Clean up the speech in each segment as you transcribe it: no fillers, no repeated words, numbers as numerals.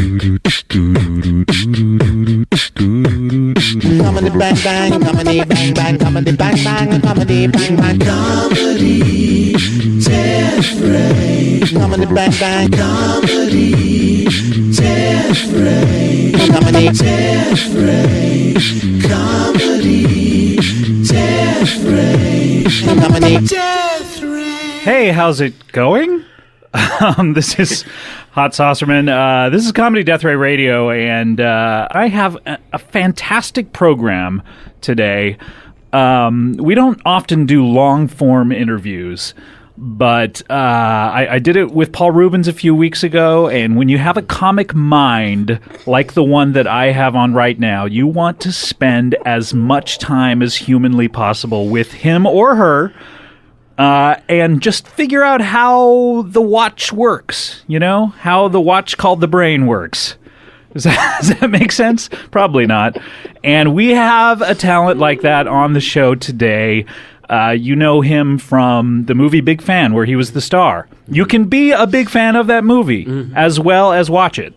Comedy bang bang, comedy bang bang, comedy bang bang, comedy bang bang, comedy death ray, comedy bang bang, comedy death ray, comedy death ray, comedy death ray, comedy death ray. Hey, how's it going? This is Hot Saucerman. This is Comedy Death Ray Radio, and I have a fantastic program today. We don't often do long-form interviews, but I did it with Paul Rubens a few weeks ago, and when you have a comic mind like the one that I have on right now, you want to spend as much time as humanly possible with him or her, and just figure out how the watch works, you know? How the watch called the brain works. Does that make sense? Probably not. And we have a talent like that on the show today. You know him from the movie Big Fan, where he was the star. You can be a big fan of that movie as well as watch it.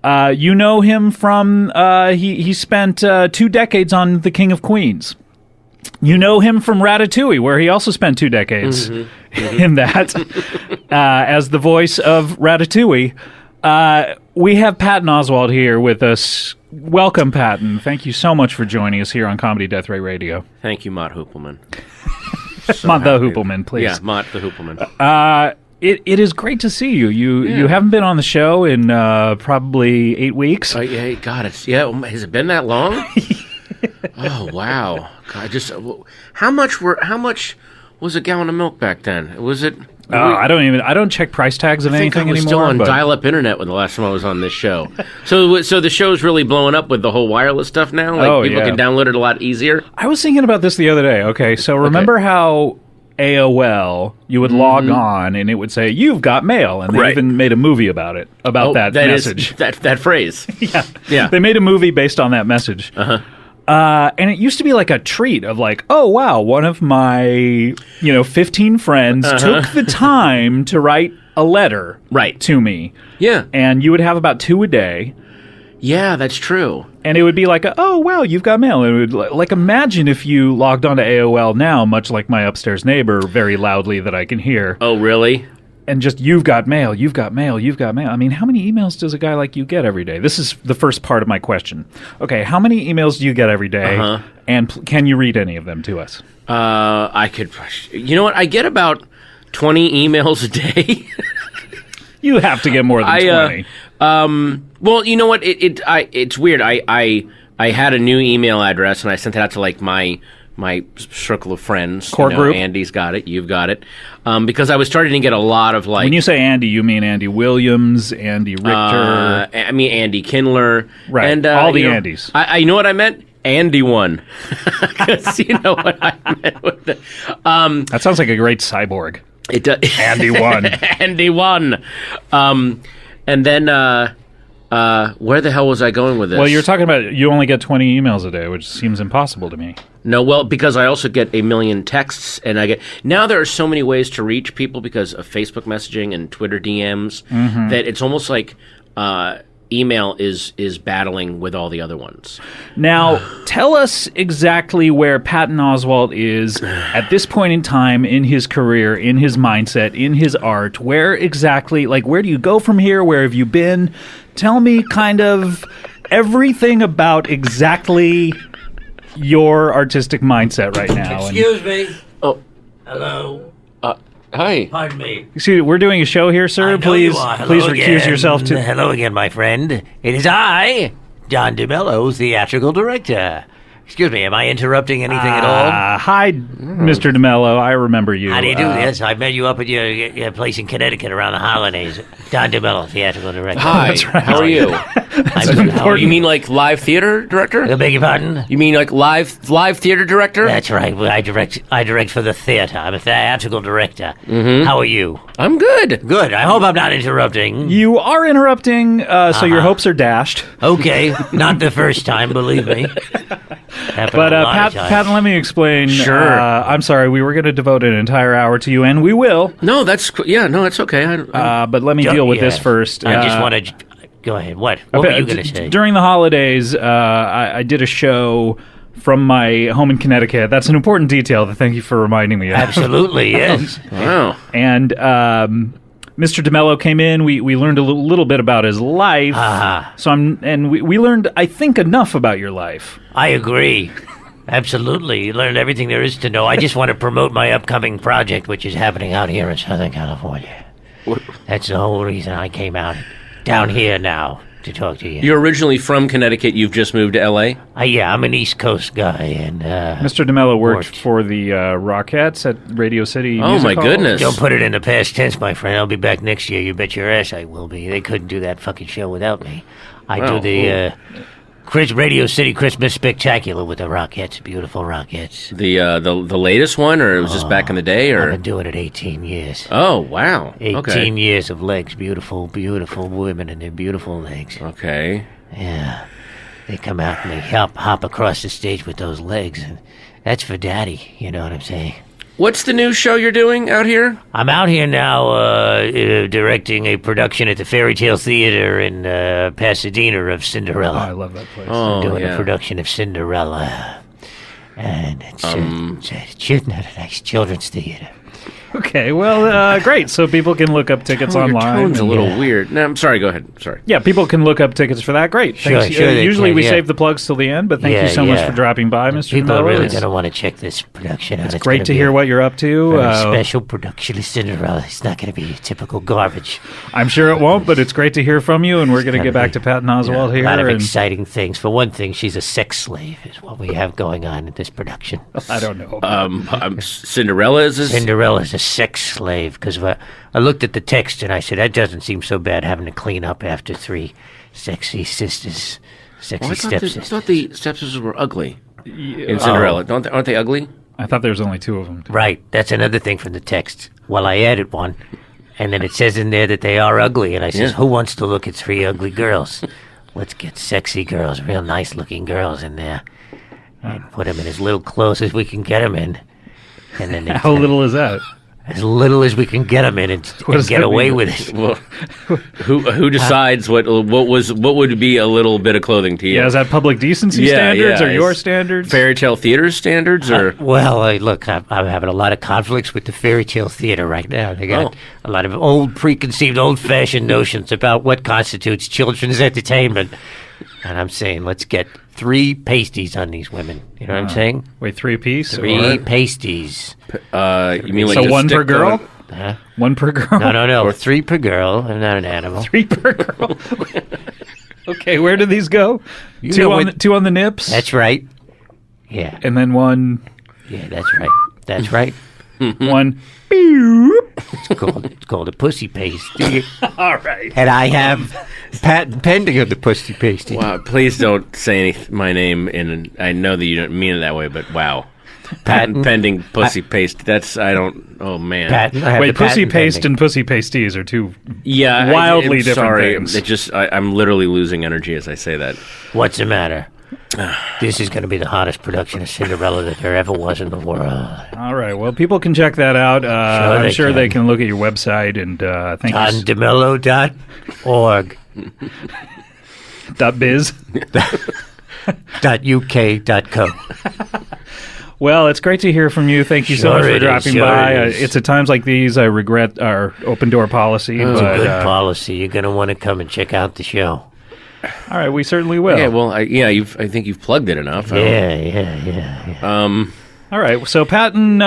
You know him from, he spent 2 decades on The King of Queens. You know him from Ratatouille, where he also spent 2 decades in that as the voice of Ratatouille. We have Patton Oswalt here with us. Welcome, Patton. Thank you so much for joining us here on Comedy Death Ray Radio. Thank you, Mott Hoopelman. Mott the Hoopelman, please. Yeah, Mott the Hoopelman. It is great to see you. You haven't been on the show in probably 8 weeks. Yeah, God, has it been that long? Oh wow! God, how much was a gallon of milk back then? Was it? I don't check price tags of anything anymore. I was still on dial-up internet when the last time I was on this show. So the show's really blowing up with the whole wireless stuff now. Like people can download it a lot easier. I was thinking about this the other day. Okay, so remember how AOL, you would log on and it would say, "You've got mail," and they even made a movie about it, that message. That phrase. Yeah. They made a movie based on that message. And it used to be like a treat of like, oh, wow, one of my, 15 friends took the time to write a letter to me. Yeah. And you would have about 2 a day. Yeah, that's true. And it would be like, oh, wow, you've got mail. And it would, like, imagine if you logged onto AOL now, much like my upstairs neighbor, very loudly that I can hear. Oh, really? And just, you've got mail, you've got mail, you've got mail. I mean, how many emails does a guy like you get every day? This is the first part of my question. Okay, how many emails do you get every day? And can you read any of them to us? I could... You know what? I get about 20 emails a day. You have to get more than 20. Well, you know what? It's weird. I had a new email address, and I sent it out to, like, my circle of friends. Core group. Andy's got it. You've got it. Because I was starting to get a lot of like... When you say Andy, you mean Andy Williams, Andy Richter... I mean Andy Kindler. Right, and, all the Andys. I know what I meant? Andy one. Because you know what I meant with the... that sounds like a great cyborg. It does. Andy one. Andy one. And then... where the hell was I going with this? Well, you're talking about you only get 20 emails a day, which seems impossible to me. No, well, because I also get a million texts, and now there are so many ways to reach people because of Facebook messaging and Twitter DMs that it's almost like email is battling with all the other ones. Now, tell us exactly where Patton Oswalt is at this point in time in his career, in his mindset, in his art. Where exactly, like, where do you go from here? Where have you been? Tell me kind of everything about exactly your artistic mindset right now. Excuse me. Oh. Hello. Hi. Pardon me. Excuse me, we're doing a show here, sir. Please recuse yourself. Hello again, my friend. It is I, John DeMello, theatrical director. Excuse me, am I interrupting anything at all? Hi, Mr. DeMello. I remember you. How do you do this? I met you up at your place in Connecticut around the holidays. Don DeMello, theatrical director. Hi, that's right. How are you? important. You mean like live theater director? I beg your pardon? You mean like live theater director? That's right. I direct for the theater. I'm a theatrical director. How are you? I'm good. Good. I hope I'm not interrupting. You are interrupting, so your hopes are dashed. Okay. Not the first time, believe me. But Patton, let me explain. Sure. I'm sorry, we were going to devote an entire hour to you, and we will. No, that's okay. But let me deal with this first. I just want to Go ahead. What were you going to say? During the holidays, I did a show from my home in Connecticut. That's an important detail. Thank you for reminding me of. Absolutely, yes. Wow. And Mr. DeMello came in. We learned a little bit about his life. So we learned, I think, enough about your life. I agree. Absolutely. You learned everything there is to know. I just want to promote my upcoming project, which is happening out here in Southern California. That's the whole reason I came out down here now to talk to you. You're originally from Connecticut. You've just moved to L.A.? Yeah, I'm an East Coast guy. And Mr. DeMello worked for the Rockettes at Radio City. Oh, my goodness. Don't put it in the past tense, my friend. I'll be back next year. You bet your ass I will be. They couldn't do that fucking show without me. I do the Radio City Christmas Spectacular with the Rockettes. Beautiful Rockettes. The latest one, or it was just back in the day? Or I've been doing it 18 years. Oh, wow. 18 years of legs. Beautiful, beautiful women and their beautiful legs. Okay. Yeah. They come out and they hop across the stage with those legs. And that's for daddy, you know what I'm saying? What's the new show you're doing out here? I'm out here now directing a production at the Fairy Tale Theater in Pasadena of Cinderella. Oh, I love that place. I'm doing a production of Cinderella. And it's a nice children's theater. Okay, well, great. So people can look up tickets online. Your tone's a little weird. No, I'm sorry. Go ahead. Sorry. Yeah, people can look up tickets for that. Great. Sure, Thanks. they usually can, we yeah. save the plugs till the end, but thank you so much for dropping by, Mr. People DeMello. are really going to want to check this production out. It's great to hear what you're up to. A special production of Cinderella. It's not going to be typical garbage. I'm sure it won't, but it's great to hear from you, and we're going to get back to Patton Oswalt here. A lot of exciting things. For one thing, she's a sex slave, is what we have going on in this production. I don't know. Cinderella is Cinderella's a sex slave, because I looked at the text and I said, that doesn't seem so bad having to clean up after three sexy sisters, stepsisters. I thought the stepsisters were ugly in Cinderella. Aren't they ugly? I thought there was only two of them. Right. That's another thing from the text. Well, I added one, and then it says in there that they are ugly, and I says, who wants to look at three ugly girls? Let's get sexy girls, real nice-looking girls in there, and put them in as little clothes as we can get them in. And then How little is that? As little as we can get them in and get away with it. Well, who decides what would be a little bit of clothing to you? Yeah, is that public decency standards or your standards? Fairy Tale Theater standards, or look, I'm having a lot of conflicts with the Fairy Tale Theater right now. They got a lot of preconceived, old-fashioned notions about what constitutes children's entertainment, and I'm saying let's get 3 pasties on these women. You know what I'm saying? Wait, 3-piece? 3 pasties. You mean like so one per girl? Huh? One per girl? No. Or 3 per girl. I'm not an animal. 3 per girl. Okay, where do these go? Two on the nips? That's right. Yeah. And then one... Yeah, that's right. That's right. One... It's called a pussy paste. All right. And I have patent pending of the pussy paste. Wow, please don't say my name I know that you don't mean it that way, but wow. Patent pending pussy paste. Oh man. Wait, pussy paste and pussy pasties are two wildly different things. I'm literally losing energy as I say that. What's the matter? This is going to be the hottest production of Cinderella that there ever was in the world. All right. Well, people can check that out. I'm sure they can look at your website and thank you. DeMello.org. .biz. .uk.co. Well, it's great to hear from you. Thank you so much for dropping by. It's at times like these I regret our open door policy. It's a good policy. You're going to want to come and check out the show. All right, we certainly will. Yeah, well, I think you've plugged it enough. Yeah. All right, so Patton,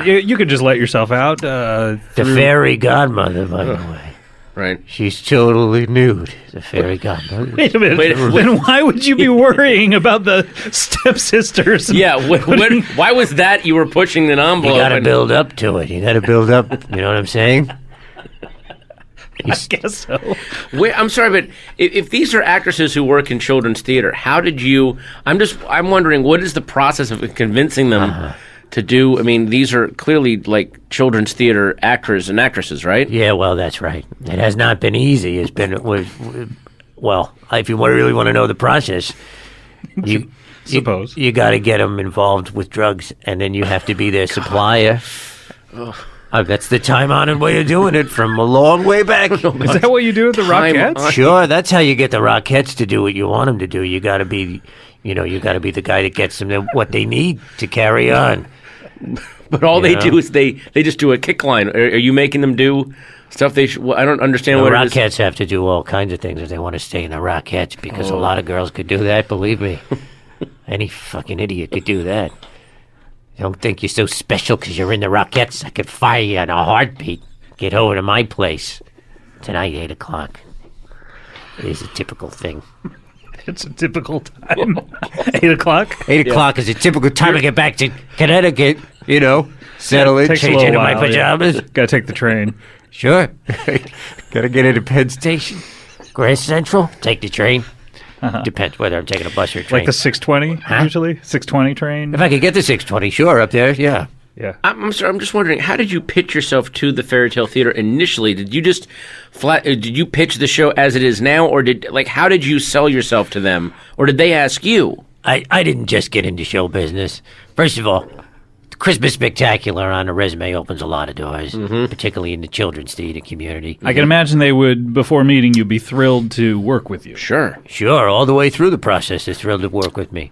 you could just let yourself out. The fairy godmother, by the way. Right. She's totally nude, the fairy godmother. Wait a minute. Then why would you be worrying about the stepsisters? Yeah, why was that you were pushing the envelope? You got to build up to it. You got to build up, you know what I'm saying? I guess so. Wait, I'm sorry, but if these are actresses who work in children's theater, how did you... I'm wondering, what is the process of convincing them to do... I mean, these are clearly, like, children's theater actors and actresses, right? Yeah, well, that's right. It has not been easy. It's been... Well, if you really want to know the process, you got to get them involved with drugs, and then you have to be their supplier. That's the time-honored way of doing it from a long way back. Is that what you do with the Rockettes? Sure, that's how you get the Rockettes to do what you want them to do. You got to be, you got to be the guy that gets them what they need to carry on. But all they do is they just do a kick line. Are you making them do stuff they should? Well, I don't understand what it is. Rockettes have to do all kinds of things if they want to stay in the Rockettes, because a lot of girls could do that, believe me. Any fucking idiot could do that. Don't think you're so special because you're in the Rockettes. I could fire you in a heartbeat. Get over to my place. Tonight, 8 o'clock. It is a typical thing. It's a typical time. 8 o'clock? 8 o'clock is a typical time to get back to Connecticut, settle in, Takes a change little into my while, pajamas. Yeah. Gotta take the train. Sure. Gotta get into Penn Station. Grand Central, take the train. Depends whether I'm taking a bus or a train. Like the 620, usually? 620 train? If I could get the 620, sure, up there, yeah. Yeah. I'm sorry. I'm just wondering, how did you pitch yourself to the Fairy Tale Theater initially? Did you just did you pitch the show as it is now, or how did you sell yourself to them, or did they ask you? I didn't just get into show business. First of all, the Christmas Spectacular on a resume opens a lot of doors, particularly in the children's theater community. I can imagine they would, before meeting you, be thrilled to work with you. Sure. Sure, all the way through the process, they're thrilled to work with me.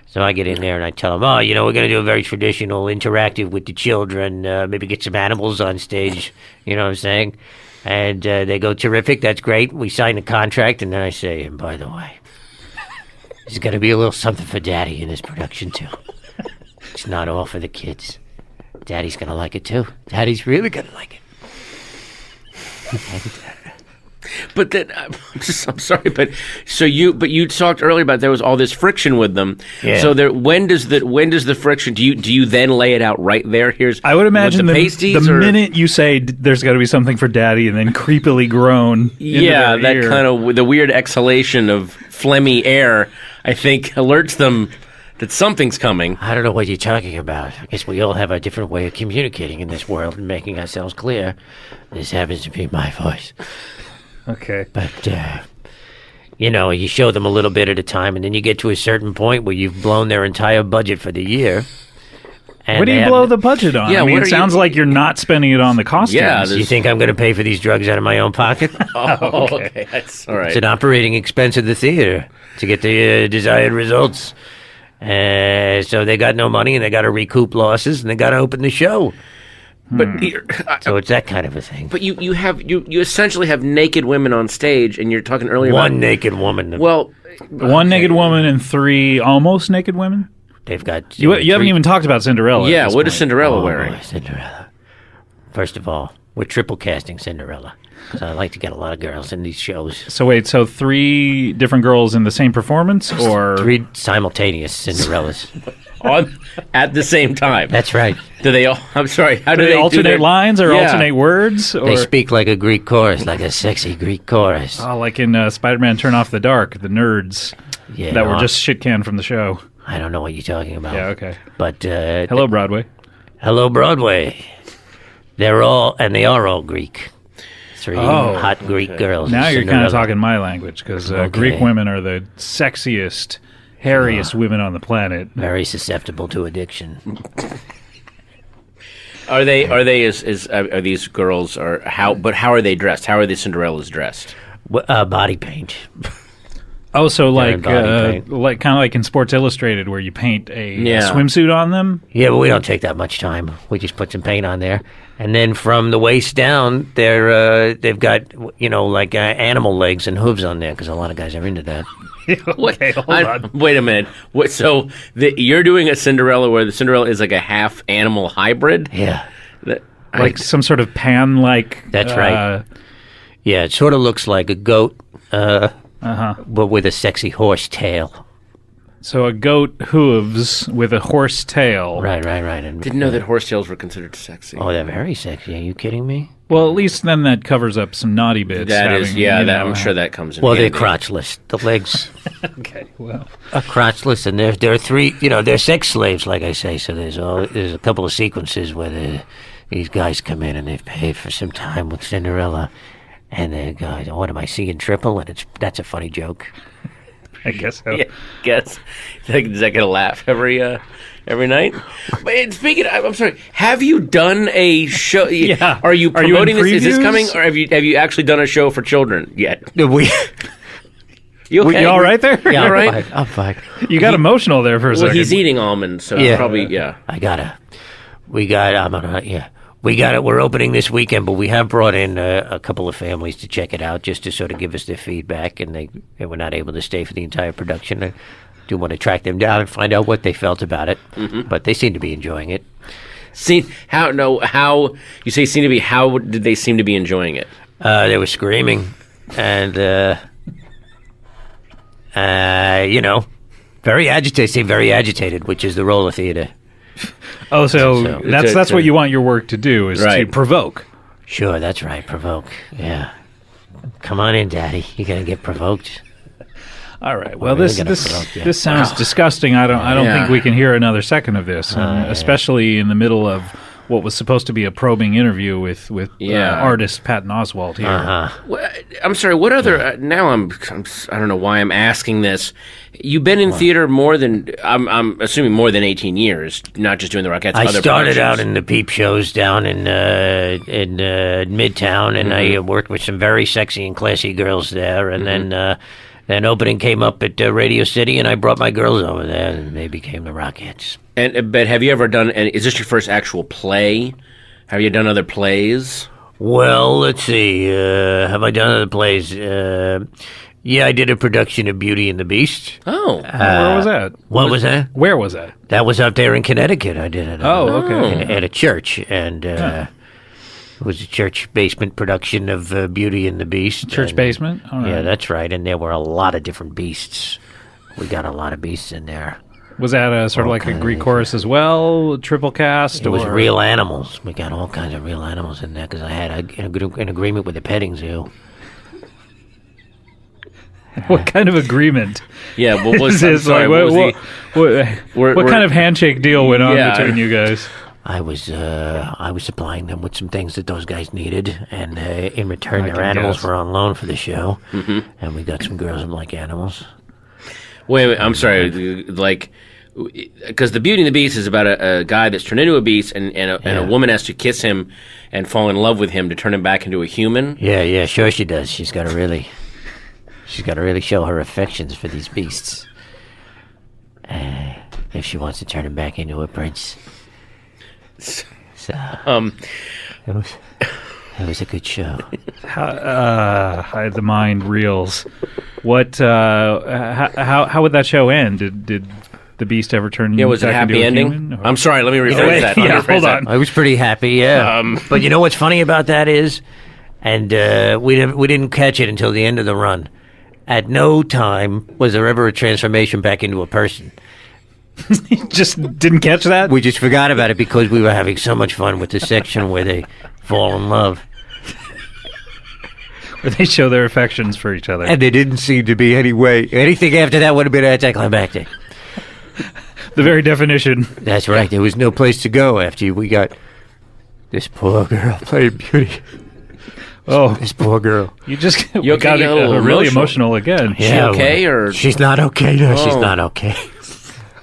So I get in there and I tell them, we're going to do a very traditional, interactive with the children, maybe get some animals on stage, you know what I'm saying? And they go, terrific, that's great. We sign the contract, and then I say, and by the way, there's going to be a little something for Daddy in this production, too. It's not all for the kids. Daddy's going to like it, too. Daddy's really going to like it. But then, I'm sorry, but you talked earlier about there was all this friction with them. Yeah. So when does the friction? Do you then lay it out right there? I would imagine the minute you say there's got to be something for Daddy, and then creepily groan. Yeah, that kind of the weird exhalation of phlegmy air, I think, alerts them that something's coming. I don't know what you're talking about. I guess we all have a different way of communicating in this world and making ourselves clear. This happens to be my voice. Okay. But, you show them a little bit at a time, and then you get to a certain point where you've blown their entire budget for the year. And what do you blow the budget on? Yeah, I mean, it sounds like you're not spending it on the costumes. Yeah, You think I'm going to pay for these drugs out of my own pocket? Okay. That's all right. It's an operating expense of the theater to get the desired results. So they got no money, and they got to recoup losses, and they got to open the show. But So it's that kind of a thing. But you essentially have naked women on stage, and you're talking earlier about One naked woman. Well, one naked woman and 3 almost naked women? They've got... You haven't even talked about Cinderella. yeah. at this What is point. Cinderella wearing? Boy, Cinderella. First of all, we're triple casting Cinderella. Because I like to get a lot of girls in these shows. So wait, 3 different girls in the same performance, or 3 simultaneous Cinderellas. At the same time. That's right. Do they all? I'm sorry. How do do they do alternate their- lines or Yeah. alternate words? Or They speak like a Greek chorus, like a sexy Greek chorus. oh, like in Spider-Man: Turn Off the Dark, the nerds Yeah, that were no, just shit canned from the show. I don't know what you're talking about. Yeah, okay. But Hello, Broadway. hello, Broadway. They are all Greek. 3 hot Greek girls. Now you're kind of Cinderella. talking my language because Greek women are the sexiest, hairiest women on the planet. Very susceptible to addiction. Are these girls But how are they dressed? How are the Cinderellas dressed? Body paint. Oh, so They're in body paint. like kind of like in Sports Illustrated where you paint a Yeah. swimsuit on them? Yeah, but we don't take that much time. We just put some paint on there, and then from the waist down, they've got animal legs and hooves on there because a lot of guys are into that. Okay, hold on. Wait a minute. So you're doing a Cinderella where the Cinderella is like a half animal hybrid? Yeah, Like some sort of pan-like... That's right. Yeah, it sort of looks like a goat, but with a sexy horse tail. So a goat hooves with a horse tail. Right. And, Didn't know that horsetails were considered sexy. Oh, they're very sexy. Are you kidding me? Well, at least then that covers up some naughty bits. I'm sure that comes in Well, they're handy. crotchless. The legs Okay, well... are crotchless, and there are 3. They're sex slaves, like I say. So there's a couple of sequences where these guys come in and they've paid for some time with Cinderella, and they go, "What am I seeing triple?" And that's a funny joke. I guess so. Yeah. guess. Does that get a laugh every night? But speaking, I'm sorry. Have you done a show? Yeah. Are you Are you in promoting this? Is this previews? coming, or have you actually done a show for children yet? We. You okay? You all right there? Yeah, all right? I'm fine. You got emotional there for a Well, second. he's eating almonds, so Yeah. probably yeah. We got it. We're opening this weekend, but we have brought in a couple of families to check it out, just to sort of give us their feedback. And they were not able to stay for the entire production. I do want to track them down and find out what they felt about it. But they seem to be enjoying it. How you say seem to be? How did they seem to be enjoying it? They were screaming, and very agitated. Say very agitated, which is the role of theater. Oh, so So- that's what you want your work to do, is to Right. provoke. Sure, that's right. Provoke. Yeah. Come on in, Daddy. You're gonna get provoked. All right. Well, really this gonna this provoke you. this sounds disgusting. I don't Yeah. think we can hear another second of this, especially in the middle of what was supposed to be a probing interview with artist Patton Oswalt here. I'm sorry. What other? Now I don't know why I'm asking this. You've been in theater more than I'm assuming more than 18 years, not just doing the Rockettes. I other started out productions. in the peep shows down in Midtown, and I worked with some very sexy and classy girls there. And then opening came up at Radio City, and I brought my girls over there, and they became the Rockettes. But have you ever done? And is this your first actual play? Have you done other plays? Well, let's see. Have I done other plays? Yeah, I did a production of Beauty and the Beast. Oh, Where was that? What was that? Where was that? That was out there in Connecticut. I did it. Oh, okay. At a church, and it was a church basement production of Beauty and the Beast. Church and- basement? All right. Yeah, that's right. And there were a lot of different beasts. We got a lot of beasts in there. Was that sort of like a Greek chorus as well? Triple cast? It was or- real animals. We got all kinds of real animals in there because I had an agreement with the petting zoo. What kind of agreement? yeah. What was? Is I'm this? sorry, Like, what was the? what kind of handshake deal went on Yeah. between you guys? I was supplying them with some things that those guys needed, and in return, I their can animals guess. were on loan for the show, and we got some girls that like animals. Wait, I'm sorry. Like, because the Beauty and the Beast is about a guy that's turned into a beast, and a woman has to kiss him and fall in love with him to turn him back into a human. Yeah, sure she does. She's got to really show her affections for these beasts. If she wants to turn him back into a prince. So, it was a good show. The mind reels. What? How would that show end? Did the beast ever turn? Yeah, was it a back into happy a ending? human, or- I'm sorry. Let me rephrase that. Let me Yeah, rephrase hold that. on. I was pretty happy, yeah. But you know what's funny about that is, and we didn't catch it until the end of the run. At no time was there ever a transformation back into a person. Just didn't catch that. We just forgot about it because we were having so much fun with the section where they fall in love. Where they show their affections for each other. And there didn't seem to be anything after that would have been anticlimactic. The very definition. That's right. There was no place to go after we got this poor girl playing Beauty. Oh, This poor girl. you just You okay? got Get a little really emotional. emotional again. She okay, or She's not okay. No, she's Oh. not okay.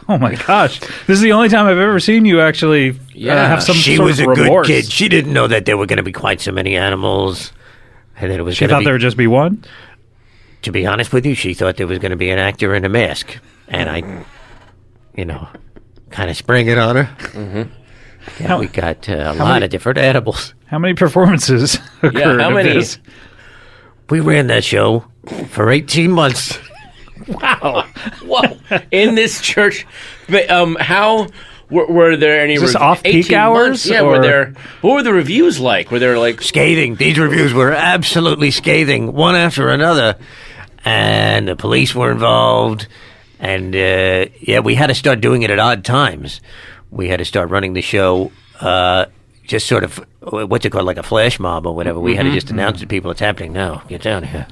Oh my gosh, this is the only time I've ever seen you actually have some She sort was a of good remorse. kid. She didn't know that there were going to be quite so many animals. And that it was She going to thought be, there would just be one. to be honest with you, she thought there was going to be an actor in a mask. And I, kind of sprang it on her. Mm-hmm. Yeah, How- we got a lot many- of different animals. How many performances occurred? how of many? this? We ran that show for 18 months. wow, whoa! In this church, but how were there any Is this rev- off-peak 18 hours, months? Yeah, or- were there? What were the reviews like? Were there like? Scathing. These reviews were absolutely scathing, one after another. And the police were involved. And, we had to start doing it at odd times. We had to start running the show just sort of, what's it called, like a flash mob or whatever. We had to just announce to people, it's happening now. Get down here.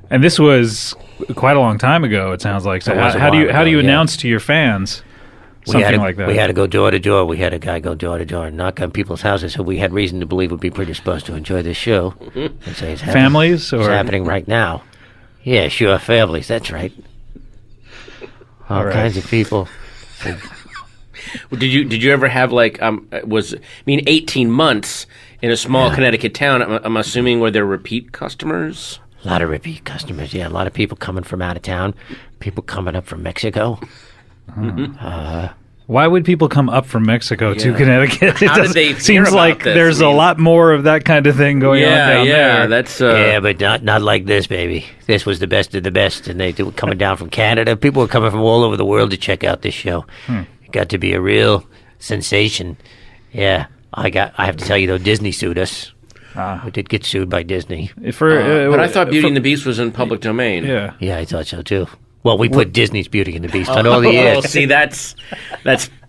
And this was quite a long time ago. It sounds like. So It was a how do you while ago, yeah. announce to your fans something like that? We had to go door to door. We had a guy go door to door and knock on people's houses who we had reason to believe would be predisposed to enjoy this show. And say, it's happening. Families or It's happening right now. Yeah, sure, families. That's right. All right. kinds of people. Did you ever have 18 months in a small Connecticut town? I'm assuming were there repeat customers? A lot of repeat customers, yeah. A lot of people coming from out of town. People coming up from Mexico. Why would people come up from Mexico to Yeah. Connecticut? How did they hear seems about like this? there's I a mean- lot more of that kind of thing going on down there. That's Yeah, but not like this, baby. This was the best of the best, and they were coming down from Canada. People were coming from all over the world to check out this show. It got to be a real sensation. Yeah, I have to tell you though, Disney sued us. We did get sued by Disney. but I thought Beauty and the Beast was in public domain. Yeah. Yeah, I thought so too. Well, we put Disney's Beauty and the Beast on all the years. See, that's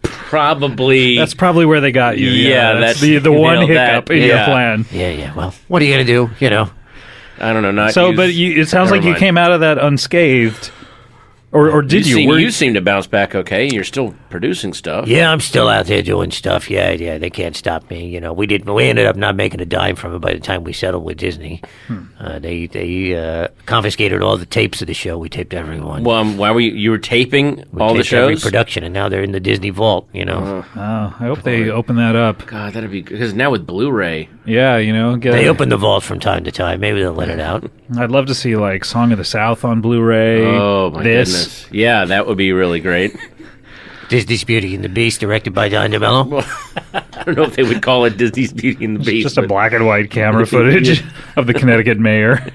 probably That's probably where they got you. Yeah, that's that's- the one you know, hiccup that- in your yeah. plan. Yeah. Well, what are you gonna do? You know. I don't know. Not So, use- but it sounds like Never you mind. came out of that unscathed, or did you? You seem to bounce back okay. You're still producing stuff. Yeah, I'm still out there doing stuff. Yeah. They can't stop me. You know, we ended up not making a dime from it by the time we settled with Disney. They confiscated all the tapes of the show. We taped everyone. Well, why were you were taping We all the taped every shows? production, and now they're in the Disney vault. You know, Oh, I hope they open that up. God, that'd be because now with Blu-ray. Yeah, they open the vault from time to time. Maybe they'll let it out. I'd love to see like Song of the South on Blu-ray. Oh my this. goodness! Yeah, that would be really great. Disney's Beauty and the Beast, directed by Don DeMello. I don't know if they would call it Disney's Beauty and the Beast. Just a but- black and white camera footage of the Connecticut mayor.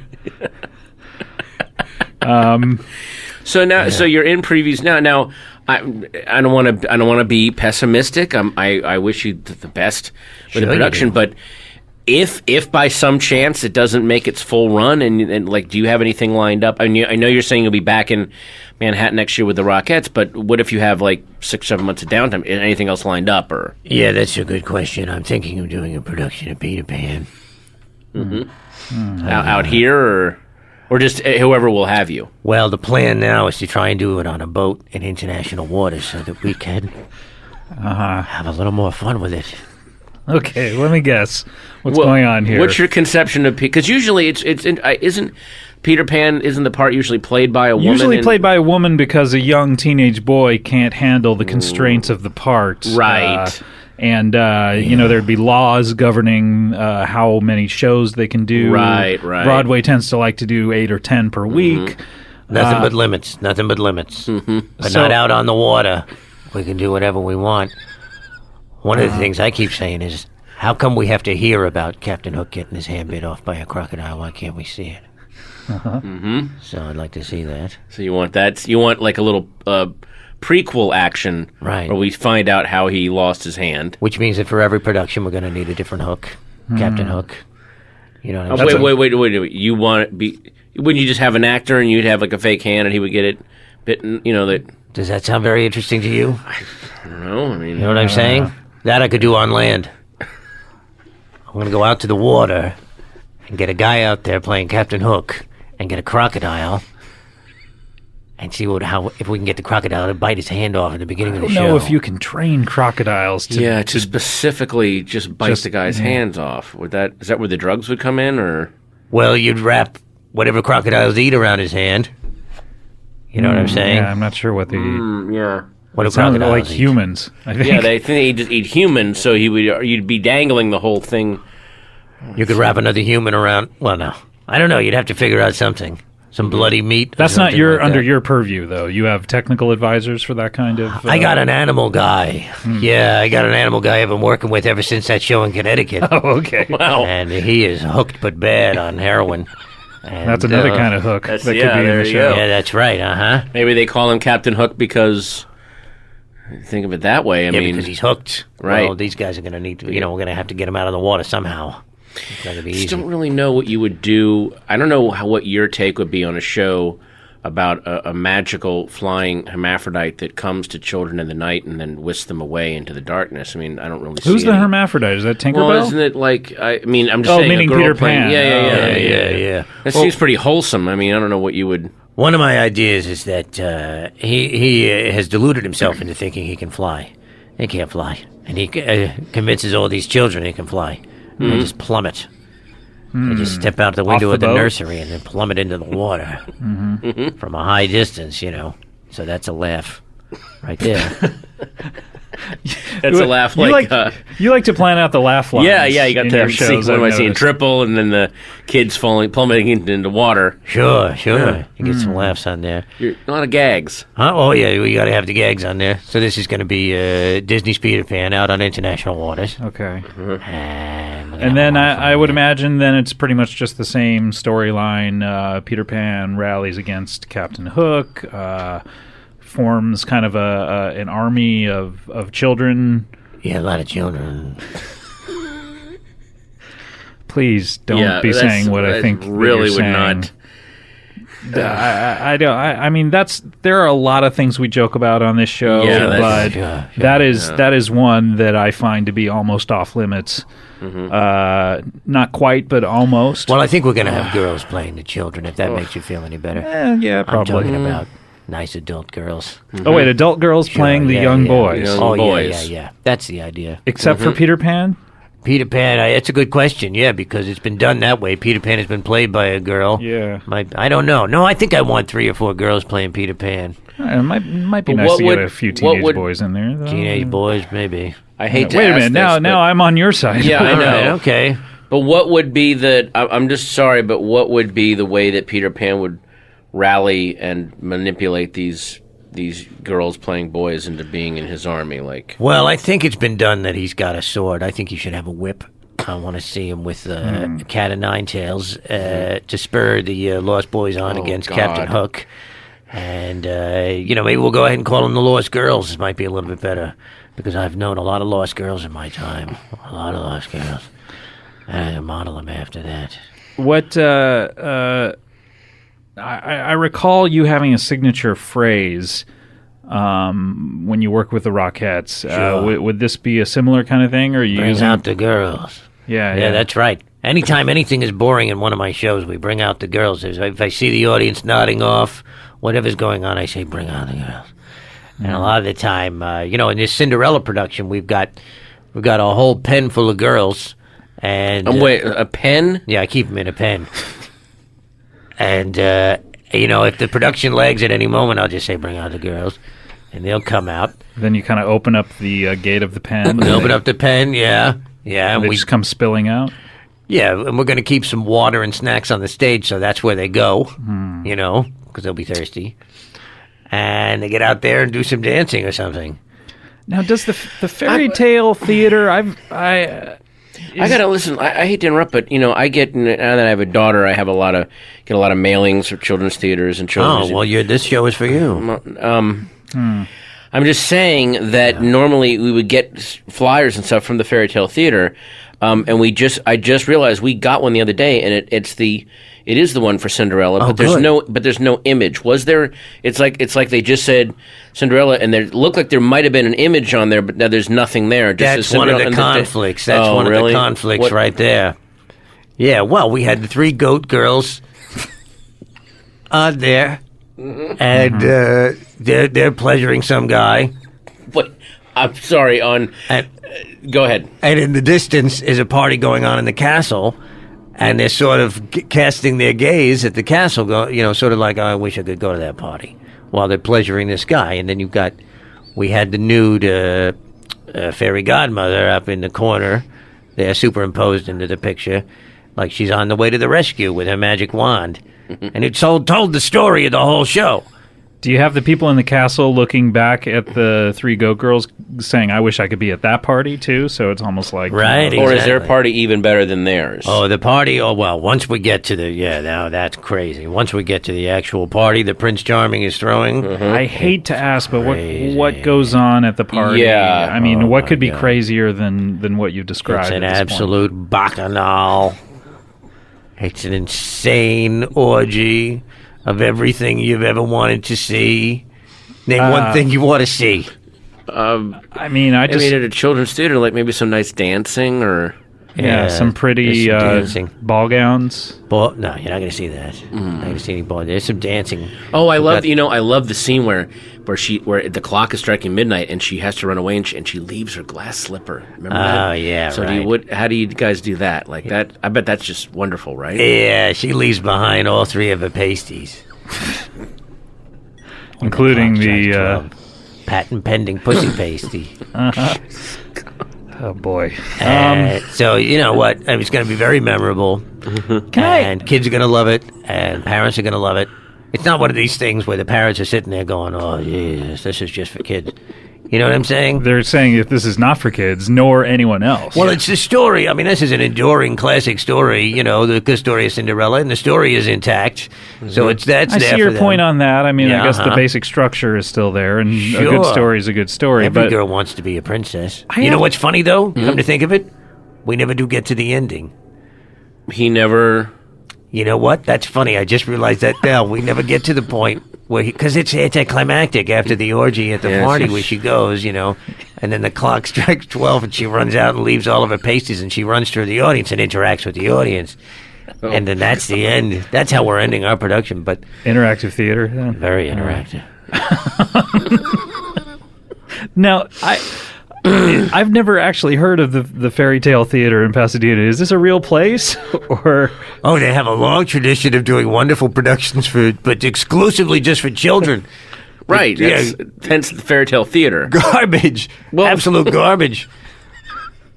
So now, so you're in previews now. Now, I don't want to be pessimistic. I wish you the best with Sure the you production, do. but if by some chance it doesn't make its full run, and like, do you have anything lined up? I mean, I know you're saying you'll be back in Manhattan next year with the Rockettes, but what if you have like 6-7 months of downtime? Anything else lined up, or Yeah, that's a good question. I'm thinking of doing a production of Peter Pan. out here, or just whoever will have you? Well, the plan now is to try and do it on a boat in international waters so that we can have a little more fun with it. Okay, let me guess what's going on here. What's your conception of because usually isn't Peter Pan isn't the part usually played by a woman? Usually played by a woman because a young teenage boy can't handle the constraints of the part. Right. And there'd be laws governing how many shows they can do. Right. Broadway tends to like to do 8 or 10 per week. Nothing but limits. But So- not out on the water. We can do whatever we want. One of the things I keep saying is, how come we have to hear about Captain Hook getting his hand bit off by a crocodile? Why can't we see it? So I'd like to see that. So you want that? You want like a little prequel action, Right. Where we find out how he lost his hand. Which means that for every production, we're going to need a different Hook. Captain Hook. You know what I'm Oh, saying? wait! You want it be? Wouldn't you just have an actor and you'd have like a fake hand and he would get it bitten? You know that? Does that sound very interesting to you? I don't know. I mean, You know what I'm saying? That I could do on land. I'm going to go out to the water and get a guy out there playing Captain Hook and get a crocodile and see if we can get the crocodile to bite his hand off at the beginning of I the don't show. know if you can train crocodiles to... yeah, to specifically just bite Just- the guy's hands off. Is that where the drugs would come in, or? Well, you'd wrap whatever crocodiles eat around his hand. You know what I'm saying? Yeah, I'm not sure what they eat. Yeah. What do It sounds crocodiles like eat? humans, I think. Yeah, they think he'd just eat humans, so you'd be dangling the whole thing. You could wrap another human around. Well, no. I don't know. You'd have to figure out something. Some bloody meat. or That's not something like under that. your purview, though. You have technical advisors for that kind of... I got an animal guy. Yeah, I got an animal guy I've been working with ever since that show in Connecticut. Oh, okay. Wow. And he is hooked but bad on heroin. And, That's another kind of hook that that's- could yeah, be in there the you show. go. Yeah, that's right. Maybe they call him Captain Hook because. Think of it that way. I mean, because he's hooked. Right. Well, these guys are going to need to. We're going to have to get him out of the water somehow. It's not going to be I just easy. don't really know what you would do. I don't know what your take would be on a show about a magical flying hermaphrodite that comes to children in the night and then whisks them away into the darkness. I mean, I don't really Who's see the any- hermaphrodite? Is that Tinkerbell? Well, isn't it like, I'm just Oh, saying meaning a girl Peter playing, Pan. Yeah. Oh, That seems pretty wholesome. I mean, I don't know what you would... One of my ideas is that he has deluded himself into thinking he can fly. He can't fly. And he convinces all these children he can fly. And they just plummet. They just step out the window the of the boat? nursery and then plummet into the water from a high distance, you know. So that's a laugh right there. That's a laugh. You like to plan out the laugh lines. Yeah, you got in to your see shows, what am I I've seeing? noticed. Triple, and then the kids plummeting into water. Sure. You get some laughs on there. A lot of gags. Huh? Oh, yeah, we got to have the gags on there. So this is going to be Disney's Peter Pan out on international waters. Okay. And then I would imagine then it's pretty much just the same storyline. Peter Pan rallies against Captain Hook, forms kind of an army of children. Yeah, a lot of children. Please don't be saying what I think. Really that would you're not. saying. I don't. I mean, there are a lot of things we joke about on this show, Yeah, but sure. that is one that I find to be almost off limits. Not quite, but almost. Well, I think we're going to have girls playing the children, if that makes you feel any better. Yeah, I'm probably. talking about nice adult girls. Oh wait, adult girls playing the young boys, Young boys. Yeah. That's the idea. except for Peter Pan. Peter Pan, it's a good question, yeah, because it's been done that way. Peter Pan has been played by a girl. Yeah. I don't know. No, I think I want 3 or 4 girls playing Peter Pan. It might be But nice what to get would- a few what teenage would- boys in there. Though. Teenage boys, maybe. I hate to Wait a ask minute. this, Now I'm on your side. Yeah, I All know. right, okay. But what would be I'm just sorry, but what would be the way that Peter Pan would rally and manipulate these girls playing boys into being in his army? Like, Well, I think it's been done that he's got a sword. I think he should have a whip. I want to see him with a cat of nine tails to spur the Lost Boys on against God. Captain Hook. And, maybe we'll go ahead and call them the Lost Girls. This might be a little bit better because I've known a lot of Lost Girls in my time. A lot of Lost Girls. And I model them after that. What I recall you having a signature phrase when you work with the Rockettes. Sure. Would this be a similar kind of thing, or are you Bring using? out the girls. Yeah, That's right. Anytime anything is boring in one of my shows, we bring out the girls. If I see the audience nodding off, whatever's going on, I say, bring out the girls. And a lot of the time, in this Cinderella production, we've got a whole pen full of girls. And wait, a pen? yeah, I keep them in a pen. And, if the production lags at any moment, I'll just say, bring out the girls. And they'll come out. Then you kind of open up the gate of the pen. We open up the pen, yeah. Yeah, and and they just come spilling out. Yeah, and we're going to keep some water and snacks on the stage, so that's where they go, because they'll be thirsty. And they get out there and do some dancing or something. Now, does the fairy tale theater? I gotta listen. I hate to interrupt, but I get now that I have a daughter, I have get a lot of mailings for children's theaters and children's. Oh, well, this show is for you. I'm just saying that normally we would get flyers and stuff from the fairy tale theater, and I just realized we got one the other day, and it is the one for Cinderella, but there's no image. Was there? It's like they just said Cinderella, and there looked like there might have been an image on there, but now there's nothing there. That's one of the conflicts. That's one of the conflicts right there. Yeah, well, we had the 3 goat girls on there, and they're pleasuring some guy. But I'm sorry. Go ahead. And in the distance is a party going on in the castle, and they're sort of casting their gaze at the castle, sort of like, oh, I wish I could go to that party, while they're pleasuring this guy. And then we had the nude fairy godmother up in the corner there, superimposed into the picture, like she's on the way to the rescue with her magic wand. And it told the story of the whole show. Do you have the people in the castle looking back at the 3 goat girls saying, I wish I could be at that party too? So it's almost like... Right. Or is their Exactly. party even better than theirs? Oh, the party? Oh, well, once we get to now that's crazy. Once we get to the actual party that Prince Charming is throwing. I hate to ask, but Crazy. what goes on at the party? Yeah. I mean, what could be God. crazier than what you described? It's an at this point? absolute bacchanal. It's an insane orgy of everything you've ever wanted to see. Name one thing you want to see. I mean, I I just... mean, at a children's theater, like maybe some nice dancing or... Yeah, some pretty there's some dancing. ball gowns. No, you're not going to see that. You're not going to see any ball. There's some dancing. Oh, I love got- I love the scene where the clock is striking midnight and she has to run away and she leaves her glass slipper. Remember that? Oh, yeah, So right. how do you guys do that? Like that? I bet that's just wonderful, right? Yeah, she leaves behind all 3 of her pasties. including the patent pending pussy pasty. oh boy. So you know what? It's going to be very memorable, and kids are going to love it, and parents are going to love it. It's not one of these things where the parents are sitting there going, "Oh, Jesus, this is just for kids." You know what I'm saying? They're saying that this is not for kids, nor anyone else. Well, it's the story. I mean, this is an enduring classic story. You know, the good story of Cinderella, and the story is intact. So I there see your for point them. on that. I mean, Yeah, I guess the basic structure is still there, and a good story is a good story. Every but girl wants to be a princess. You know what's funny, though? Come to think of it, we never do get to the ending. He never. You know what? That's funny. I just realized that now. We never get to the point where because it's anticlimactic after the orgy at the party where she goes, you know, and then the clock strikes 12 and she runs out and leaves all of her pasties and she runs through the audience and interacts with the audience. Oh. And then that's the end. That's how we're ending our production. But interactive theater. Yeah. Very interactive. Now, I've never actually heard of the Fairy Tale Theater in Pasadena. Is this a real place, or? Oh, they have a long tradition of doing wonderful productions but exclusively just for children. Right. Hence the Fairy Tale Theater. Garbage. Absolute garbage.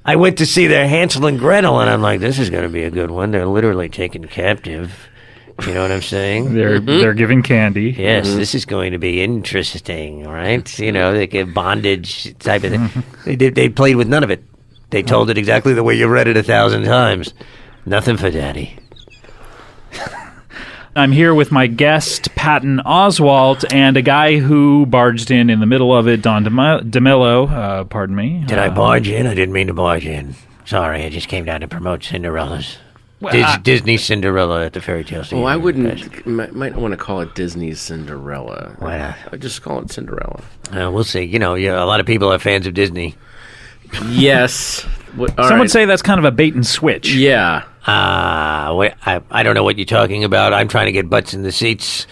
I went to see their Hansel and Gretel, and I'm like, this is going to be a good one. They're literally taken captive. You know what I'm saying? They're giving candy. Yes, this is going to be interesting, right? You know, they get bondage type of thing. They played with none of it. They told it exactly the way you read it 1,000 times. Nothing for Daddy. I'm here with my guest, Patton Oswalt, and a guy who barged in the middle of it, Don DeMello. Pardon me. Did I barge in? I didn't mean to barge in. Sorry, I just came down to promote Cinderella's. Disney Cinderella at the Fairy Tale Theater. Well, I wouldn't. Might want to call it Disney's Cinderella. Why not? I'd just call it Cinderella. We'll see. You know, a lot of people are fans of Disney. Yes. Some would say that's kind of a bait and switch. Yeah. I don't know what you're talking about. I'm trying to get butts in the seats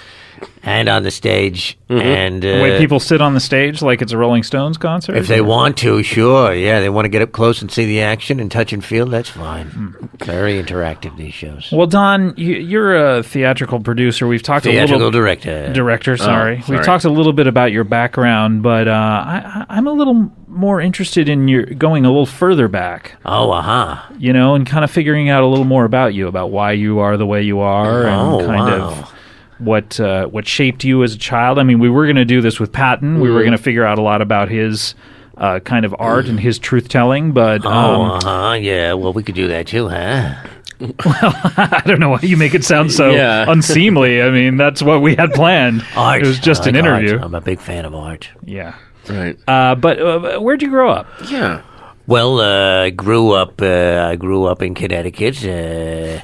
and on the stage. And Wait, people sit on the stage like it's a Rolling Stones concert? If they want to, sure. Yeah, they want to get up close and see the action and touch and feel, that's fine. Very interactive, these shows. Well, Don, you're a theatrical producer. We've talked Theatrical a little... Director, sorry. We've talked a little bit about your background, but I'm a little more interested in your going a little further back. Oh, You know, and kind of figuring out a little more about you, about why you are the way you are, and kind of what shaped you as a child. I mean, we were going to do this with Patton. We were going to figure out a lot about his kind of art and his truth-telling, but... yeah, well, we could do that too, huh? Well, I don't know why you make it sound so unseemly. I mean, that's what we had planned. Art. It was just an interview. Art. I'm a big fan of art. Yeah. Right. But where'd you grow up? Yeah. Well, I grew up in Connecticut. Really?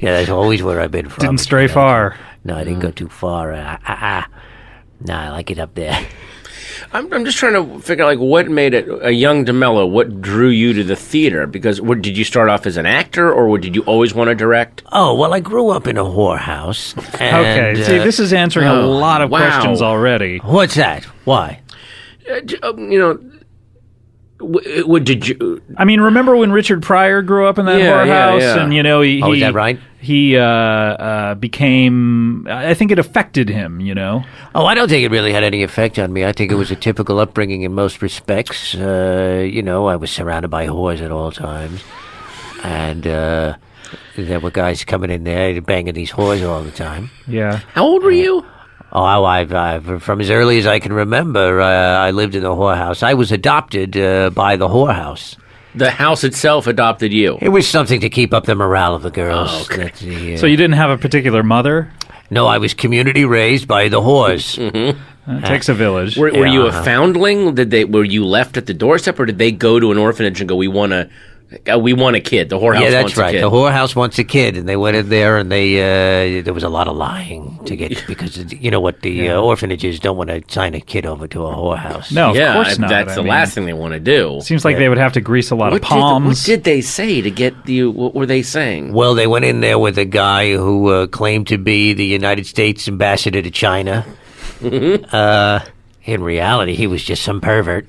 Yeah, that's always where I've been from. Didn't stray far. No, I didn't go too far. No, I like it up there. I'm just trying to figure out, like, what made it a young DeMello. What drew you to the theater? Because did you start off as an actor, or did you always want to direct? Oh, well, I grew up in a whorehouse. Okay, see, this is answering a lot of questions already. What's that? Why? You know. What did you? I mean, remember when Richard Pryor grew up in that whorehouse, and you know he is that right? He became. I think it affected him. You know. Oh, I don't think it really had any effect on me. I think it was a typical upbringing in most respects. You know, I was surrounded by whores at all times, and there were guys coming in there banging these whores all the time. Yeah. How old were you? Oh, I've from as early as I can remember, I lived in the whorehouse. I was adopted by the whorehouse. The house itself adopted you. It was something to keep up the morale of the girls. Oh, okay. So you didn't have a particular mother? No, I was community raised by the whores. It takes a village. Were you a foundling? Were you left at the doorstep, or did they go to an orphanage and go, we want a kid. The whorehouse wants a kid. Yeah, that's right. The whorehouse wants a kid, and they went in there, and there was a lot of lying to get, because you know what, the orphanages don't want to sign a kid over to a whorehouse. No, of course not. That's the last thing they want to do. Seems like they would have to grease a lot of palms. What did they say to get you? What were they saying? Well, they went in there with a guy who claimed to be the United States ambassador to China. In reality, he was just some pervert.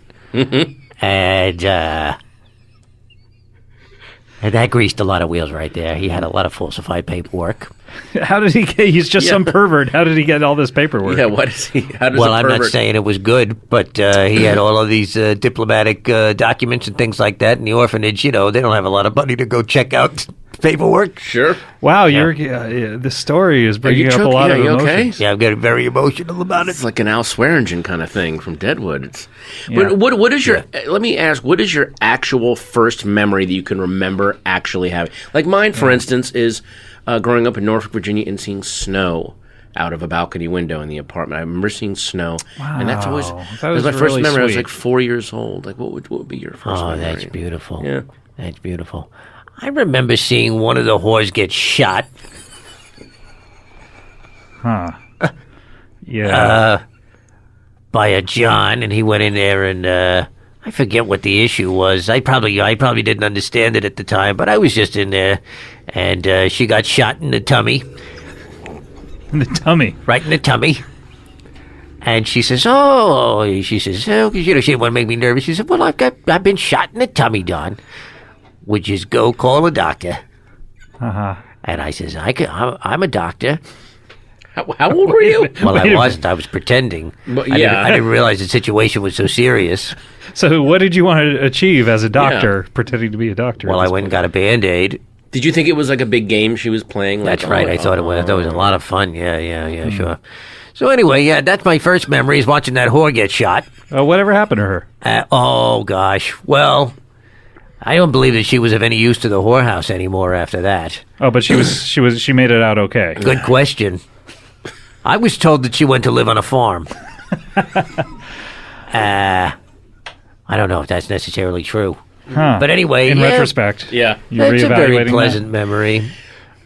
And And that greased a lot of wheels right there. He had a lot of falsified paperwork. How did he get? He's just some pervert. How did he get all this paperwork? Yeah, what is he? How does Well, a I'm pervert... not saying it was good, but he had all of these diplomatic documents and things like that. In the orphanage, they don't have a lot of money to go check out paperwork. Sure. Wow, the story is bringing up a lot of emotions. Okay? Yeah, I'm getting very emotional about it. It's like an Al Swearingen kind of thing from Deadwood. But what is your? Let me ask. What is your actual first memory that you can remember actually having? Like mine, for instance, is growing up in Norfolk, Virginia, and seeing snow out of a balcony window in the apartment. I remember seeing snow, and that's always that was my first really memory. I was sweet. like 4 years old. Like, what would be your first memory? Oh, that's beautiful. Yeah. That's beautiful. I remember seeing one of the whores get shot. Huh. Yeah. By a John, and he went in there and I forget what the issue was. I probably didn't understand it at the time, but I was just in there, and she got shot in the tummy. In the tummy. Right in the tummy. And she says, because she didn't want to make me nervous. She said, well, I've been shot in the tummy, Don. Would you just go call a doctor? Uh-huh. And I says, I'm a doctor. How old were you? Well, Wait a I wasn't. I was pretending. But, I yeah. didn't realize the situation was so serious. So what did you want to achieve as a doctor, pretending to be a doctor? Well, I went and got a Band-Aid. Did you think it was like a big game she was playing? Like, That's right. I thought it was. That was a lot of fun. Yeah, sure. So anyway, that's my first memory is watching that whore get shot. Whatever happened to her? Oh, gosh. Well, I don't believe that she was of any use to the whorehouse anymore after that. Oh, but she made it out okay. Good question. I was told that she went to live on a farm. I don't know if that's necessarily true. Huh. But anyway, in retrospect, Yeah. you're it's a very reevaluating pleasant memory.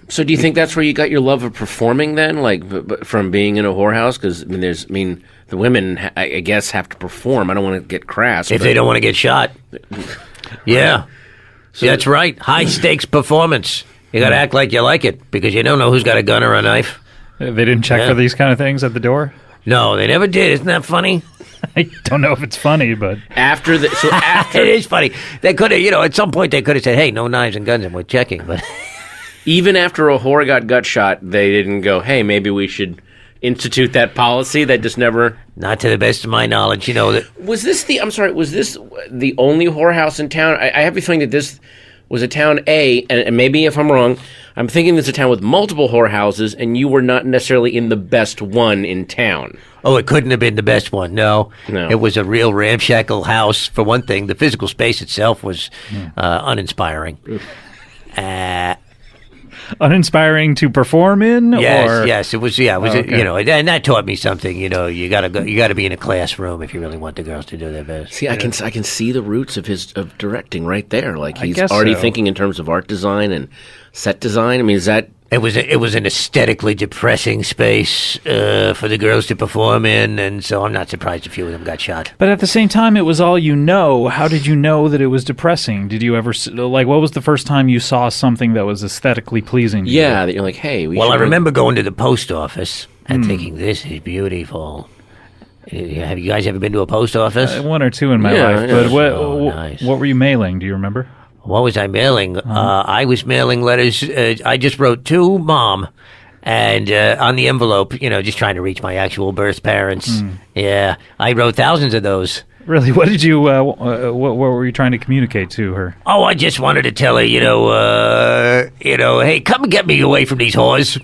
So do you think that's where you got your love of performing then, like from being in a whorehouse? Because the women I guess have to perform. I don't want to get crass. If they don't want to get shot. Yeah. That's right. High stakes performance. You got to act like you like it because you don't know who's got a gun or a knife. They didn't check for these kind of things at the door? No, they never did. Isn't that funny? I don't know if it's funny, but... after It is funny. They could have, at some point they could have said, hey, no knives and guns and we're checking. But even after a whore got gut shot, they didn't go, hey, maybe we should institute that policy. That just never... Not to the best of my knowledge, that... Was this the only whorehouse in town? I have a feeling that this was a town A, and maybe if I'm wrong, I'm thinking this is a town with multiple whorehouses, and you were not necessarily in the best one in town. Oh, it couldn't have been the best one. No. It was a real ramshackle house, for one thing. The physical space itself was uninspiring. Uninspiring to perform in? Yes, it was. Yeah, it was. Okay. And that taught me something. You got to be in a classroom if you really want the girls to do their best. See, I can see the roots of directing right there. Like he's guess already so. thinking in terms of art design and set design. I mean, is that... It was an aesthetically depressing space for the girls to perform in, and so I'm not surprised a few of them got shot. But at the same time, it was all you know. How did you know that it was depressing? Did you ever, what was the first time you saw something that was aesthetically pleasing to you? Yeah, that you're like, hey, Well, I remember going to the post office and thinking, this is beautiful. Have you guys ever been to a post office? One or two in my life. Yeah. But Nice. what were you mailing? Do you remember? What was I mailing? I was mailing letters. I just wrote to Mom, and on the envelope, just trying to reach my actual birth parents. Yeah, I wrote thousands of those. Really? What did you? What were you trying to communicate to her? Oh, I just wanted to tell her, hey, come and get me away from these whores.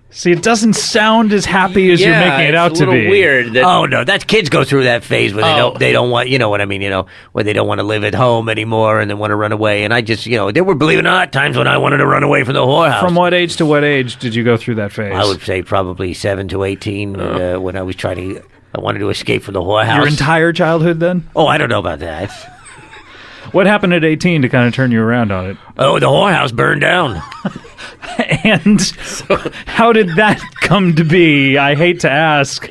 See, it doesn't sound as happy as you're making it out it's to a little be. weird. That, Oh no, that's kids go through that phase where they don't want, you know what I mean, where they don't want to live at home anymore and they want to run away. And I just, there were, believe it or not, times when I wanted to run away from the whorehouse. From what age to what age did you go through that phase? I would say probably 7 to 18 when I was I wanted to escape from the whorehouse. Your entire childhood, then? Oh, I don't know about that. What happened at 18 to kind of turn you around on it? Oh, the whorehouse burned down. And how did that come to be? I hate to ask,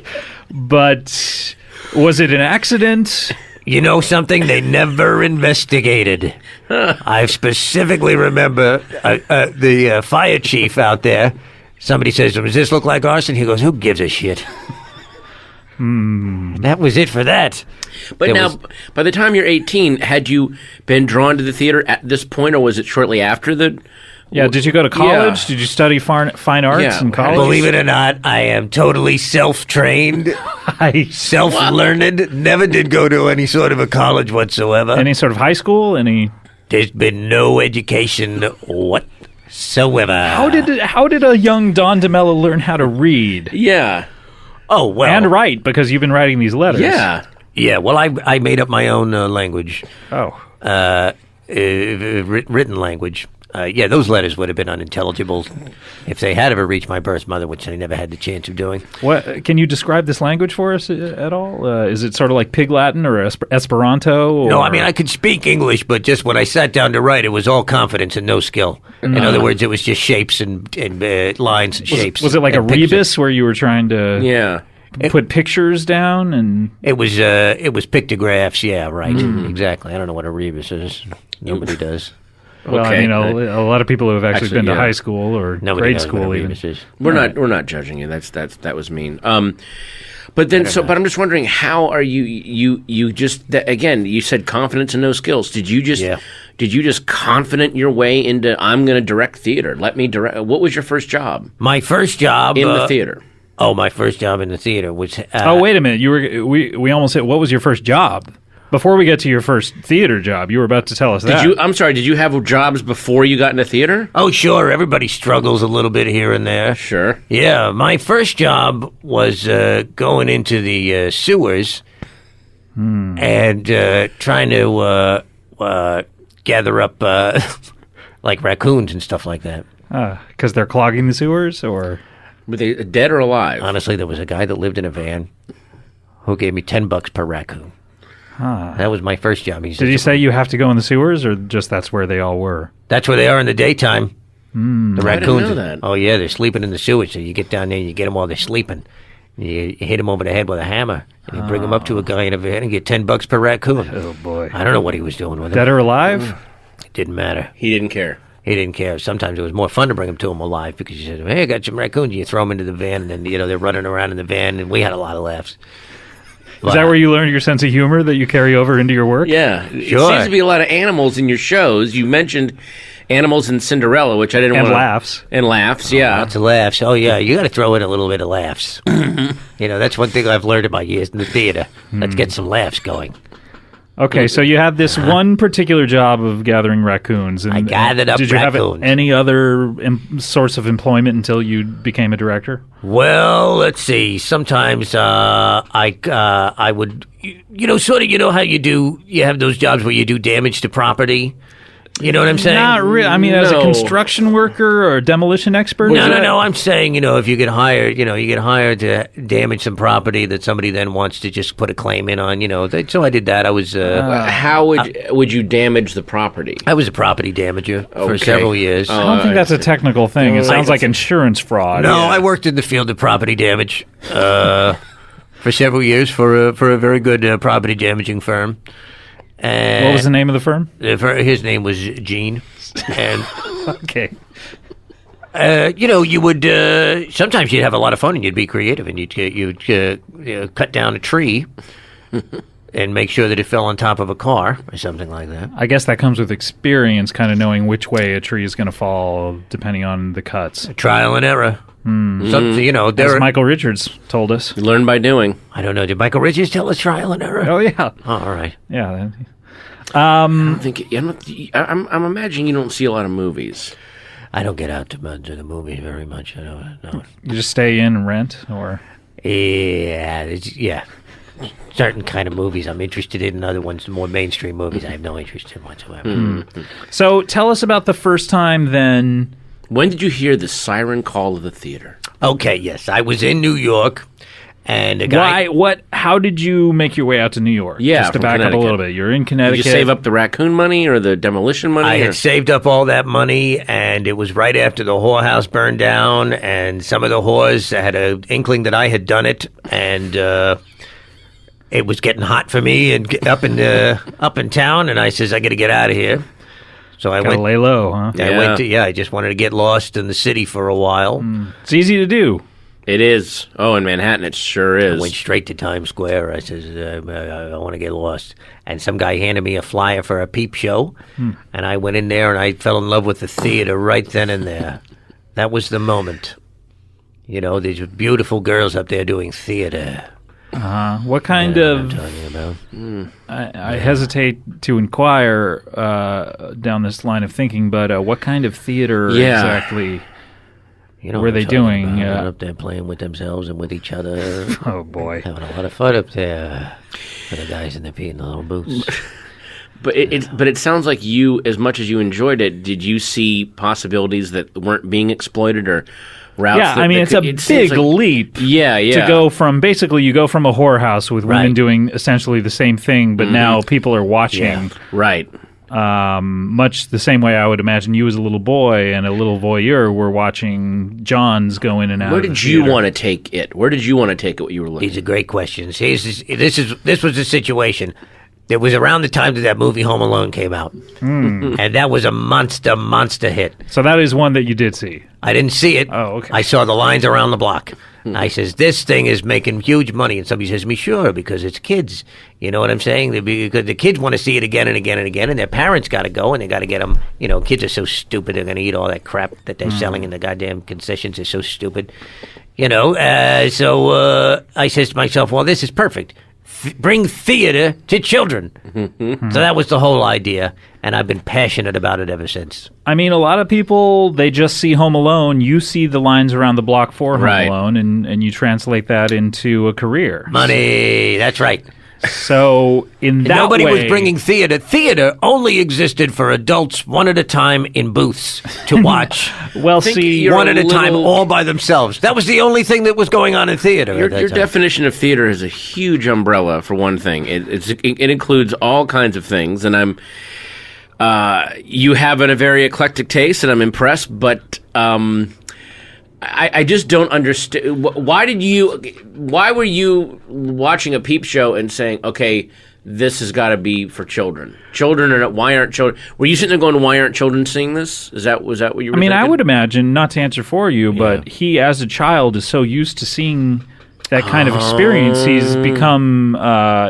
but was it an accident? You know something? They never investigated. I specifically remember the fire chief out there. Somebody says to him, does this look like arson? He goes, who gives a shit? That was it for that. But There now, was- by the time you're 18, had you been drawn to the theater at this point, or was it shortly after the? Yeah, did you go to college? Yeah. Did you study fine arts Yeah. in college? Believe it or not, I am totally self-trained, self-learned. Never did go to any sort of a college whatsoever. Any sort of high school? Any? There's been no education whatsoever. How did a young Don DeMello learn how to read Yeah, Oh, well. and write? Because you've been writing these letters. yeah. Yeah, well, I made up my own language, Oh. written language. Yeah, those letters would have been unintelligible if they had ever reached my birth mother, which I never had the chance of doing. What can you describe this language for us at all? Is it sort of like Pig Latin or Esperanto? Or... No, I mean, I could speak English, but just when I sat down to write, it was all confidence and no skill. In other words, it was just shapes and lines and shapes. Was it like a and pictures. rebus where you were trying to Yeah. put pictures down and? It was pictographs, yeah, right. Exactly. I don't know what a rebus is. Nobody does. Well, Okay. a lot of people who have actually been to yeah. high school or Nobody grade knows school what a even. rebus is. We're not judging you. That was mean. But then but I'm just wondering, how are you just again? You said confidence and no skills. Did you just confident your way into I'm going to direct theater? Let me direct. What was your first job My first job in the theater? Oh, my first job in the theater was. Oh, wait a minute! We almost said, what was your first job? Before we get to your first theater job, you were about to tell us that. I'm sorry. Did you have jobs before you got into theater? Oh, sure. Everybody struggles a little bit here and there. Sure. Yeah, my first job was going into the sewers and trying to gather up like raccoons and stuff like that. Because they're clogging the sewers, or Were they dead or alive? Honestly, there was a guy that lived in a van who gave me $10 per raccoon. That was my first job. did he say you have to go in the sewers, or just that's where they all were? That's where they are in the daytime. The raccoons. know that. Oh yeah, they're sleeping in the sewage. So you get down there and you get them while they're sleeping. You hit them over the head with a hammer, and you bring them up to a guy in a van and get $10 per raccoon. Oh boy! I don't know what he was doing with Dead them. or alive? It didn't matter. He didn't care. He didn't care. Sometimes it was more fun to bring them to him alive because you said, "Hey, I got some raccoons." You throw them into the van, and then they're running around in the van, and we had a lot of laughs. Is that where you learned your sense of humor that you carry over into your work? Yeah, Sure. It seems to be a lot of animals in your shows. You mentioned animals in Cinderella, which I didn't And want. laughs. And laughs. Yeah. Lots of laughs. Oh yeah, you got to throw in a little bit of laughs. That's one thing I've learned about years in the theater. Let's get some laughs going. Okay, so you had this one particular job of gathering raccoons. And, I gathered up Did you raccoons. have any other source of employment until you became a director? Well, let's see. Sometimes I would, how you have those jobs where you do damage to property. You know what I'm saying? Not really. I mean, as a No. construction worker or a demolition expert? No. I'm saying, if you get hired, you get hired to damage some property that somebody then wants to just put a claim in on. So I did that. I was How would you damage the property? I was a property damager for Okay. several years. I don't think that's a technical thing. It sounds like insurance fraud. No, I worked in the field of property damage for several years for a very good property damaging firm. And What was the name of the firm? his name was Gene, and Okay. you would sometimes you'd have a lot of fun and you'd be creative and you'd cut down a tree and make sure that it fell on top of a car or something like that. I guess that comes with experience, kind of knowing which way a tree is going to fall depending on the cuts. Trial and error. As Michael Richards told us. You learn by doing. I don't know. Did Michael Richards tell us trial and error? Oh, yeah. Oh, all right. Yeah. I'm imagining you don't see a lot of movies. I don't get out to the movies very much. I don't know. You just stay in and rent, or... Yeah. Certain kind of movies I'm interested in, and other ones, the more mainstream movies, I have no interest in whatsoever. So tell us about the first time then... When did you hear the siren call of the theater? Okay, yes. I was in New York, and a guy... How did you make your way out to New York? Yeah, Just to from back up a Connecticut. little bit. You're in Did Connecticut. you save up the raccoon money or the demolition money? I or- had saved up all that money, and it was right after the whorehouse burned down, and some of the whores had an inkling that I had done it, and it was getting hot for me and up in town, and I says, I got to get out of here. So I Gotta went. lay low, huh? I just wanted to get lost in the city for a while. It's easy to do. It is. Oh, in Manhattan, it sure is. I went straight to Times Square. I says, I want to get lost. And some guy handed me a flyer for a peep show. And I went in there and I fell in love with the theater right then and there. That was the moment. You know, these beautiful girls up there doing theater. What kind of... What I'm talking about. I hesitate to inquire down this line of thinking, but what kind of theater exactly You know were what they I'm talking doing? about. They're up there playing with themselves and with each other. Oh, boy. Having a lot of fun up there for the guys in their feet in the little boots. But it sounds like you, as much as you enjoyed it, did you see possibilities that weren't being exploited or routes? Yeah, that, I mean, it's a big leap. Yeah. To go from, basically, you go from a whorehouse with women doing essentially the same thing, but now people are watching. Yeah. Right. Much the same way I would imagine you as a little boy and a little voyeur were watching Johns go in and out. Where did you want to take it? Where did you want to take it? What you were looking? These are great questions. This was the situation. It was around the time that movie Home Alone came out, and that was a monster hit. So that is one that you did see. I didn't see it. Oh, okay. I saw the lines around the block. I says, this thing is making huge money. And somebody says to me, sure, because it's kids. You know what I'm saying? Because the kids want to see it again and again and again, and their parents got to go, and they got to get them. You know, kids are so stupid. They're going to eat all that crap that they're selling in the goddamn concessions. They're so stupid. You know, so I says to myself, well, this is perfect. Bring theater to children. So that was the whole idea, and I've been passionate about it ever since. I mean, a lot of people, they just see Home Alone. You see the lines around the block for Home Alone, and you translate that into a career. Money, that's right. So in that Nobody way, was bringing theater. Theater only existed for adults one at a time in booths to watch. Well, see, one at a time, all by themselves. That was the only thing that was going on in theater. Your definition of theater is a huge umbrella, for one thing. It includes all kinds of things, and you have a very eclectic taste, and I'm impressed, but I just don't understand. Why were you watching a peep show and saying, okay, this has got to be for children? Why aren't children? Were you sitting there going, why aren't children seeing this? Was that what you were thinking? I would imagine, not to answer for you, but he, as a child, is so used to seeing that kind of experience, he's become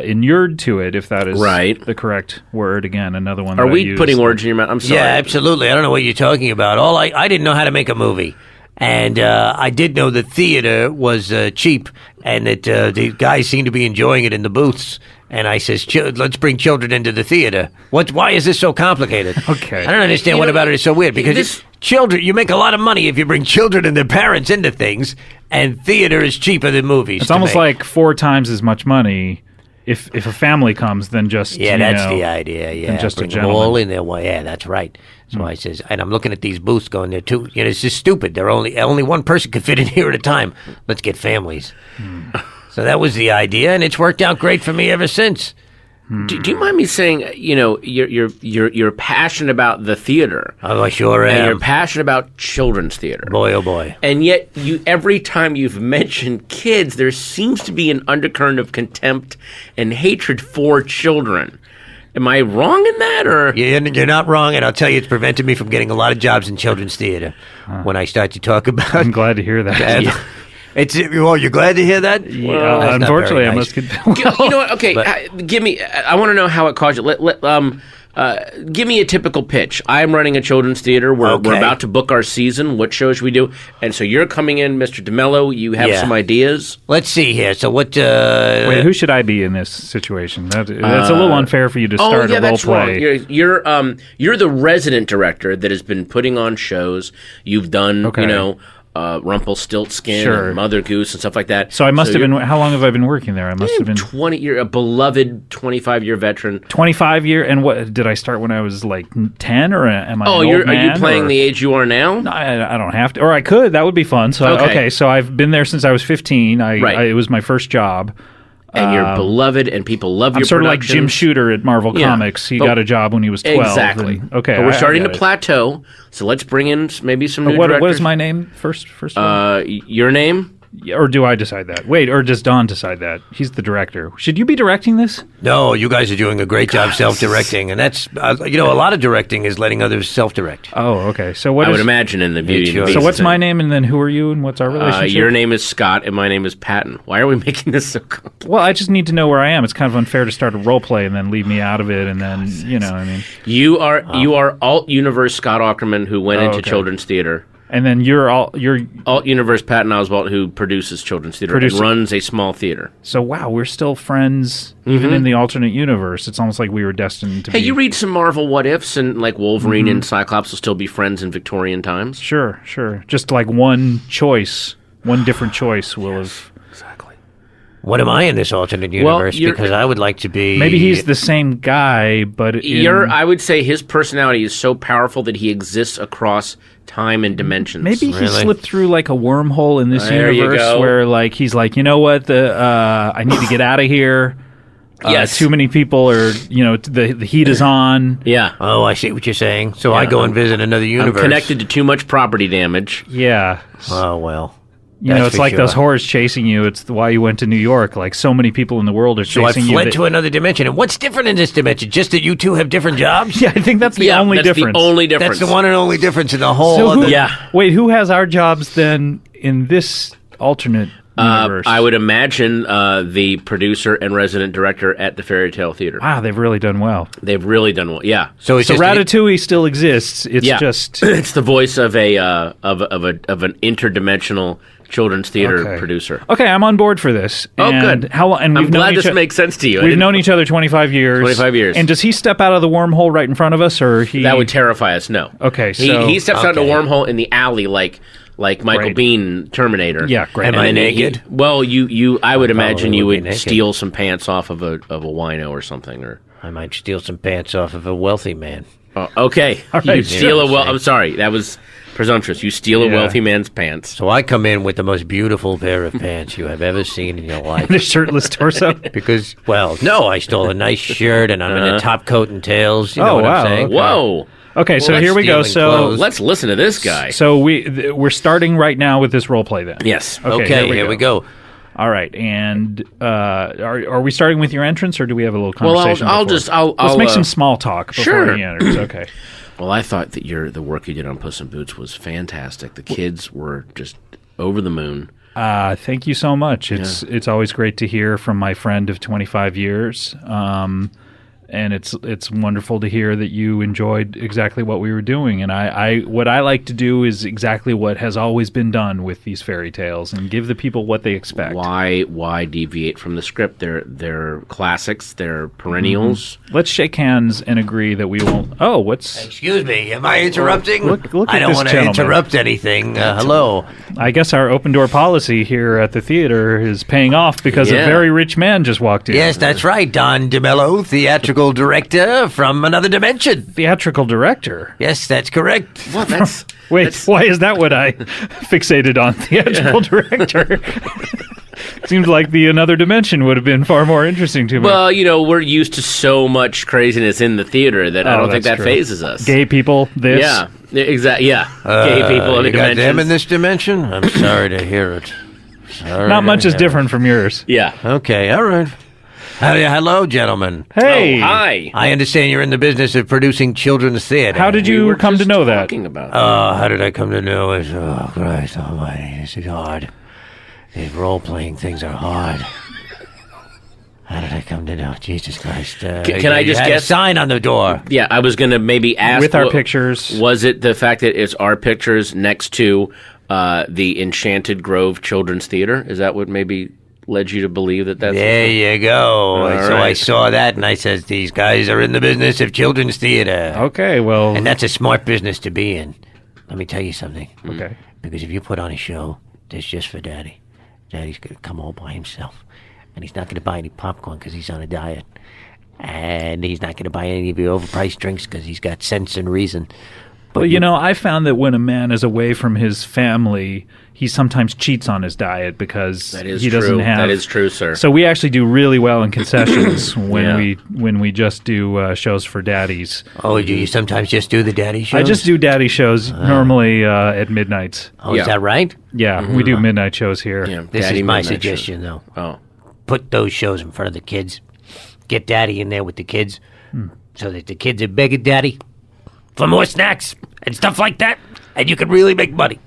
inured to it, if that is the correct word. Again, another one Are we putting words in your mouth? I'm sorry. Yeah, absolutely. I don't know what you're talking about. I didn't know how to make a movie. And I did know that theater was cheap, and that the guys seemed to be enjoying it in the booths. And I says, let's bring children into the theater. Why is this so complicated? Okay. I don't understand what about it is so weird, because children, you make a lot of money if you bring children and their parents into things, and theater is cheaper than movies. It's almost like 4 times as much money if a family comes than just that's the idea. Yeah, than just bring a gentleman. them all in there. Well, yeah, that's right. So I says, and I'm looking at these booths going there too. You know, it's just stupid. They're only one person could fit in here at a time. Let's get families. So that was the idea, and it's worked out great for me ever since. Do you mind me saying, you're passionate about the theater? Oh, I sure am. And you're passionate about children's theater. Boy, oh boy. And yet, every time you've mentioned kids, there seems to be an undercurrent of contempt and hatred for children. Am I wrong in that, or you're not wrong? And I'll tell you, it's prevented me from getting a lot of jobs in children's theater. When I start to talk about, I'm glad to hear that. You're glad to hear that? Well, unfortunately, I must. You know what? Okay, give me. I want to know how it caused you. Give me a typical pitch. I'm running a children's theater. We're about to book our season. What shows we do? And so you're coming in, Mr. DeMello. You have some ideas. Let's see here. So what? Wait, who should I be in this situation? That's a little unfair for you to start a role play. Wrong. You're the resident director that has been putting on shows. You've done, Rumpelstiltskin and Mother Goose and stuff like that. So I must have been. How long have I been working there? I must have been 20 year, a beloved 25-year veteran. 25 year, and what did I start when I was like 10, or am I? Are you playing the age you are now? No, I don't have to, or I could. That would be fun. So so I've been there since I was 15. It was my first job. And you're beloved, and people love your sort of like Jim Shooter at Marvel Comics. He got a job when he was 12. Exactly. And, but we're starting to plateau, so let's bring in maybe some new directors. What is my name first? Your name? Or do I decide that? Wait, or does Don decide that? He's the director. Should you be directing this? No, you guys are doing a great job self-directing, and that's a lot of directing is letting others self-direct. Oh, okay. So what I would imagine in the Beauty and the Beast. So what's my name, and then who are you, and what's our relationship? Your name is Scott, and my name is Patton. Why are we making this so complicated? Well, I just need to know where I am. It's kind of unfair to start a role play and then leave me out of it, and then You are alt universe Scott Aukerman who went into children's theater. And then you're alt universe Patton Oswalt who produces children's theater and runs a small theater. So wow, we're still friends even in the alternate universe. It's almost like we were destined to be. Hey, you read some Marvel What Ifs and like Wolverine and Cyclops will still be friends in Victorian times? Sure. Just like one different choice will have. Exactly. What am I in this alternate universe? Because I would like to be... Maybe he's the same guy, but... I would say his personality is so powerful that he exists across time and dimensions. Maybe he slipped through like a wormhole in this universe where like he's like, you know what, I need to get out of here. Yes. Too many people are, the heat is on. Yeah. Oh, I see what you're saying. So I go and visit another universe. I'm connected to too much property damage. Yeah. Oh, well. It's like those horrors chasing you. It's why you went to New York. Like so many people in the world are chasing you. So I fled to another dimension. And what's different in this dimension? Just that you two have different jobs? Yeah, I think that's the only difference. That's the only difference. That's the one and only difference in the whole Wait, who has our jobs then in this alternate universe? I would imagine the producer and resident director at the Fairy Tale Theater. Wow, they've really done well. Yeah. So Ratatouille still exists. It's just it's the voice of an interdimensional children's theater producer. Okay, I'm on board for this. Oh, and good. I'm glad this makes sense to you. We've known each other 25 years. 25 years. And does he step out of the wormhole right in front of us, or he? That would terrify us. No. Okay, he steps out of the wormhole in the alley, like Michael Biehn Terminator. Yeah, great. Am I naked? I would imagine you would naked. steal some pants off of a wino or something, or I might steal some pants off of a wealthy man. Okay. All right, you steal I'm sorry, that was presumptuous. You steal a wealthy man's pants. So I come in with the most beautiful pair of pants you have ever seen in your life. The shirtless torso. Because, I stole a nice shirt and I'm in a top coat and tails. You know what I'm saying? Okay. Whoa. Okay, so here we go. So clothes. Let's listen to this guy. So we're starting right now with this role play then. Yes. Okay, here we go. All right, and are we starting with your entrance, or do we have a little conversation? Let's make some small talk before he enters. Okay. Well, I thought that the work you did on Puss in Boots was fantastic. The kids were just over the moon. Thank you so much. It's always great to hear from my friend of 25 years. And it's wonderful to hear that you enjoyed exactly what we were doing. And what I like to do is exactly what has always been done with these fairy tales and give the people what they expect. Why deviate from the script? They're classics. They're perennials. Mm-hmm. Let's shake hands and agree that we won't. Oh, what's? Excuse me, am I interrupting? Look at I don't this want to gentleman. interrupt anything. Hello. I guess our open door policy here at the theater is paying off because a very rich man just walked in. Yes, that's right, Don DeMello, theatrical director from another dimension. Theatrical director? Yes, that's correct. What? That's why is that what I fixated on? Theatrical director. Seems like the another dimension would have been far more interesting to me. Well, we're used to so much craziness in the theater that I don't think that phases us. Gay people, this. Yeah, exactly. Yeah, gay people, other you got dimensions. them in this dimension? I'm sorry to hear it. Not much is different from yours. Yeah. Okay, all right. Hello, gentlemen. Hey. Oh, hi. I understand you're in the business of producing children's theater. How did you come to know that? Talking about how did I come to know it? Oh, Christ almighty, this is hard. These role-playing things are hard. How did I come to know? Jesus Christ. Can I just had guess? A sign on the door. Yeah, I was going to maybe ask. With our pictures. Was it the fact that it's our pictures next to the Enchanted Grove Children's Theater? Is that what maybe led you to believe that's... There you go. So right. I saw that and I said, these guys are in the business of children's theater. Okay, well... And that's a smart business to be in. Let me tell you something. Okay. Because if you put on a show that's just for Daddy, Daddy's going to come all by himself. And he's not going to buy any popcorn because he's on a diet. And he's not going to buy any of your overpriced drinks because he's got sense and reason. But I found that when a man is away from his family, he sometimes cheats on his diet because he doesn't have. That is true, sir. So we actually do really well in concessions when we just do shows for daddies. Oh, do you sometimes just do the daddy shows? I just do daddy shows normally at midnights. Oh, is that right? Yeah, we do midnight shows here. Yeah, This Daddy is my Midnight suggestion, though. Oh. Put those shows in front of the kids. Get daddy in there with the kids so that the kids are begging daddy for more snacks and stuff like that, and you can really make money.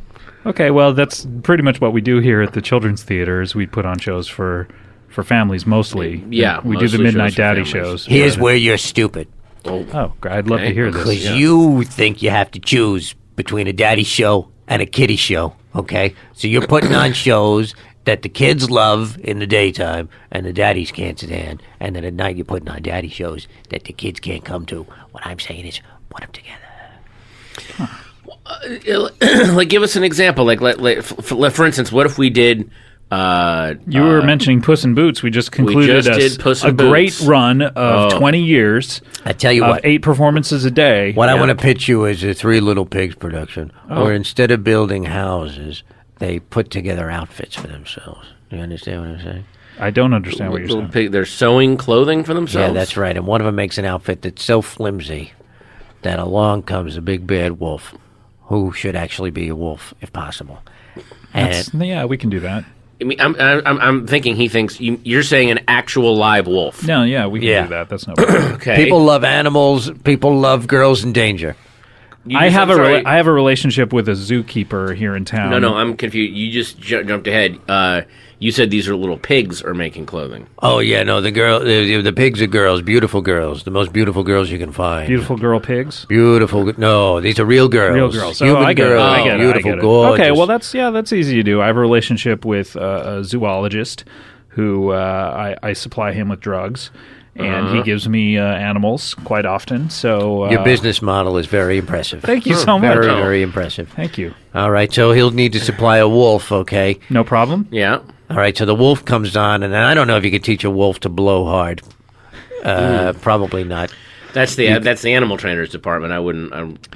Okay, well, that's pretty much what we do here at the Children's Theater is we put on shows for families mostly. Yeah, we do the mostly midnight shows for daddy families. shows. Here's where you're stupid. Oh, I'd love to hear this. Because you think you have to choose between a daddy show and a kiddie show, okay? So you're putting on shows that the kids love in the daytime and the daddies can't stand, and then at night you're putting on daddy shows that the kids can't come to. What I'm saying is put them together. Like, give us an example. Like, for instance, what if we did... You were mentioning Puss in Boots. We just concluded did Puss a in great Boots. run of 20 years. I tell you of what. 8 performances a day. What I want to pitch you is a Three Little Pigs production, where instead of building houses, they put together outfits for themselves. You understand what I'm saying? I don't understand what you're Little saying. pig, they're sewing clothing for themselves? Yeah, that's right. And one of them makes an outfit that's so flimsy that along comes a big bad wolf, who should actually be a wolf if possible. And Yeah, we can do that. I mean, I'm thinking he thinks you're saying an actual live wolf. No, yeah, we can Yeah. do that. That's no problem. Okay. people love animals. People love girls in danger. I have sorry. I have a relationship with a zookeeper here in town. No, I'm confused. You just jumped ahead. You said these are little pigs are making clothing. Oh yeah, no, the pigs are girls, beautiful girls, the most beautiful girls you can find. Beautiful girl pigs. Beautiful. No, these are real girls. Real girls. Human I get girls. it. I get it. Beautiful, I get it. gorgeous. Okay, well that's easy to do. I have a relationship with a zoologist who I supply him with drugs, and he gives me animals quite often. So Your business model is very impressive. Thank you so much. Very, very impressive. Thank you. All right, so he'll need to supply a wolf, okay? No problem. Yeah. All right, so the wolf comes on, and I don't know if you could teach a wolf to blow hard. Probably not. That's the animal trainers department. I wouldn't.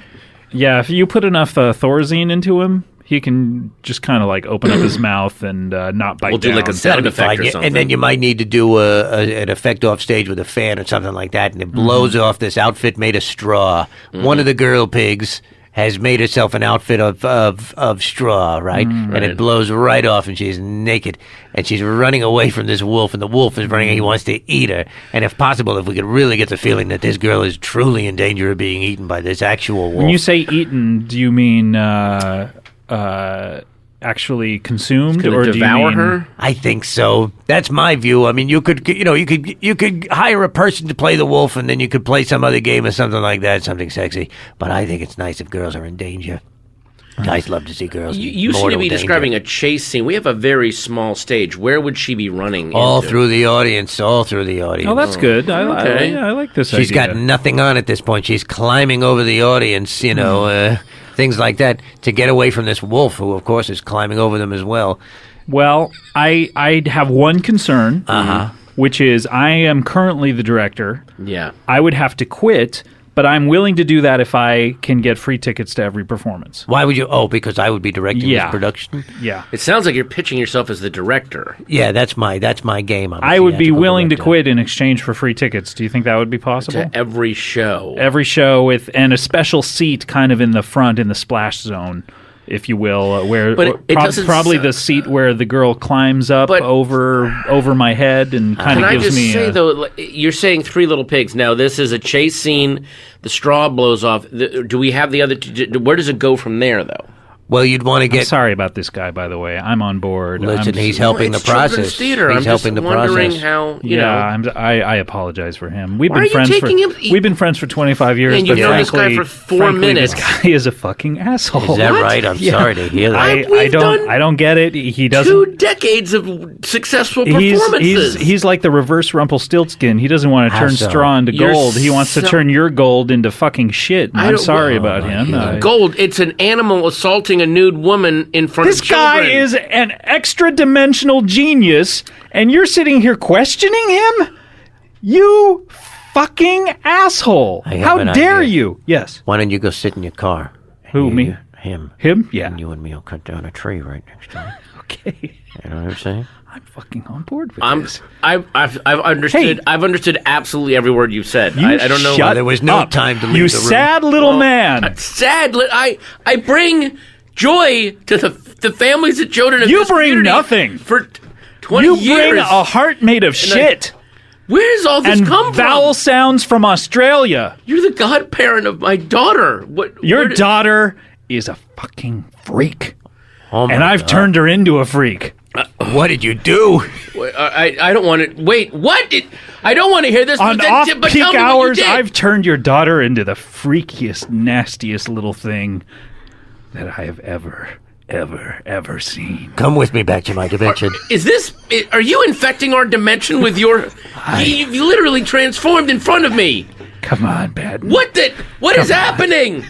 Yeah, if you put enough Thorazine into him, he can just kind of like open up his mouth and not bite We'll do down. like a sound effect Fine, or yeah, something. and then you might need to do an effect off stage with a fan or something like that, and it blows off this outfit made of straw. One of the girl pigs has made herself an outfit of straw, right? And it blows right off, and she's naked, and she's running away from this wolf, and the wolf is running, and he wants to eat her. And if possible, if we could really get the feeling that this girl is truly in danger of being eaten by this actual wolf. When you say eaten, do you mean actually consumed, Gonna or do you devour mean her? I think so. That's my view. I mean, you could hire a person to play the wolf, and then you could play some other game or something like that, something sexy. But I think it's nice if girls are in danger. Guys love to see girls. You seem to be describing a chase scene. We have a very small stage. Where would she be running? all into? through the audience. All through the audience. Oh, that's good. Okay. I like this She's idea. got nothing on at this point. She's climbing over the audience. Things like that to get away from this wolf, who of course is climbing over them as well. Well, I have one concern, which is I am currently the director. Yeah. I would have to quit, but I'm willing to do that if I can get free tickets to every performance. Why would you? Oh, because I would be directing Yeah. this production. Yeah. It sounds like you're pitching yourself as the director. Yeah, that's my game. I'm a I would be theatrical willing to director. quit in exchange for free tickets. Do you think that would be possible? To every show. Every show and a special seat kind of in the front in the splash zone, if you will, where But it doesn't probably s- the seat where the girl climbs up But- over my head and kind Can of I gives just me say, a, though, like, you're saying Three Little Pigs. Now, this is a chase scene. The straw blows off. Do we have the other where does it go from there, though? Well, you'd want to I'm get. sorry about this guy, by the way. I'm on board. Listen, I'm, he's helping the It's children's process. theater. He's I'm helping just the wondering process. how, you know. I apologize for him. We've Why been are you friends taking him- we've been friends for 25 years. And you've but known this guy frankly- for 4 frankly, minutes. This guy is a fucking asshole. Is that What? right? I'm Yeah. sorry to hear that. I We've don't done I don't get it. He doesn't. 2 decades of successful performances. He's like the reverse Rumpelstiltskin. He doesn't want to How turn so? straw into You're gold. He wants to so- turn your gold into fucking shit. And I I'm don't- sorry about him. Gold. It's an animal assaulting a nude woman in front This of children. guy is an extra-dimensional genius, and you're sitting here questioning him? You fucking asshole. I have How an dare idea. you? Yes. Why don't you go sit in your car? Who, me? Him. Him? Yeah. And you and me will cut down a tree right next to him. Okay. You know what I'm saying? I'm fucking on board with this. I've understood. Hey. I've understood absolutely every word you've said. You I don't know. shut There was no up, time to leave you the room. sad little man. Sad. I bring joy to the families of children in You this bring community nothing. for 20 You years. bring a heart made of shit Where does all this and come vowel from? sounds from Australia. You're the godparent of my daughter. What? Your where did- daughter is a fucking freak. Oh my And I've God. turned her into a freak. What did you do? I don't want to. Wait, what? I don't want to hear this. On but off-peak tell me what you hours, did. I've turned your daughter into the freakiest, nastiest little thing that I have ever seen. Come with me back to my dimension. Is this? Are you infecting our dimension with your? You literally transformed in front of me. Come on, Patton. What is happening?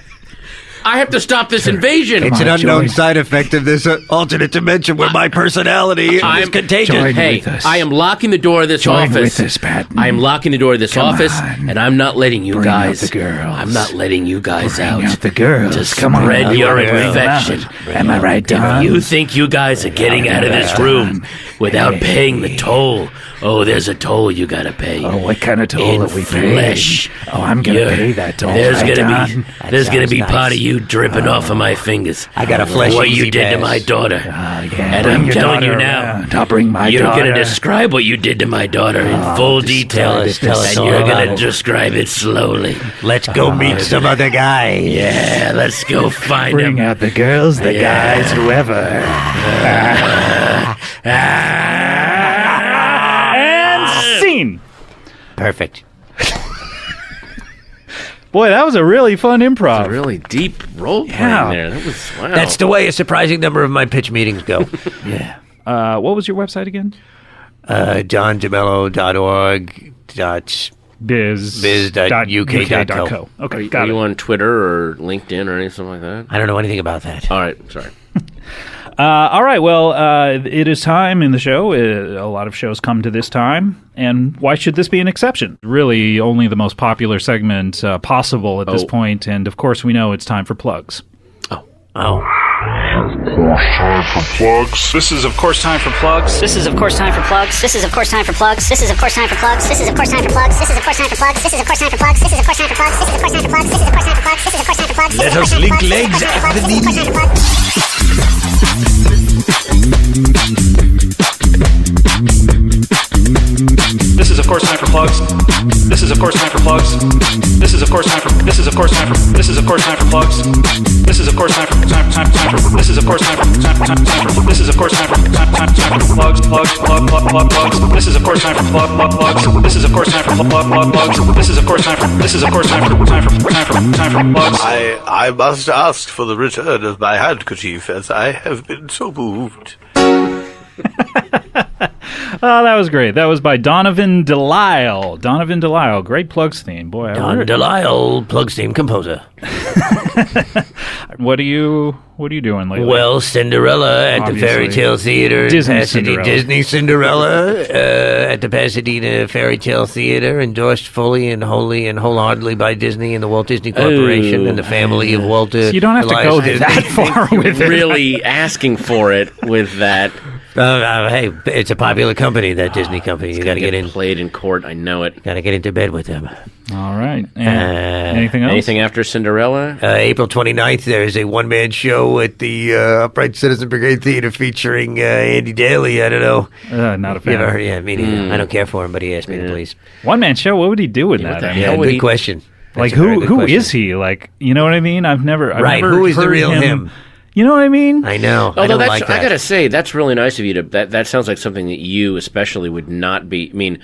I have to stop this invasion. It's an on, unknown join. side effect of this alternate dimension where my personality is contagious. join Hey, with us. I am locking the door of this Join office. with us, Patton. I am locking the door of this Come office, on. and I'm not letting you Bring guys. out the girls. I'm not letting you guys Bring out. out the girls. To Come on, spread I your wanna bring them out. infection. Am I right, Don? You think you guys are getting out of this room without paying the toll? Oh, there's a toll you gotta pay. Oh, what kind of toll In are we flesh. paying? Oh, I'm gonna You're- pay that toll. There's right, gonna Don? be there's gonna sounds be nice. part of you dripping off of my fingers. I got a flesh What easy you did to pass. my daughter. Yeah, And bring I'm your telling you daughter now, around. I'll bring my you're daughter. going to describe what you did to my daughter in full detail, tell us and all you're about going to it. describe it slowly. Let's go meet some other guy. Yeah, let's go find Bring him. out the girls, the Yeah. guys, whoever. And scene. Perfect. Boy, that was a really fun improv. A really deep role playing Yeah. there. That was wow. That's the way a surprising number of my pitch meetings go. Yeah. What was your website again? JohnDeMello.org. Biz.uk.co. Okay, Are got you it. on Twitter or LinkedIn or anything like that? I don't know anything about that. All right, sorry. All right, well, it is time in the show. A lot of shows come to this time, and why should this be an exception? Really, only the most popular segment possible at this Oh. point, and of course, we know it's time for plugs. Oh. This is, of course, time for plugs. This is of course time for plugs. This is of course time for plugs. This is of course time for plugs. This is of course time for plugs. This is of course time for plugs. This is of course time for plugs. This is of course time for plugs. This is of course time for plugs. This is of course time for plugs. This is of course time for plugs. Let us link legs at the knee. This is, of course, time for plugs. This is, of course, time for plugs. This is, of course, time for. This is, of course, time for. This is, of course, time for plugs. This is, of course, time for. Time for. This is, of course, time for. Time for. This is, of course, time for. Time for plugs. Plugs. This is, of course, time for plugs. This is, of course, time for plugs. This is, of course, time for. This is, of course, time for plugs. I must ask for the return of my handkerchief, as I have been so moved. Oh, that was great. That was by Donovan Delisle. Donovan Delisle, great plugs theme, boy. Don Delisle, plug theme composer. What are you doing lately? Well, Cinderella at the Fairy Obviously. Tale Theater. in Disney Pasadena. Cinderella. Disney Cinderella at the Pasadena Fairy Tale Theater, endorsed fully and wholly and wholeheartedly by Disney and the Walt Disney Corporation and the family of Walter. you don't have to Elias go Disney. that far with it. Really asking for it with that. Hey, it's a popular company, that Disney company. You got to get in. Played in court. I know it. Got to get into bed with them. All right. And anything else? Anything after Cinderella? April 29th, there is a one-man show at the Upright Citizen Brigade Theater featuring Andy Daly. I don't know. Not a You ever fan. heard? Yeah, me neither. I don't care for him, but he asked me to please. One man show. What would he do with that? the I mean, hell Yeah, would good he- question. like That's a very good who question. is he? Like, you know what I mean? I've never Right, never who is the heard real him? You know what I mean? I know. I Although don't that's, like that. I gotta say, that's really nice of you to. That sounds like something that you especially would not be. I mean,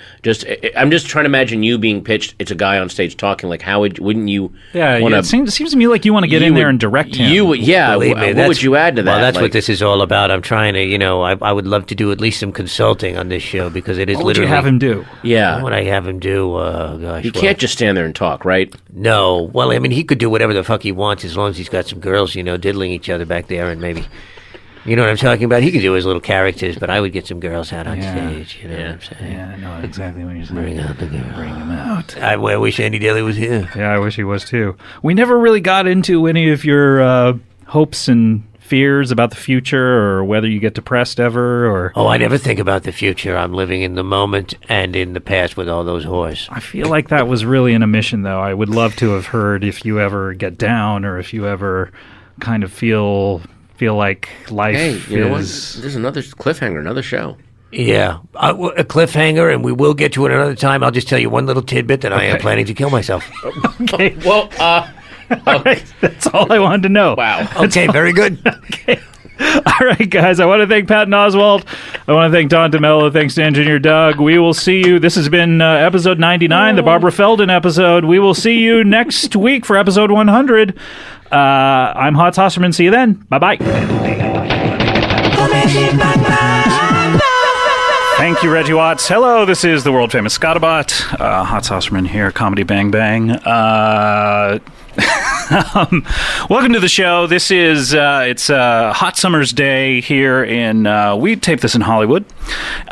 I'm just trying to imagine you being pitched. It's a guy on stage talking. Like, wouldn't you? Yeah, wanna, it seems to me like you want to get in there and direct him. You would, yeah. Believe me, What that's- would you add to that? Well, that's Like, what this is all about. I'm trying to, I would love to do at least some consulting on this show because it is What would you literally. have him do? Yeah, What would I have him do? Gosh, you can't just stand there and talk, right? No. Well, I mean, he could do whatever the fuck he wants as long as he's got some girls, diddling each other back there and maybe You know what I'm talking about? He could do his little characters, but I would get some girls out on Yeah. stage. You know what I'm saying? Yeah, I know exactly what you're saying. Bring out the girls. Bring them out. I wish Andy Daly was here. Yeah, I wish he was too. We never really got into any of your hopes and fears about the future, or whether you get depressed ever, or... Oh, I never think about the future. I'm living in the moment and in the past with all those whores. I feel like that was really an omission, though. I would love to have heard if you ever get down, or if you ever kind of feel like life Hey, you know what? is... There's another cliffhanger, another show. Yeah, a cliffhanger, and we will get to it another time. I'll just tell you one little tidbit that I am planning to kill myself. Okay. Well, All right. That's all I wanted to know. wow. Okay, very good. Okay. All right, guys. I want to thank Patton Oswalt. I want to thank Don DeMello. Thanks to Engineer Doug. We will see you. This has been episode 99, the Barbara Feldon episode. We will see you next week for episode 100. I'm Hot Saucerman. See you then. Bye-bye. Thank you, Reggie Watts. Hello, this is the world-famous Scottabot. Hot Saucerman here, Comedy Bang Bang. Welcome to the show. This is it's a hot summer's day here in we tape this in Hollywood.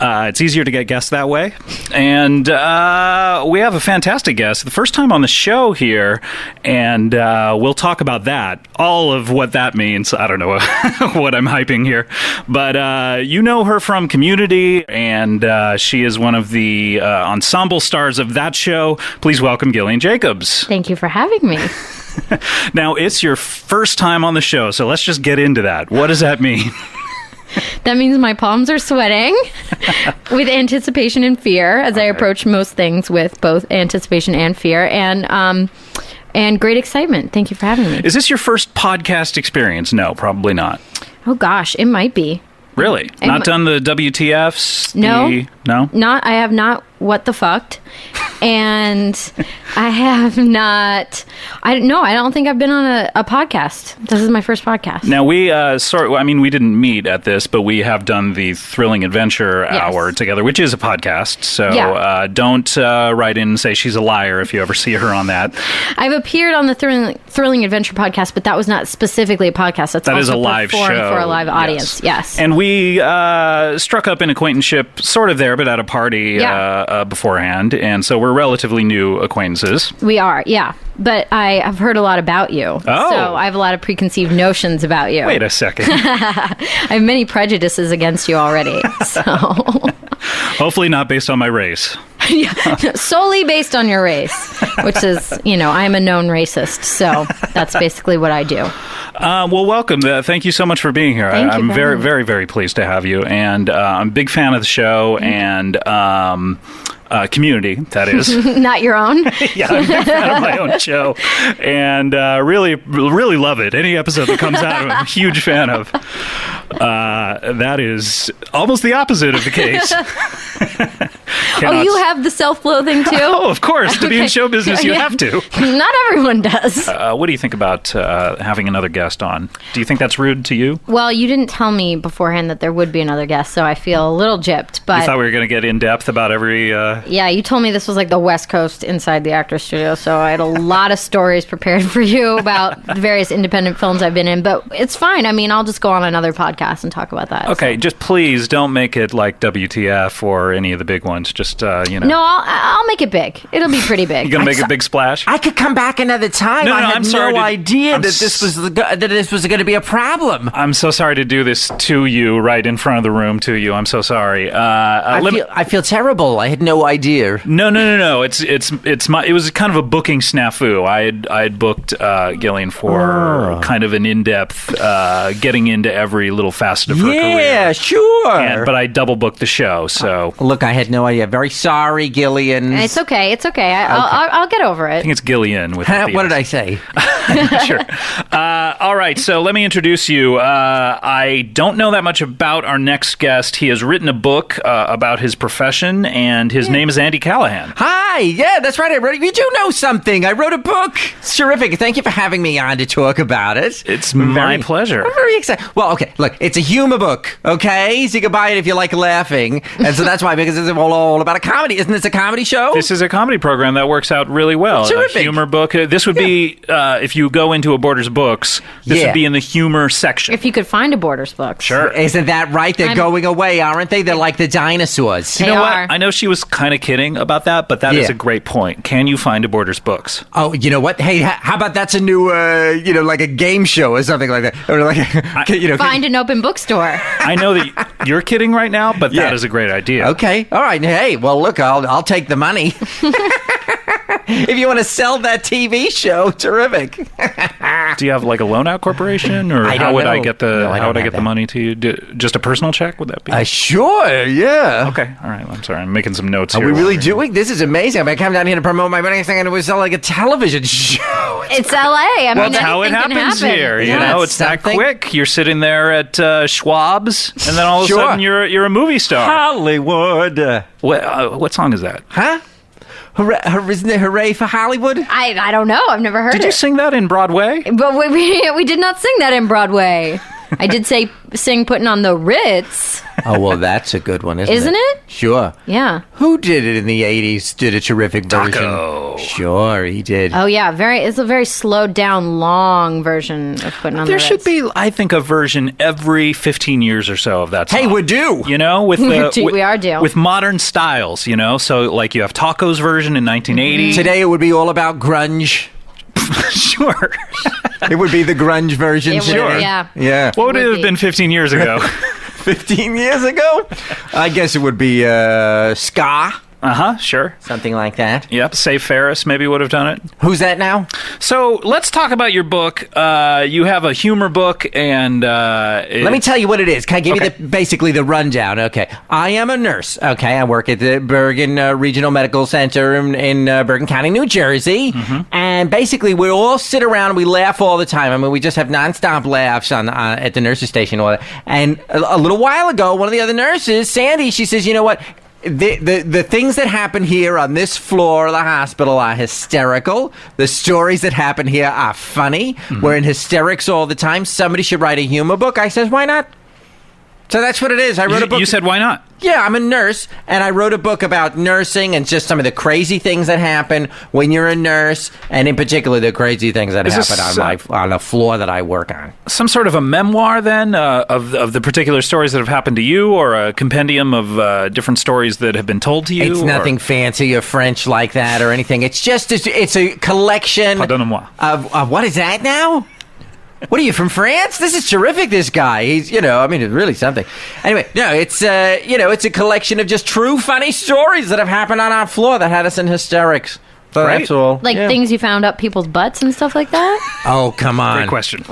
It's easier to get guests that way, and we have a fantastic guest, the first time on the show here, and we'll talk about that, all of what that means. I don't know what I'm hyping here, but you know her from Community, and she is one of the ensemble stars of that show. Please welcome Gillian Jacobs. Thank you for having me. Now, it's your first time on the show, so let's just get into that. What does that mean? That means my palms are sweating with anticipation and fear as I approach most things with both anticipation and fear, and great excitement. Thank you for having me. Is this your first podcast experience? No, probably not. Oh gosh, it might be. Really? Not done the WTFs? No. No? I have not what the fucked. And I have not... I don't think I've been on a podcast. This is my first podcast. Now, we we didn't meet at this, but we have done the Thrilling Adventure Hour together, which is a podcast. So don't write in and say she's a liar if you ever see her on that. I've appeared on the Thrilling Adventure podcast, but that was not specifically a podcast. That is a live show. For a live audience, yes. And we struck up an acquaintanceship sort of there, but at a party beforehand. And so we're relatively new acquaintances. We are, yeah. But I have heard a lot about you. Oh. So I have a lot of preconceived notions about you. Wait a second. I have many prejudices against you already. So hopefully not based on my race. Solely based on your race, which is, I'm a known racist. So that's basically what I do. Well, welcome. Thank you so much for being here. I'm very, very, very pleased to have you. And I'm a big fan of the show and Community, that is. Not your own? Yeah, I'm a big fan of my own show. And really, really love it. Any episode that comes out, I'm a huge fan of. That is almost the opposite of the case. Oh, you have the self-loathing too? Oh, of course. To be in show business, you have to. Not everyone does. What do you think about having another guest on? Do you think that's rude to you? Well, you didn't tell me beforehand that there would be another guest, so I feel a little gypped. But you thought we were going to get in depth about every... Yeah, you told me this was like the West Coast inside the Actors Studio, so I had a lot of stories prepared for you about the various independent films I've been in, but it's fine. I mean, I'll just go on another podcast and talk about that. Okay, just please don't make it like WTF or any of the big ones. Just, No, I'll make it big. It'll be pretty big. You gonna make a big splash? I could come back another time. No, I had I'm sorry no idea that this was going to be a problem. I'm so sorry to do this to you, right in front of the room to you. I'm so sorry. I feel terrible. I had no idea. No. It was kind of a booking snafu. I had booked Gillian for kind of an in-depth, getting into every little facet of her career. Yeah, sure. But I double booked the show, so... Look, I had no idea. Very sorry, Gillian. It's okay. I'll get over it. I think it's Gillian. With what did I say? Sure. All right, so let me introduce you. I don't know that much about our next guest. He has written a book about his profession, and his name is Andy Callahan. Hi. Yeah, that's right. You do know something. I wrote a book. It's terrific. Thank you for having me on to talk about it. It's my pleasure. I'm very excited. Well, okay, look, it's a humor book, okay? So you can buy it if you like laughing. And so that's why, because it's all about about a comedy. Isn't this a comedy show? This is a comedy program that works out really well. Terrific. A humor book. This would be, if you go into a Borders Books, this would be in the humor section. If you could find a Borders book. Sure. Isn't that right? They're going away, aren't they? They're like the dinosaurs. You know They what? are. I know she was kind of kidding about that, but that is a great point. Can you find a Borders Books? Oh, you know what? Hey, how about that's a new, like a game show or something like that? Or like, Find an open bookstore. I know that you're kidding right now, but that is a great idea. Okay. All right. Hey, well, look, I'll take the money. If you want to sell that TV show, terrific. Do you have like a loan out corporation, or I how don't would I know. get the No, I how would don't I get have the that. money to you? Just a personal check? Would that be? Sure. Yeah. Okay. All right. I'm sorry. I'm making some notes Are here. we while really we're- doing? This is amazing. I come down here to promote my next thing, and it was like a television show. It's LA. I mean, That's how it anything can happens happen. here. Yeah. You know, it's that something? quick. You're sitting there at Schwab's, and then all of a Sure. sudden you're a movie star. Hollywood. What song is that? Huh? Isn't it Hooray for Hollywood? I don't know. I've never heard Did it. you sing that in Broadway? But we did not sing that in Broadway. I did sing Putting on the Ritz. Oh, well, that's a good one, Isn't it? Sure. Yeah. Who did it in the 80s? Did a terrific version. Taco. Sure, he did. Oh yeah, it's a very slowed down, long version of Putting on the There Ritz. should be, I think, a version every 15 years or so of that song. Hey, we're due. You know, with We are due. with modern styles. You know, so like you have Taco's version in 1980. Today it would be all about grunge. Sure. It would be the grunge version. It would, today. yeah. Yeah. What would It it would have be. been 15 years ago? 15 years ago? I guess it would be ska. Sure. Something like that. Yep. Save Ferris maybe would have done it. Who's that now? So let's talk about your book. You have a humor book, and Let me tell you what it is. Can I give you basically the rundown? Okay. I am a nurse. Okay. I work at the Bergen Regional Medical Center in Bergen County, New Jersey. And basically, we all sit around and we laugh all the time. I mean, we just have nonstop laughs at the nurses station. And a little while ago, one of the other nurses, Sandy, she says, you know what? The things that happen here on this floor of the hospital are hysterical. The stories that happen here are funny. We're in hysterics all the time. Somebody should write a humor book. I says, why not? So that's what it is. I wrote a book. You said why not? Yeah, I'm a nurse, and I wrote a book about nursing and just some of the crazy things that happen when you're a nurse, and in particular, the crazy things that Is happen this, on the floor that I work on. Some sort of a memoir, then, of the particular stories that have happened to you, or a compendium of different stories that have been told to you? It's nothing fancy or French like that or anything. It's just it's a collection Pardonnez-moi. of what is that now? What are you, from France? This is terrific, this guy. He's, it's really something. Anyway, no, it's a collection of just true funny stories that have happened on our floor that had us in hysterics. So Right. that's all. Like things you found up people's butts and stuff like that. Oh, come on. Great question.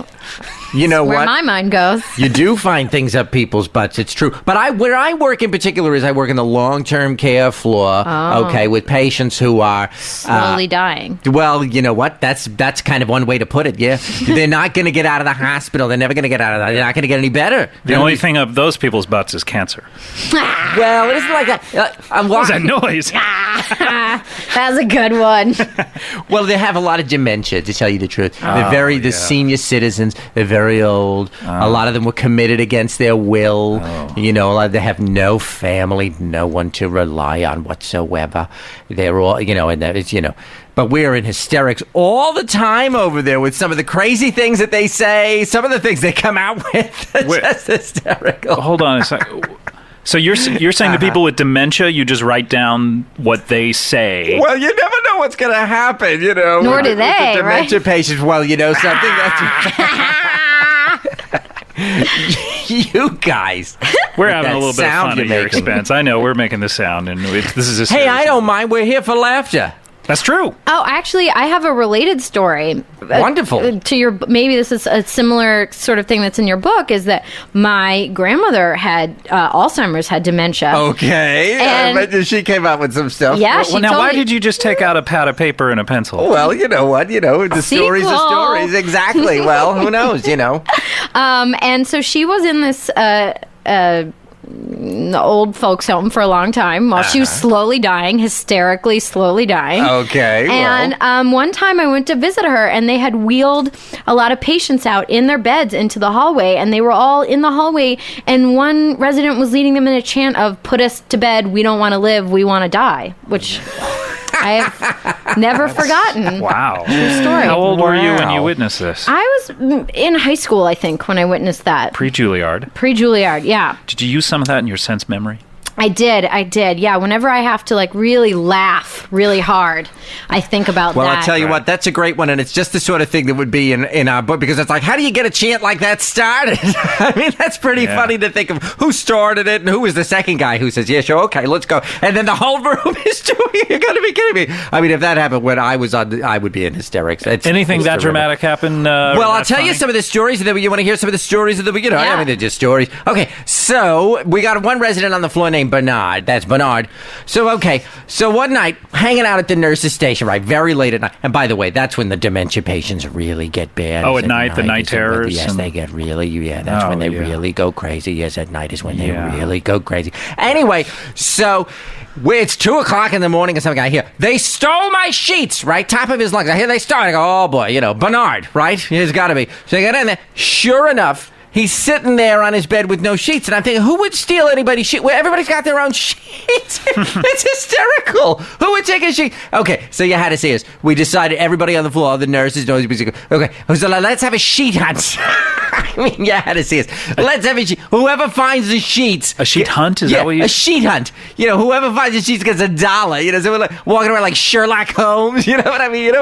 You know Where what? my mind goes. You do find things up people's butts. It's true. But where I work in particular is I work in the long-term care floor, okay, with patients who are Slowly dying. Well, you know what? That's kind of one way to put it, yeah. They're not going to get out of the hospital. They're never going to get out of that. They're not going to get any better. The only thing of those people's butts is cancer. Well, it isn't like that. What was that noise? That's a good one. Well, they have a lot of dementia, to tell you the truth. They're the senior citizens. They're very old. A lot of them were committed against their will. You know, a lot of they have no family, no one to rely on whatsoever. They're all, and it's, but we're in hysterics all the time over there with some of the crazy things that they say, some of the things they come out with. Wait. Just hysterical. Hold on a second. So you're saying to people with dementia, you just write down what they say. Well, you never know what's going to happen, Nor do with they, the dementia right? patients. Well, something that's... You guys. We're having that a little bit of sound fun you're at your making. expense. I know we're making this sound, and this is a Hey, serious- I don't mind. We're here for laughter. That's true. Oh, actually, I have a related story. Wonderful. To your, maybe this is a similar sort of thing that's in your book. Is that my grandmother had Alzheimer's, had dementia. Okay. And- I bet she came out with some stuff. Yeah, Well, she now, told why me- did you just take out a pad of paper and a pencil? Well, you know what? The stories are Sequel. stories. Exactly. Well, who knows, And so she was in this the old folks home for a long time while she was slowly dying, hysterically slowly dying. Okay. And one time I went to visit her, and they had wheeled a lot of patients out in their beds into the hallway, and they were all in the hallway, and one resident was leading them in a chant of, "Put us to bed, we don't want to live, we want to die," which I have never forgotten. Wow. True story. How old were you when you witnessed this? I was in high school, I think, when I witnessed that. Pre-Juilliard. Pre-Juilliard, yeah. Did you use some of that in your sense memory? I did. Yeah, whenever I have to like really laugh really hard, I think about that. Well, I'll tell you what, that's a great one, and it's just the sort of thing that would be in our book, because it's like, how do you get a chant like that started? I mean, that's pretty funny to think of who started it and who was the second guy who says, yeah, sure, okay, let's go. And then the whole room is doing it. You're going to be kidding me. I mean, if that happened when I was on, I would be in hysterics. Anything that dramatic happen? Well, I'll tell you some of the stories, and then you want to hear some of the stories of the, I mean, they're just stories. Okay, so we got one resident on the floor named Bernard. That's Bernard. So one night, hanging out at the nurse's station, right, very late at night. And by the way, that's when the dementia patients really get bad. Oh, at night, the night terrors? Yes, they get really, that's when they really go crazy. Yes, at night is when they really go crazy. Anyway, so it's 2 o'clock in the morning or something. I hear, they stole my sheets, right? Top of his lungs. I hear they stole. I go, oh boy, Bernard, right? He's got to be. So I get in there. Sure enough, he's sitting there on his bed with no sheets, and I'm thinking, who would steal anybody's sheet? Well, everybody's got their own sheets. It's hysterical. Who would take a sheet? Okay, so you had to see us. We decided, everybody on the floor, the nurses, okay, so let's have a sheet hunt. I mean, you had to see us. Let's have a sheet. Whoever finds the sheets. A sheet hunt? Is that what you... a sheet hunt. Whoever finds the sheets gets $1. So we're like walking around like Sherlock Holmes. You know what I mean?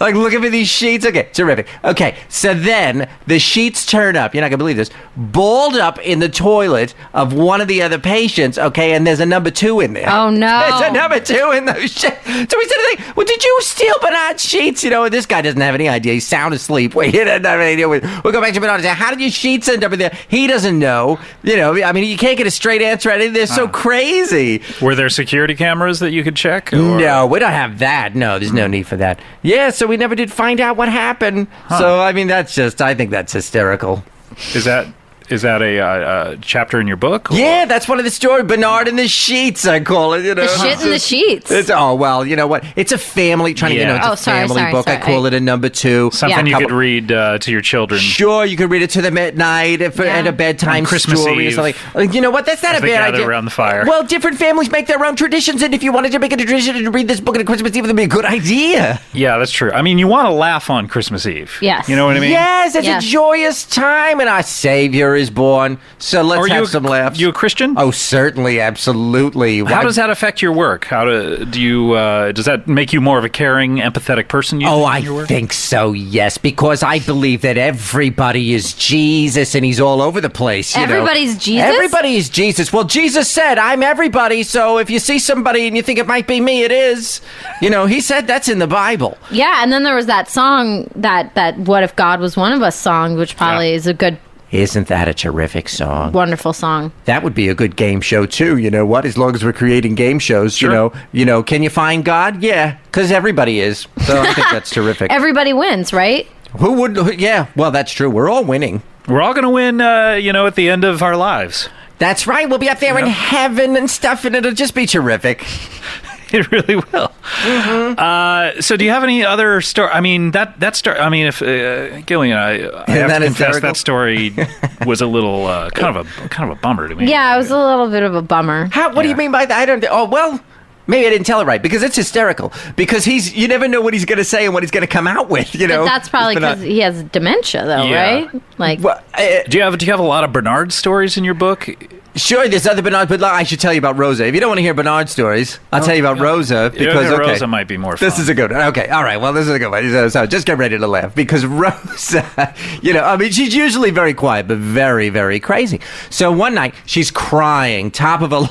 Like looking for these sheets. Okay, terrific. Okay, so then the sheets turn up. You're not going to believe this. Balled up in the toilet of one of the other patients, okay, and there's a number 2 in there. Oh, no. There's a number 2 in those sheets. So we said, well, did you steal Bernard's sheets? This guy doesn't have any idea. He's sound asleep. He doesn't have any idea. We'll go back to Bernard and say, how did your sheets end up in there? He doesn't know. I mean, you can't get a straight answer out of it. They're so crazy. Were there security cameras that you could check? Or? No, we don't have that. No, there's no need for that. Yeah, so we never did find out what happened. So, I mean, I think that's hysterical. Is that a chapter in your book? Or? Yeah, that's one of the stories. Bernard and the sheets, I call it. The shit in the sheets. Well, you know what? It's a family trying to, it's a family book. I call it a number 2. Something you could read to your children. Sure, you could read it to them at night at a bedtime Christmas story Eve, or something. You know what? That's not a bad idea. Around the fire. Well, different families make their own traditions, and if you wanted to make a tradition and read this book on Christmas Eve, that'd be a good idea. Yeah, that's true. I mean, you want to laugh on Christmas Eve. Yes. You know what I mean? Yes, it's a joyous time, and our Savior is born. So let's have some laughs. You a Christian? Oh, certainly, absolutely. How does that affect your work? Does that make you more of a caring, empathetic person? I think so, yes, because I believe that everybody is Jesus and he's all over the place. Everybody's Jesus? Everybody is Jesus. Well, Jesus said, I'm everybody, so if you see somebody and you think it might be me, it is. He said that's in the Bible. Yeah, and then there was that song, that What If God Was One of Us song, which probably is a good... Isn't that a terrific song? Wonderful song. That would be a good game show, too. You know what? As long as we're creating game shows, sure. Can you find God? Yeah, because everybody is. So I think that's terrific. Everybody wins, right? Who would? Yeah, well, that's true. We're all winning. We're all going to win, at the end of our lives. That's right. We'll be up there in heaven and stuff, and it'll just be terrific. It really will. Mm-hmm. So, do you have any other story? I mean, that story. I mean, if Gillian, I have to confess that story was a little kind of a bummer to me. Yeah, it was a little bit of a bummer. What do you mean by that? I don't. Oh well. Maybe I didn't tell it right, because it's hysterical. Because you never know what he's going to say and what he's going to come out with. But that's probably because he has dementia, though, right? Like, do you have a lot of Bernard stories in your book? Sure, there's other Bernard, but I should tell you about Rosa. If you don't want to hear Bernard stories, I'll tell you about Rosa, because Rosa might be more fun. This is a good one. Okay, all right. Well, this is a good one. So just get ready to laugh, because Rosa, she's usually very quiet, but very, very crazy. So one night she's crying, top of a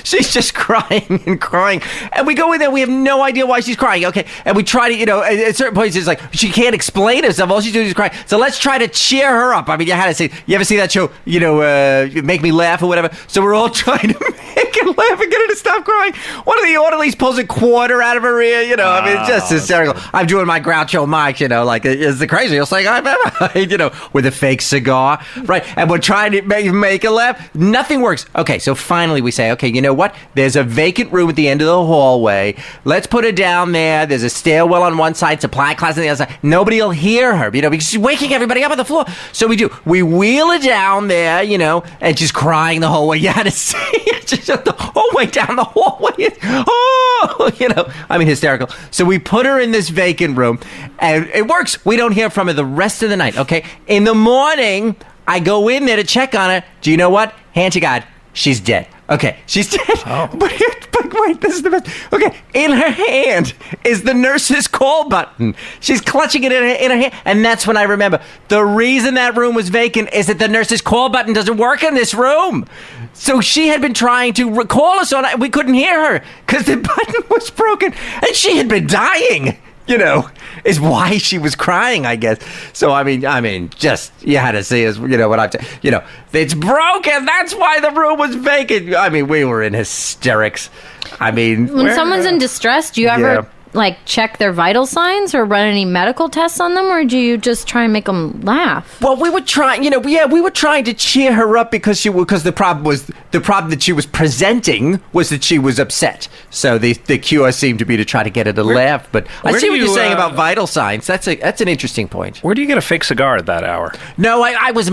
she's just crying and crying. And we go in there, we have no idea why she's crying. Okay. And we try to, at certain points, it's like, she can't explain herself. All she's doing is crying. So let's try to cheer her up. I mean, you ever see that show, Make Me Laugh or whatever? So we're all trying to make her laugh and get her to stop crying. One of the orderlies pulls a quarter out of her ear, it's just hysterical. I'm doing my Groucho Marx, it's the craziest thing I've ever made, with a fake cigar, right? And we're trying to make her laugh. Nothing works. Okay, so finally we say, okay, you know what? There's a vacant room at the end of the hallway. Let's put her down there. There's a stairwell on one side, supply closet on the other side. Nobody will hear her, because she's waking everybody up on the floor. So we do. We wheel her down there, and she's crying the whole way. You had to see it. She's the whole way down the hallway. Hysterical. So we put her in this vacant room, and it works. We don't hear from her the rest of the night, okay? In the morning, I go in there to check on her. Do you know what? Hand to God, she's dead. Okay, she's dead. Oh. But wait, this is the best. Okay, in her hand is the nurse's call button. She's clutching it in her hand. And that's when I remember. The reason that room was vacant is that the nurse's call button doesn't work in this room. So she had been trying to call us on it, and we couldn't hear her because the button was broken. And she had been dying. Is why she was crying, I guess. So, just, you had to see us, what I'm saying. It's broken. That's why the room was vacant. We were in hysterics. When someone's in distress, do you ever, check their vital signs or run any medical tests on them, or do you just try and make them laugh? Well, we were trying, we were trying to cheer her up because the problem that she was presenting was that she was upset. So the cure seemed to be to try to get her to laugh. But I see what you're saying about vital signs. That's an interesting point. Where do you get a fake cigar at that hour? No, I was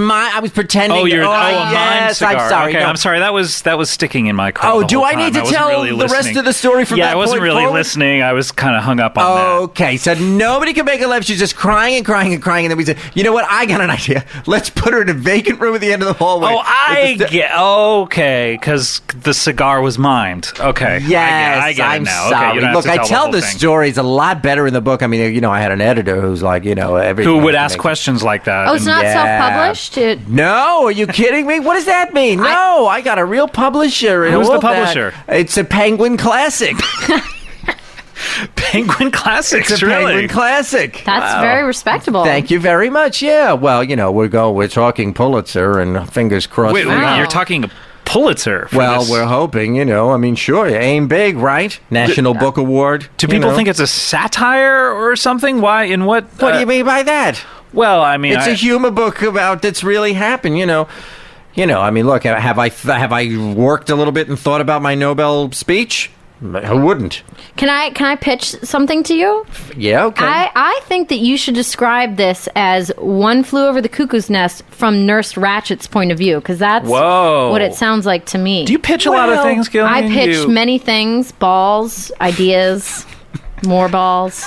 pretending. Oh, you're a mine cigar. I'm sorry. Okay, no. I'm sorry. That was sticking in my car. Oh, do I need to tell the rest of the story from that point Yeah, I wasn't really listening. I was kind of hung up on that. Okay, so nobody can make her laugh. She's just crying and crying and crying. And then we said, you know what? I got an idea. Let's put her in a vacant room at the end of the hallway. Oh, okay, because the cigar was mined. Okay. Yes, I get it now. Sorry. Okay, Look, I tell the stories a lot better in the book. I had an editor who's like, who would ask questions like that. Oh, it's not self-published? No, are you kidding me? What does that mean? No, I got a real publisher. Who's the publisher? It's a Penguin Classic. Penguin Classics, it's a Penguin Classic. That's very respectable. Thank you very much. Yeah, well, we're talking Pulitzer, and fingers crossed. Wait, you're talking a Pulitzer? We're hoping. Sure, aim big, right? National Book Award. Do people think it's a satire or something? Why? In what? What do you mean by that? Well, it's a humor book about that's really happened. Look, have I worked a little bit and thought about my Nobel speech? Who wouldn't? Can I pitch something to you? Yeah, okay. I think that you should describe this as One Flew Over the Cuckoo's Nest from Nurse Ratchet's point of view, because that's what it sounds like to me. Do you pitch a lot of things, Gillian? I pitch many things, balls, ideas, more balls.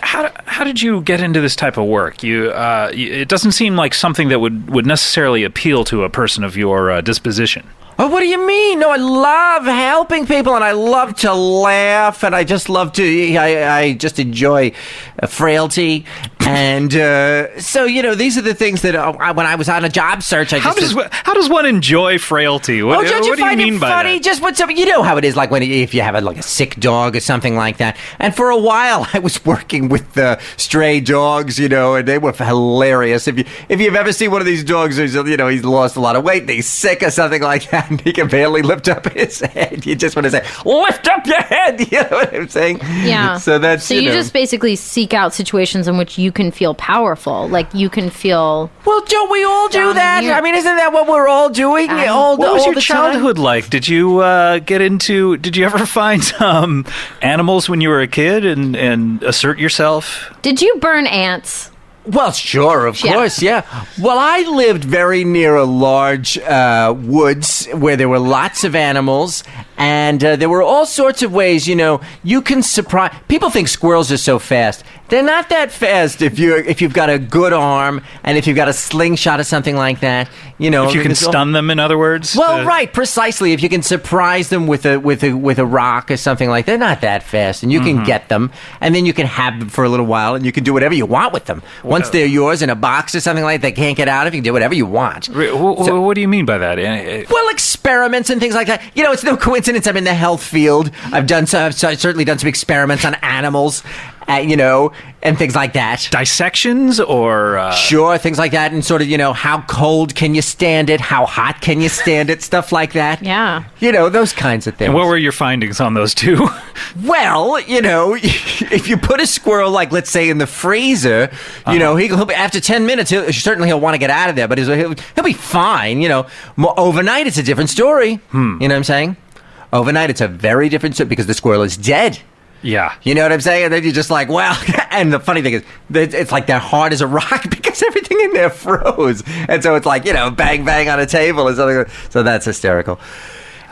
How did you get into this type of work? It doesn't seem like something that would necessarily appeal to a person of your disposition. Oh, what do you mean? No, I love helping people, and I love to laugh, and I just love to. I just enjoy frailty, and so these are the things that when I was on a job search, how does one enjoy frailty? What do you mean by funny? that? Just how it is, like if you have a sick dog or something like that. And for a while, I was working with stray dogs, and they were hilarious. If you've ever seen one of these dogs, he's lost a lot of weight, and he's sick or something like that. And he can barely lift up his head. You just want to say, lift up your head. You know what I'm saying? Yeah. So you just basically seek out situations in which you can feel powerful. Like you can feel. Well, don't we all do that? Isn't that what we're all doing? What was your childhood like? Did you did you ever find animals when you were a kid and assert yourself? Did you burn ants? Well, sure, of course, yeah. Well, I lived very near a large woods where there were lots of animals, and there were all sorts of ways, you can surprise. People think squirrels are so fast. They're not that fast if you've got a good arm and if you've got a slingshot or something like that. If you can stun them, in other words. Well, right, precisely. If you can surprise them with a rock or something like that, they're not that fast, and you can get them, and then you can have them for a little while, and you can do whatever you want with them. Once they're yours in a box or something like that, they can't get out of, you can do whatever you want. What do you mean by that? Well, experiments and things like that. You know, it's no coincidence I'm in the health field. I've certainly done some experiments on animals, you know, and things like that. Dissections or... Sure, things like that. And sort of, you know, how cold can you stand it? How hot can you stand it? Stuff like that. Yeah. You know, those kinds of things. And what were your findings on those two? Well, you know, if you put a squirrel, like, let's say, in the freezer, you know, he'll be, after 10 minutes, he'll want to get out of there, but he'll be fine, you know. Overnight, it's a different story. You know what I'm saying? Overnight, it's a very different story because the squirrel is dead. Yeah. You know what I'm saying? And then you're just like, well, and the funny thing is, it's like they're hard as a rock because everything in there froze. And so it's like, you know, bang, bang on a table or something. So that's hysterical.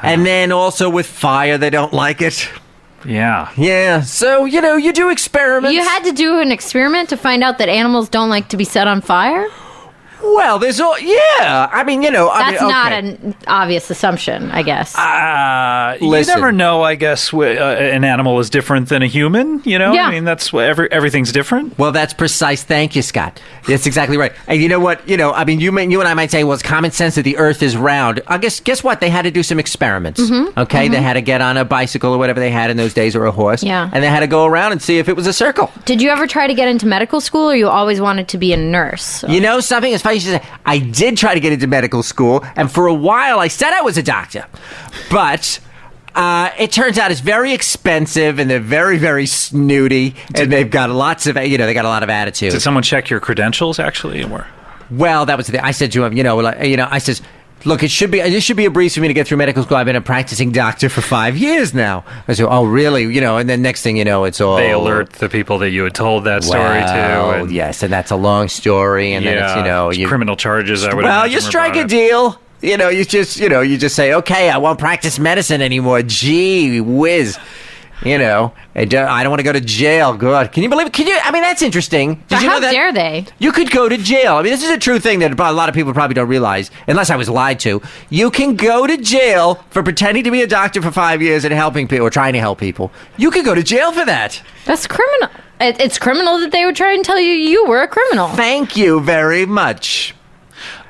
And then also with fire, they don't like it. Yeah. Yeah. So, you know, you do experiments. You had to do an experiment to find out that animals don't like to be set on fire? Well, there's all, yeah. I mean, you know, That's not an obvious assumption, I guess. You Listen. never know, I guess, an animal is different than a human, you know? Yeah. I mean, that's what everything's different. Well, that's precise. Thank you, Scott. That's exactly right. And you know what? You know, I mean, you and I might say, well, it's common sense that the Earth is round. I guess what? They had to do some experiments. Okay? They had to get on a bicycle or whatever they had in those days, or a horse. Yeah. And they had to go around and see if it was a circle. Did you ever try to get into medical school, or you always wanted to be a nurse? You know something? It's funny you should say. I did try to get into medical school, and for a while I said I was a doctor. But it turns out it's very expensive, and they're very, very snooty, and they've got lots of, you know, they got a lot of attitude. Did someone check your credentials, actually? Or? Well, that was the thing. I said to him, I says, look, it should be a breeze for me to get through medical school. I've been a practicing doctor for 5 years now. I said, oh, really? You know, and then next thing you know, it's all... They alert the people that you had told that story to. And, yes, and that's a long story, and then it's, you know... criminal charges, I would Well, imagine, you strike a deal. You know, you just say, okay, I won't practice medicine anymore. Gee whiz. You know, I don't want to go to jail. God, can you believe it? I mean, that's interesting. Did you How know that? dare they? You could go to jail. I mean, this is a true thing that a lot of people probably don't realize, unless I was lied to. You can go to jail for pretending to be a doctor for 5 years and helping people, or trying to help people. You could go to jail for that. That's criminal. It's criminal that they would try and tell you were a criminal. Thank you very much.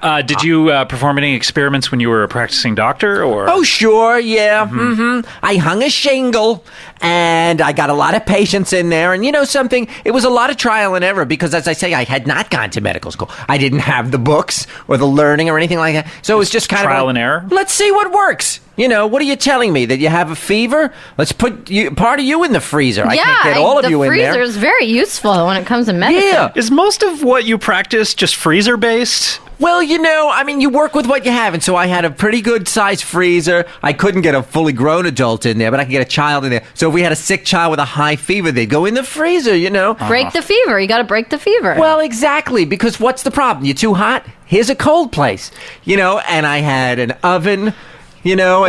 Did you perform any experiments when you were a practicing doctor? Or? Oh, sure, yeah. I hung a shingle, and I got a lot of patients in there. And you know something? It was a lot of trial and error because, as I say, I had not gone to medical school. I didn't have the books or the learning or anything like that. So it was just kind of trial and error? Let's see what works. You know, what are you telling me? That you have a fever? Let's put part of you in the freezer. I can't get all of you in there. The freezer is very useful when it comes to medicine. Yeah. Is most of what you practice just freezer-based? Well, you know, I mean, you work with what you have, and so I had a pretty good-sized freezer. I couldn't get a fully grown adult in there, but I could get a child in there. So if we had a sick child with a high fever, they'd go in the freezer, you know. Break the fever. You got to break the fever. Well, exactly, because what's the problem? You're too hot? Here's a cold place, you know, and I had an oven, you know.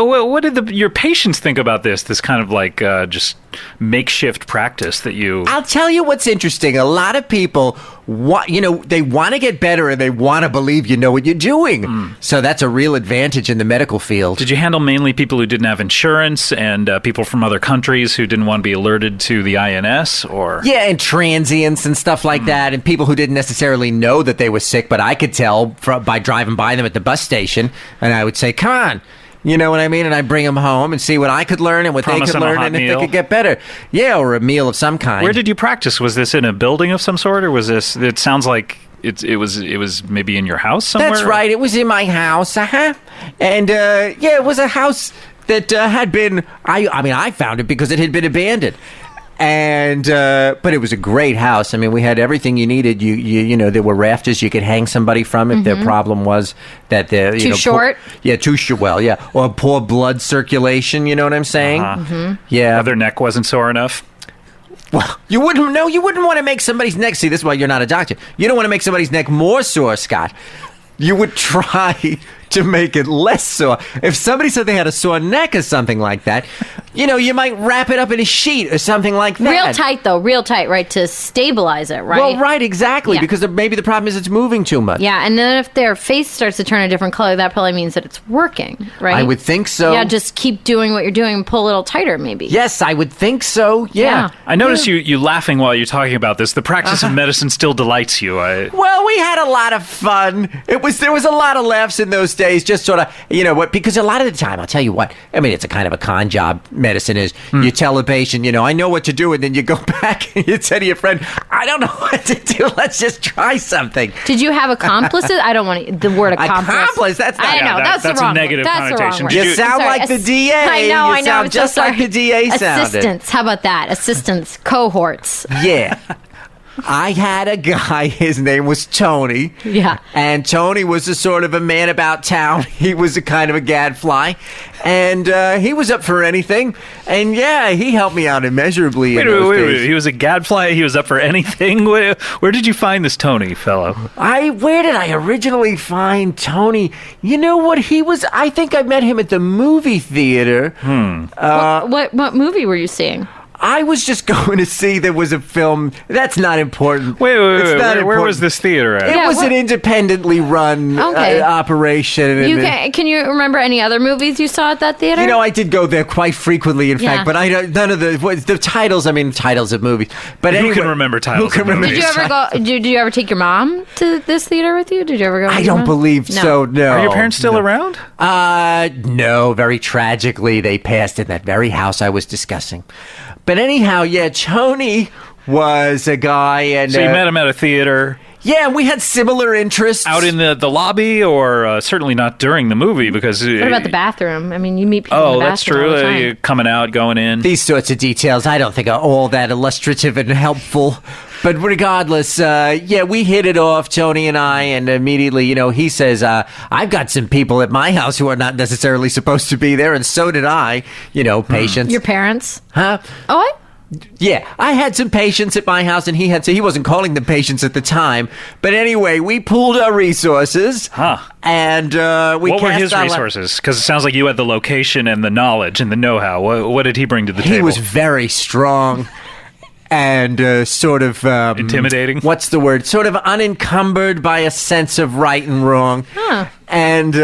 What did your patients think about this kind of like just makeshift practice that you... I'll tell you what's interesting. A lot of people, they want to get better and they want to believe you know what you're doing. So that's a real advantage in the medical field. Did you handle mainly people who didn't have insurance and people from other countries who didn't want to be alerted to the INS? Or Yeah, and transients and stuff like that, and people who didn't necessarily know that they were sick, but I could tell by driving by them at the bus station, and I would say, come on. You know what I mean? And I bring them home and see what I could learn and what Promise they could them a learn hot and if meal. they could get better. Yeah, or a meal of some kind. Where did you practice? Was this in a building of some sort, or was this... It sounds like it was maybe in your house somewhere? That's right. It was in my house. And, it was a house that had been... I found it because it had been abandoned. And but it was a great house. I mean, we had everything you needed. You know, there were rafters you could hang somebody from if their problem was that they're Too short. Too short. Well, yeah, or poor blood circulation. You know what I'm saying? Yeah, Or their neck wasn't sore enough? well, you wouldn't want to make somebody's neck. See, this is why you're not a doctor. You don't want to make somebody's neck more sore, Scott. You would try to make it less sore. If somebody said they had a sore neck or something like that, you might wrap it up in a sheet or something like that. Real tight, though. Real tight, right? To stabilize it, right? Well, right, exactly. Yeah. Because maybe the problem is it's moving too much. Yeah, and then if their face starts to turn a different color, that probably means that it's working, right? I would think so. Yeah, just keep doing what you're doing and pull a little tighter, maybe. Yes, I would think so. Yeah. I notice you laughing while you're talking about this. The practice of medicine still delights you. Well, we had a lot of fun. There was a lot of laughs in those days. Just sort of, because a lot of the time, I'll tell you what. I mean, it's a kind of a con job. Medicine is. You tell a patient, I know what to do, and then you go back and you say to your friend, I don't know what to do. Let's just try something. Did you have accomplices? I don't want the word accomplice. Accomplice? That's not. I know that's the that's wrong a negative word. That's the wrong connotation. word. You sound like the DA. I know. You sound I'm so just like sorry. the DA sounded. Assistants. How about that? Assistants, cohorts. Yeah. I had a guy, his name was Tony. Yeah. And Tony was a sort of a man about town. He was a kind of a gadfly. And he was up for anything. And yeah, he helped me out immeasurably. Wait. He was a gadfly. He was up for anything. Where did you find this Tony fellow? Where did I originally find Tony? You know what he was? I think I met him at the movie theater. What movie were you seeing? I was just going to see there was a film. That's not important. Wait. It's not Where important. was this theater at? It was an independently run Okay. operation. Can you remember any other movies you saw at that theater? I did go there quite frequently, in fact, but I don't. None of the titles. I mean, titles of movies. But Who anyway, can remember titles? Who can remember? Did you ever go? Did you ever take your mom to this theater with you? Did you ever go? I don't believe so. No. Are your parents still around? No. Very tragically, they passed in that very house I was discussing. But anyhow, yeah, Tony was a guy, and So you met him at a theater? Yeah, we had similar interests. Out in the lobby, or certainly not during the movie, because... What about the bathroom? I mean, you meet people in the bathroom that's true. all the time. You're coming out, going in. These sorts of details I don't think are all that illustrative and helpful. But regardless, we hit it off, Tony and I, and immediately, he says, I've got some people at my house who are not necessarily supposed to be there, and so did I, patients. Your parents? Huh? Oh, Yeah, I had some patients at my house, and he wasn't calling them patients at the time. But anyway, we pooled our resources, and we. What were his resources? Because it sounds like you had the location and the knowledge and the know-how. What did he bring to the table? He was very strong. And sort of... intimidating? What's the word? Sort of unencumbered by a sense of right and wrong. And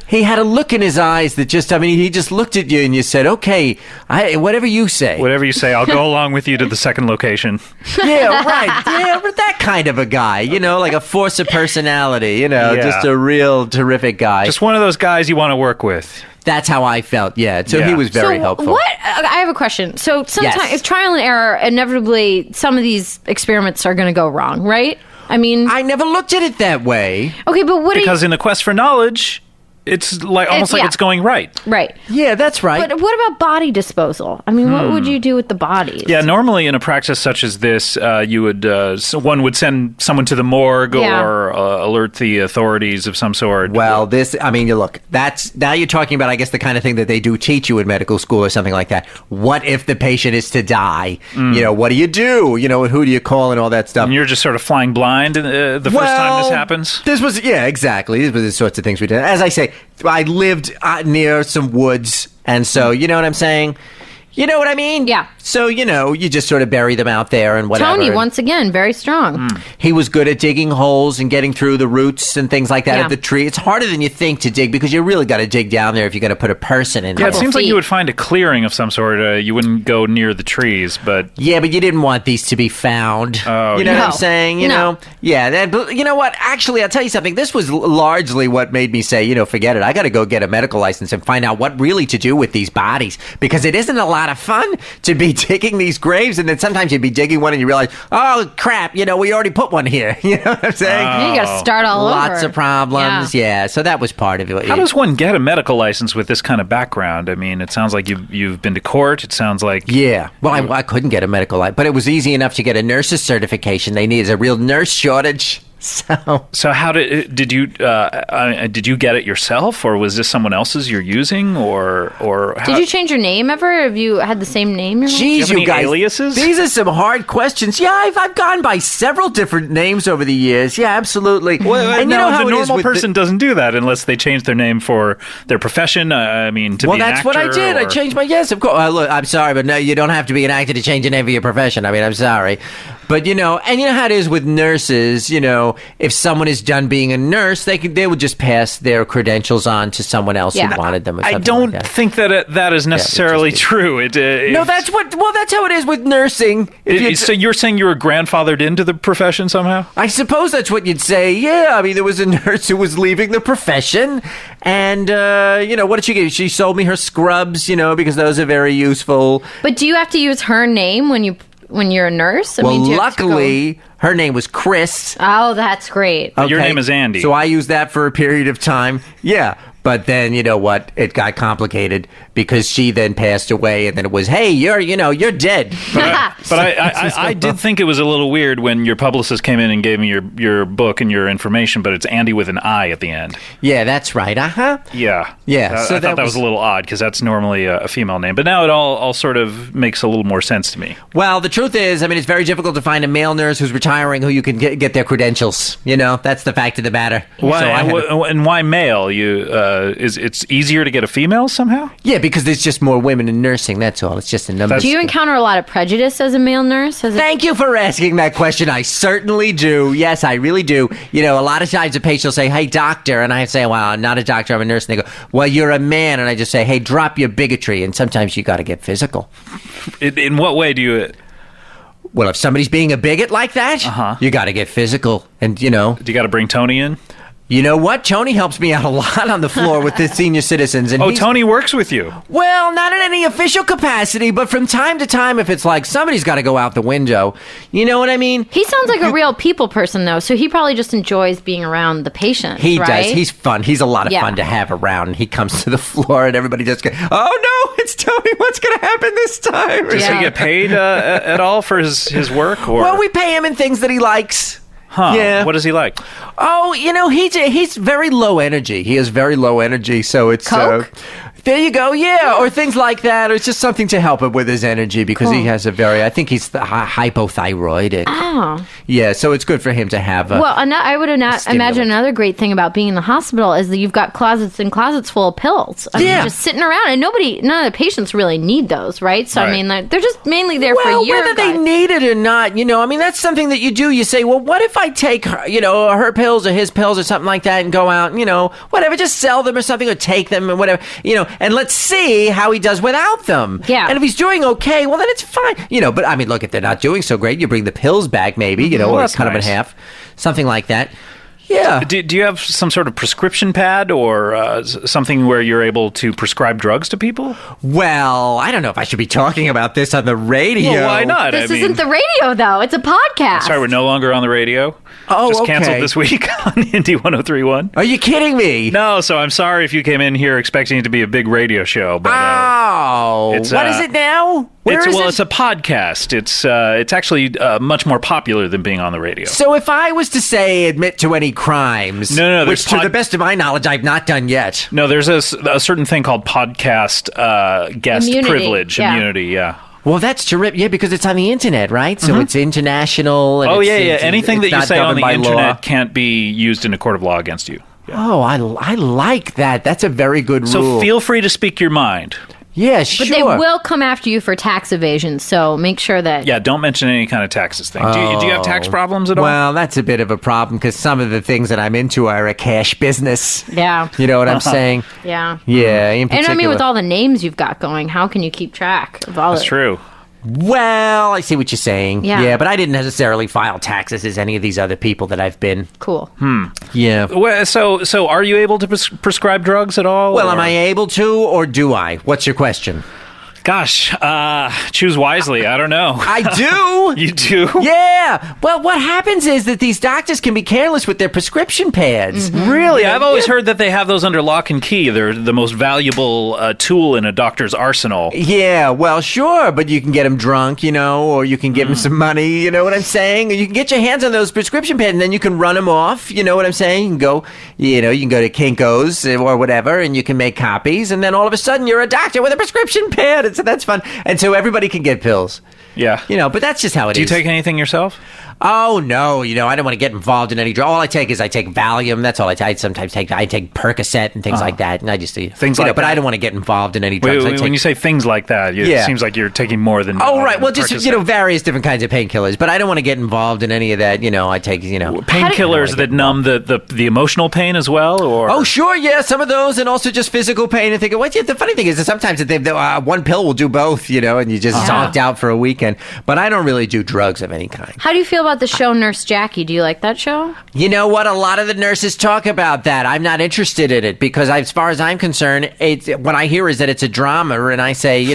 he had a look in his eyes that he just looked at you and you said, okay, whatever you say. Whatever you say, I'll go along with you to the second location. Yeah, right. Yeah, but that kind of a guy, like a force of personality, just a real terrific guy. Just one of those guys you want to work with. That's how I felt, yeah. So he was very helpful. I have a question. So sometimes, Yes. trial and error, inevitably, some of these experiments are going to go wrong, right? I mean... I never looked at it that way. Okay, but Because in the quest for knowledge... It's almost like it's going right. Right. Yeah, that's right. But what about body disposal? I mean, what would you do with the bodies? Yeah, normally in a practice such as this, you would one would send someone to the morgue or alert the authorities of some sort. Well, look, now you're talking about, I guess, the kind of thing that they do teach you in medical school or something like that. What if the patient is to die? What do you do? And who do you call and all that stuff? And you're just sort of flying blind the first time this happens? Exactly. These were the sorts of things we did. As I say, I lived near some woods, and so, you know what I'm saying? You know what I mean? Yeah. So, you just sort of bury them out there and whatever. Tony, once again, very strong. He was good at digging holes and getting through the roots and things like that Yeah. of the tree. It's harder than you think to dig because you really got to dig down there if you're going to put a person in Yeah, there. it seems like feet. you would find a clearing of some sort. You wouldn't go near the trees, but... Yeah, but you didn't want these to be found. Oh, you know yeah. what I'm saying? You know? Yeah, but you know what? Actually, I'll tell you something. This was largely what made me say, forget it. I got to go get a medical license and find out what really to do with these bodies because it isn't a lot of fun to be digging these graves, and then sometimes you'd be digging one and you realize, oh crap, we already put one here. You know what I'm saying? You got to start all over. Lots of problems. Yeah, so that was part of it. How does one get a medical license with this kind of background? I mean, it sounds like you've been to court. It sounds like... Yeah. Well, I couldn't get a medical license, but it was easy enough to get a nurse's certification. There's a real nurse shortage. So how did you get it yourself, or was this someone else's you're using, or how, Did you change your name ever? Have you had the same name? Your whole- Do you Jeez, have you any guys. aliases? These are some hard questions. Yeah, I've gone by several different names over the years. Yeah, absolutely. Well, and no, you know how the it is normal with person doesn't do that unless they change their name for their profession. I mean, to Well, be an that's actor. what I did. I or- changed my yes, of course. Look, I'm sorry, but no, you don't have to be an actor to change the name of your profession. I mean, I'm sorry. But, and you know how it is with nurses, if someone is done being a nurse, they would just pass their credentials on to someone else Yeah. who wanted them or I something don't like that. think that is necessarily true. No, that's how it is with nursing. So you're saying you were grandfathered into the profession somehow? I suppose that's what you'd say. Yeah, I mean, there was a nurse who was leaving the profession, and what did she get? She sold me her scrubs, because those are very useful. But do you have to use her name when you're a nurse? Well, do you have to go- luckily, her name was Chris. Oh, that's great. Your Okay, name is Andy. So I used that for a period of time. Yeah. But then, you know what? It got complicated because she then passed away, and then it was, hey, you're dead. But I did think it was a little weird when your publicist came in and gave me your book and your information, but it's Andy with an I at the end. Yeah, that's right. Uh-huh. Yeah. Yeah, I so thought that was a little odd because that's normally a female name. But now it all sort of makes a little more sense to me. Well, the truth is, I mean, it's very difficult to find a male nurse who's retiring who you can get their credentials. That's the fact of the matter. Why, So I had to- and why male? It's easier to get a female somehow? Yeah, because there's just more women in nursing. That's all. It's just a number. Do you encounter a lot of prejudice as a male nurse? Thank you for asking that question. I certainly do. Yes, I really do. A lot of times a patient will say, hey, doctor. And I say, well, I'm not a doctor. I'm a nurse. And they go, well, you're a man. And I just say, hey, drop your bigotry. And sometimes you got to get physical. In what way do you... Well, if somebody's being a bigot like that, you got to get physical. And, Do you got to bring Tony in? You know what? Tony helps me out a lot on the floor with the senior citizens. And he's- Tony works with you. Well, not in any official capacity, but from time to time, if it's like somebody's got to go out the window, you know what I mean? He sounds like a real people person, though, so he probably just enjoys being around the patients. He right? does. He's fun. He's a lot of Yeah. fun to have around. He comes to the floor and everybody just goes, oh no, it's Tony. What's going to happen this time? Does he get paid at all for his work? Or? Well, we pay him in things that he likes. Huh. Yeah. What does he like? Oh, he's very low energy. He has very low energy, so it's Coke? There you go, yeah, or things like that, or it's just something to help him with his energy because he has I think he's hypothyroidic. Oh. Yeah, so it's good for him to have Well, I would not stimulant. imagine another great thing about being in the hospital is that you've got closets and closets full of pills. I mean, Yeah. just sitting around, and none of the patients really need those, right? So, Right. I mean, they're just mainly there for your whether they guys. need it or not, I mean, that's something that you do. You say, well, what if I take her, her pills or his pills or something like that and go out, whatever, just sell them or something or take them or whatever, and let's see how he does without them. Yeah. And if he's doing okay, well, then it's fine. But I mean, look, if they're not doing so great, you bring the pills back maybe, Well, or that's cut them in nice. half, something like that. Yeah. Do you have some sort of prescription pad or something where you're able to prescribe drugs to people? Well, I don't know if I should be talking about this on the radio. Well, why not? This isn't the radio, though. It's a podcast. Sorry, we're no longer on the radio. Oh, Just okay. canceled this week on Indy 103.1. Are you kidding me? No, so I'm sorry if you came in here expecting it to be a big radio show, but Oh, it's, what is it now? Where is it? It's a podcast. It's actually much more popular than being on the radio. So if I was to say admit to any crimes, No, which there's to the best of my knowledge I've not done yet. No, there's a certain thing called podcast guest Immunity, privilege yeah. immunity. Yeah. Well, that's terrific. Yeah, because it's on the internet, right? So it's international. And Oh it's, yeah, yeah. it's- Anything it's that you not say on governed the by internet law. can't be used in a court of law against you. Oh, I like that. That's a very good So rule. feel free to speak your mind. Yeah, But sure. they will come after you for tax evasion, so make sure that... Yeah, don't mention any kind of taxes thing. Do you have tax problems at all? Well, that's a bit of a problem because some of the things that I'm into are a cash business. Yeah. You know what I'm saying? Yeah. Yeah, in particular. And I mean, with all the names you've got going, how can you keep track of all That's of it? true. Well, I see what you're saying. Yeah. But I didn't necessarily file taxes as any of these other people that I've been. Cool. Yeah. Well, so are you able to prescribe drugs at all? Well, or- am I able to, or do I? What's your question? Gosh, choose wisely. I don't know. I do. You do? Yeah. Well, what happens is that these doctors can be careless with their prescription pads. Really? I've always heard that they have those under lock and key. They're the most valuable tool in a doctor's arsenal. Yeah, well, sure, but you can get them drunk, or you can give them some money, you know what I'm saying? You can get your hands on those prescription pads, and then you can run them off, you know what I'm saying? You can go, you can go to Kinko's or whatever, and you can make copies, and then all of a sudden you're a doctor with a prescription pad, and so that's fun. And so everybody can get pills. Yeah. But that's just how it is. Do you take anything yourself? Oh, no. I don't want to get involved in any drug. All I take is Valium. That's all I take. I sometimes take Percocet and things like that. And I just, things like that. But I don't want to get involved in any drugs. When you say things like that, it seems like you're taking more than. Oh, right. Well, just, Percocet. Various different kinds of painkillers. But I don't want to get involved in any of that. I take, Painkillers that numb the emotional pain as well? Or? Oh, sure. Yeah. Some of those, and also just physical pain. And thinking, the funny thing is that sometimes one pill will do both, and you just zonked out for a weekend. But I don't really do drugs of any kind. How do you feel about the show Nurse Jackie? Do you like that show? You know what? A lot of the nurses talk about that. I'm not interested in it because, as far as I'm concerned, what I hear is that it's a drama, and I say,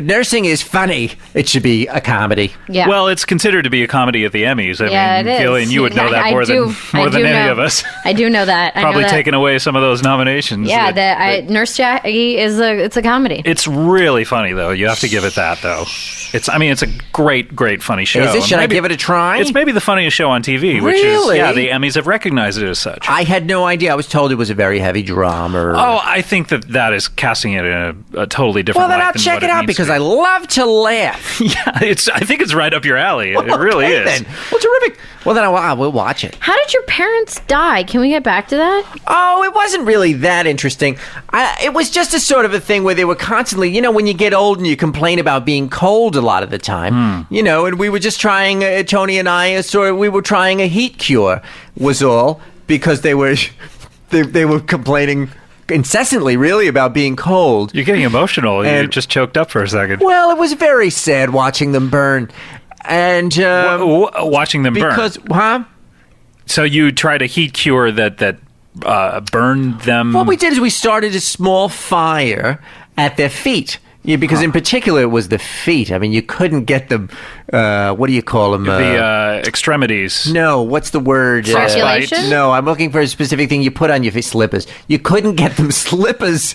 nursing is funny. It should be a comedy. Yeah. Well, it's considered to be a comedy at the Emmys. I mean, it is. Gillian, you would know that more than any of us. I do know that. Probably taking away some of those nominations. Yeah, Nurse Jackie it's a comedy. It's really funny though. You have to give it that though. It's a great funny show. Is it? Should I give it a try? It's maybe the funniest show on TV. Which Really? is the Emmys have recognized it as such. I had no idea. I was told it was a very heavy drama. Oh, I think that is casting it in a totally different light. Well, then I'll than check what it out needs because to be. I love to laugh. Yeah, I think it's right up your alley. It really is. Then. Well, terrific. Well, then I will watch it. How did your parents die? Can we get back to that? Oh, it wasn't really that interesting. It was just a sort of a thing where they were constantly, when you get old and you complain about being cold a lot of the time, and we were just trying, Tony and I, we were trying a heat cure was all, because they were complaining incessantly, really, about being cold. You're getting emotional. You just choked up for a second. Well, it was very sad watching them burn. And watching them burn. So you tried a heat cure that burned them. What we did is we started a small fire at their feet. Yeah, because in particular it was the feet. I mean, you couldn't get them. What do you call them? The extremities. No, what's the word? Circulation? No, I'm looking for a specific thing you put on your feet. Slippers. You couldn't get them slippers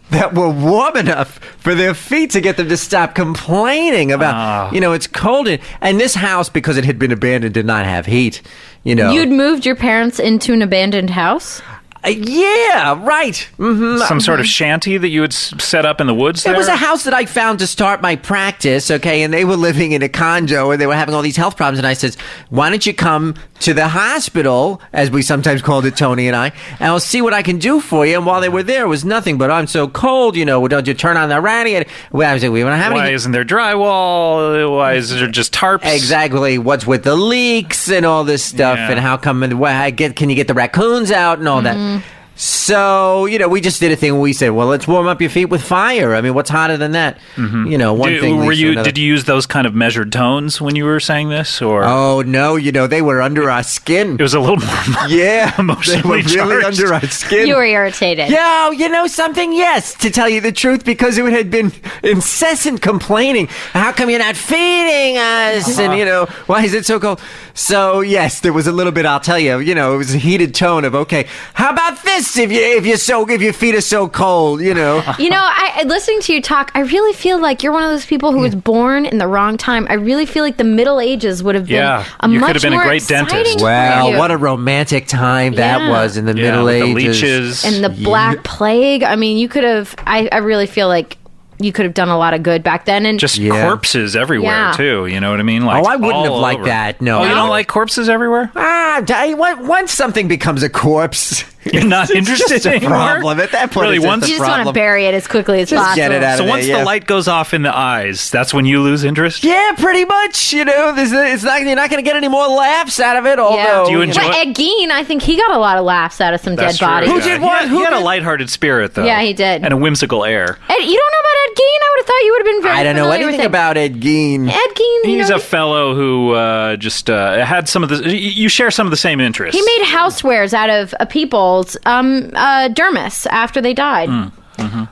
that were warm enough for their feet to get them to stop complaining about, it's cold. And this house, because it had been abandoned, did not have heat, You'd moved your parents into an abandoned house? Yeah, right. Mm-hmm. Some sort of shanty that you had set up in the woods there? It was a house that I found to start my practice, okay, and they were living in a condo, and they were having all these health problems, and I said, why don't you come to the hospital, as we sometimes called it, Tony and I, and I'll see what I can do for you. And while they were there, it was nothing but, I'm so cold, don't you turn on the radiator? Why isn't there drywall? Why is there just tarps? Exactly. What's with the leaks and all this stuff, and how come, can you get the raccoons out and all that? So, we just did a thing where we said, well, let's warm up your feet with fire. I mean, what's hotter than that? One thing leads to another. Did you use those kind of measured tones when you were saying this? Or? Oh, no, they were under our skin. It was a little more emotionally they were really charged. under our skin. You were irritated. Yeah, something? Yes, to tell you the truth, because it had been incessant complaining. How come you're not feeding us? And, why is it so cold? So, yes, there was a little bit, I'll tell you, it was a heated tone of, okay, how about this? If your feet are so cold, I listening to you talk, I really feel like you're one of those people who was born in the wrong time. I really feel like the Middle Ages would have been you much could have been more a great dentist. Wow, what a romantic time that was in the Middle Ages. The leeches and the Black Plague. I mean, you could have. I really feel like you could have done a lot of good back then, and just corpses everywhere too. You know what I mean? Like, I wouldn't have liked that. No, you don't like corpses everywhere? Once something becomes a corpse, you're not interested just a anymore? Problem at that point. Really, you just want to bury it as quickly as possible. Get it out so of once there, the light goes off in the eyes, that's when you lose interest. Yeah, pretty much. You're not going to get any more laughs out of it. Although, do you enjoy Ed Gein, I think he got a lot of laughs out of some dead bodies. Who did what? He had a lighthearted spirit, though. Yeah, he did, and a whimsical air. Ed, you don't know about Ed Gein? I would have thought you would have been very. I don't know anything about Ed Gein. Ed Gein, he's a fellow who just had some of the. You share some of the same interests. He made housewares out of people's dermis after they died.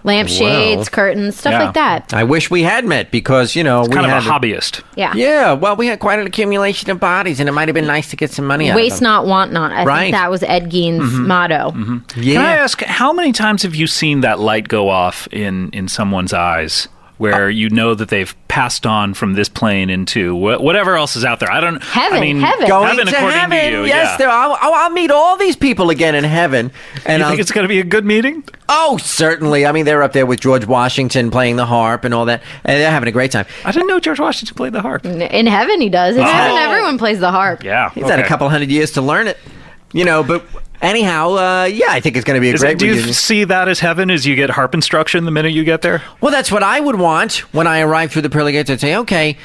Lampshades, curtains, stuff Yeah. like that. I wish we had met because, we kind of had a hobbyist. Yeah. Yeah, well, we had quite an accumulation of bodies, and it might have been nice to get some money out Waste of them. not, want not. I Right. think that was Ed Gein's motto. Yeah. Can I ask, how many times have you seen that light go off in someone's eyes where you know that they've passed on from this plane into whatever else is out there? I don't... Heaven, I mean, heaven. Going heaven to according heaven. to you, Yes, yeah. I'll meet all these people again in heaven. And You I'll, think it's going to be a good meeting? oh, certainly. I mean, they're up there with George Washington playing the harp and all that. And they're having a great time. I didn't know George Washington played the harp. In heaven, he does. In heaven, everyone plays the harp. Yeah. He's had a couple hundred years to learn it. But anyhow, I think it's going to be a great Do you reunion. see that as heaven, as you get harp instruction the minute you get there? Well, that's what I would want when I arrive through the pearly gates. I'd say, okay,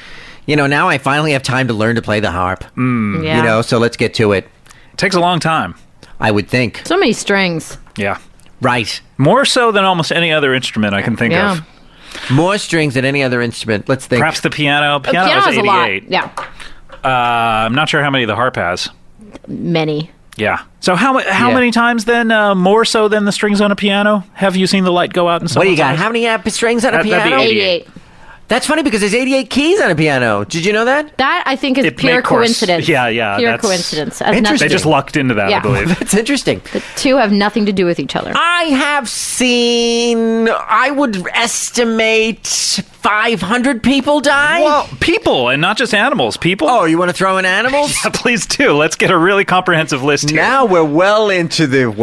now I finally have time to learn to play the harp. Yeah. So let's get to it. It takes a long time. I would think. So many strings. Yeah. Right. More so than almost any other instrument I can think Yeah. of. More strings than any other instrument. Let's think. Perhaps the piano. Piano Piano's is a lot. 88. Yeah. I'm not sure how many the harp has. Many. Yeah. So how many times then, more so than the strings on a piano, have you seen the light go out in What someone's do you got? eyes? How many strings on a That'd be piano? 88. That's funny because there's 88 keys on a piano. Did you know that? That, I think, is It pure may course- coincidence. Yeah, yeah, Pure that's coincidence. Has interesting. They nothing- just lucked into that, Yeah. I believe. That's interesting. The two have nothing to do with each other. I have seen, I would estimate 500 people die. Well, people, and not just animals. People. Oh, you want to throw in animals? Yeah, please do. Let's get a really comprehensive list here. Now we're well into the, we've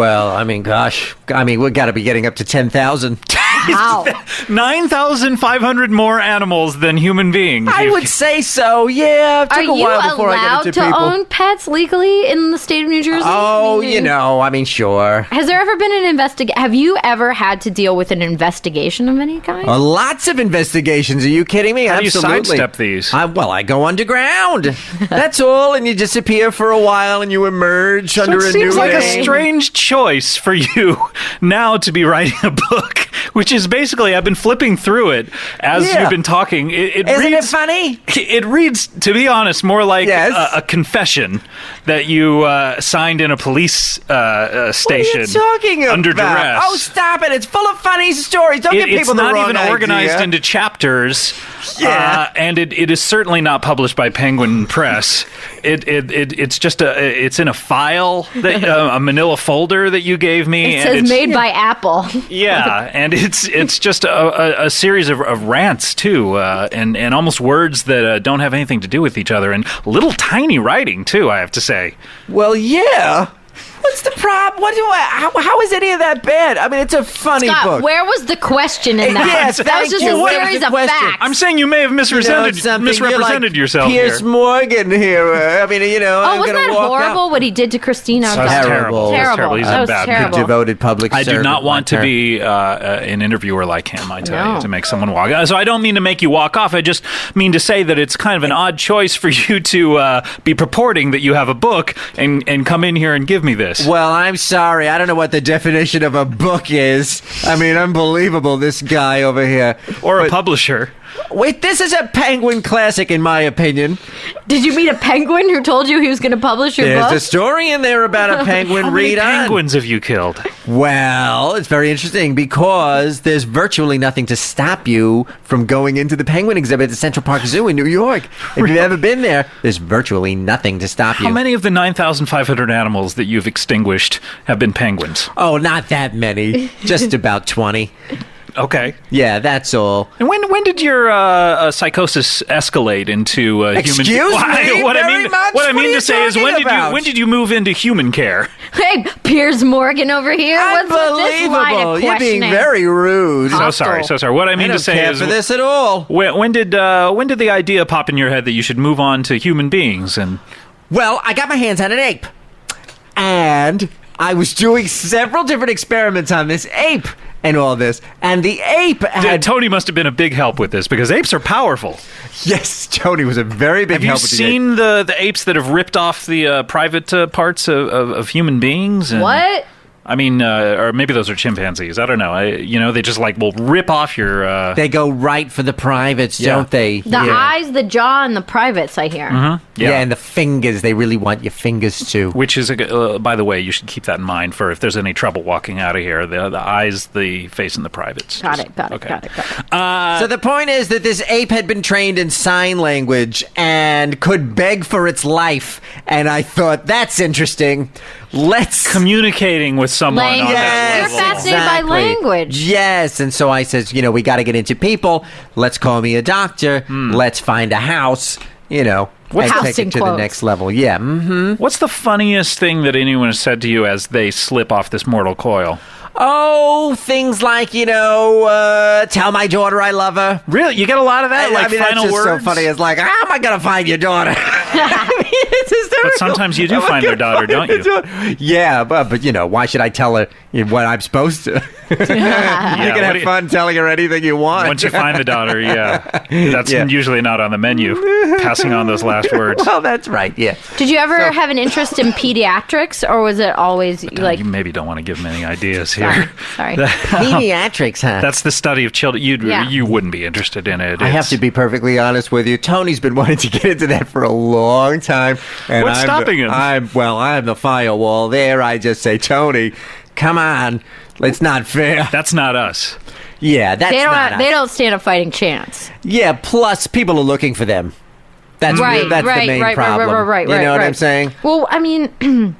got to be getting up to 10,000. Wow. 9,500 more animals than human beings. I would say so, yeah. It took Are a you while before I allowed got into to people. own pets legally in the state of New Jersey? Oh, I mean, sure. Has there ever been an investigation? Have you ever had to deal with an investigation of any kind? Lots of investigations. Are you kidding me? How do you Absolutely. sidestep these? I go underground. That's all, and you disappear for a while, and you emerge under So a it seems new like a name. strange choice for you now to be writing a book, which is basically, I've been flipping through it as Yeah. you've been talking. It Isn't reads, it funny? It reads, to be honest, more like Yes. a confession that you signed in a police station What are you talking under about? duress. Oh, stop it. It's full of funny stories. Don't give It's people the not wrong even idea. organized into chapters. Yeah. And it is certainly not published by Penguin Press. It's just it's in a file that a manila folder that you gave me. It and says it's, made by Apple. yeah, and it's just a series of rants too, and almost words that don't have anything to do with each other, and little tiny writing too. I have to say. Well, yeah. What's the problem? How is any of that bad? I mean, it's a funny Scott, book. where was the question in that? Yes, that was thank just you. a Where was series the of question? facts. I'm saying you may have misrepresented something, you're like yourself Piers here. Morgan here. I mean, Oh, I'm wasn't gonna that walk horrible out. what he did to Christina? That was terrible. That was terrible. He's That a was bad terrible. Devoted public I do servant not want to like her. be an interviewer like him, I tell No. you, to make someone walk. So I don't mean to make you walk off. I just mean to say that it's kind of an odd choice for you to be purporting that you have a book and come in here and give me this. Well, I'm sorry. I don't know what the definition of a book is. I mean, unbelievable, this guy over here. Or a But- publisher. Wait, this is a Penguin classic, in my opinion. Did you meet a penguin who told you he was going to publish your There's book? a story in there about a penguin. How many Read on. penguins have you killed? Well, it's very interesting because there's virtually nothing to stop you from going into the penguin exhibit at the Central Park Zoo in New York. If you've ever been there, there's virtually nothing to stop you. How many of the 9,500 animals that you've extinguished have been penguins? Oh, not that many. Just about 20. Okay. Yeah, that's all. And when did your psychosis escalate into human? Excuse me? What Very I mean, much? what I What mean are you to say is, talking about? when did you move into human care? Hey, Piers Morgan over here. What's with this line Unbelievable. of You're being questioning? very rude. So sorry. What I mean I don't to say care is, for this at all. when did the idea pop in your head that you should move on to human beings? And Well, I got my hands on an ape. And I was doing several different experiments on this ape and all this. And the ape had... Tony must have been a big help with this because apes are powerful. Yes, Tony was a very big Have you help with the ape. seen the apes that have ripped off the private parts of human beings? And What? I mean, or maybe those are chimpanzees. I don't know. They just will rip off your. They go right for the privates, don't they? The eyes, the jaw, and the privates, I hear. Yeah, and the fingers. They really want your fingers too. Which is, by the way, you should keep that in mind for if there's any trouble walking out of here. The eyes, the face, and the privates. Got it. So the point is that this ape had been trained in sign language and could beg for its life. And I thought, that's interesting. Let's communicating with someone on that You're level. fascinated by language. Yes, and so I says, we got to get into people. Let's call me a doctor. Let's find a house. And take it to the next level. Yeah. What's the funniest thing that anyone has said to you as they slip off this mortal coil? Oh, things like, tell my daughter I love her. Really? You get a lot of that? Final that's just words? so funny. It's like, how am I going to find your daughter? It's hysterical. But sometimes you do find their daughter, don't you? Yeah, but why should I tell her what I'm supposed to? You can have fun telling her anything you want. Once you find the daughter, that's usually not on the menu. Passing on those last words. Well, that's right, yeah. Did you ever have an interest in pediatrics, or was it always You maybe don't want to give many ideas here. Sorry. Pediatrics, huh? That's the study of children. You wouldn't be interested in it. I have to be perfectly honest with you. Tony's been wanting to get into that for a long time. And What's stopping him? I'm the firewall there. I just say, Tony, come on. It's not fair. That's not us. Yeah, that's not us. They don't stand a fighting chance. Yeah, plus people are looking for them. That's the main problem. Right. You know what I'm saying? Well, I mean,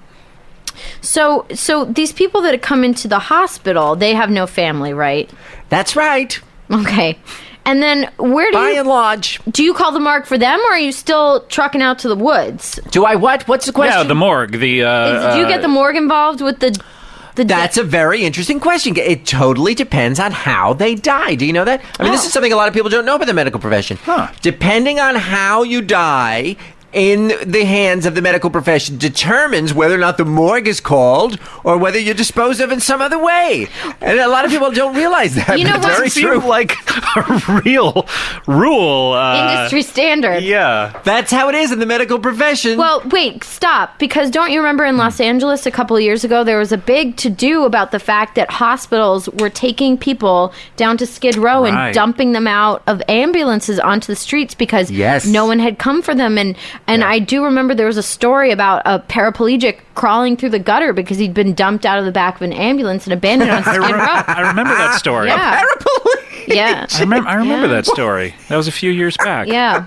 so these people that come into the hospital, they have no family, right? That's right. Okay. And then By and large. Do you call the morgue for them, or are you still trucking out to the woods? Do I what? What's the question? Yeah, the morgue. Do you get the morgue involved with the That's a very interesting question. It totally depends on how they die. Do you know that? I mean, this is something a lot of people don't know about the medical profession. Depending on how you die in the hands of the medical profession determines whether or not the morgue is called or whether you're disposed of in some other way. And a lot of people don't realize that. You know but it's what? very true. Like a real rule. Industry standard. Yeah. That's how it is in the medical profession. Well, wait, stop. Because don't you remember in Los Angeles a couple of years ago, there was a big to-do about the fact that hospitals were taking people down to Skid Row and dumping them out of ambulances onto the streets because no one had come for them. And I do remember there was a story about a paraplegic crawling through the gutter because he'd been dumped out of the back of an ambulance and abandoned on Skid Row. I remember that story. Yeah. A paraplegic. Yeah. I remember that story. That was a few years back. Yeah.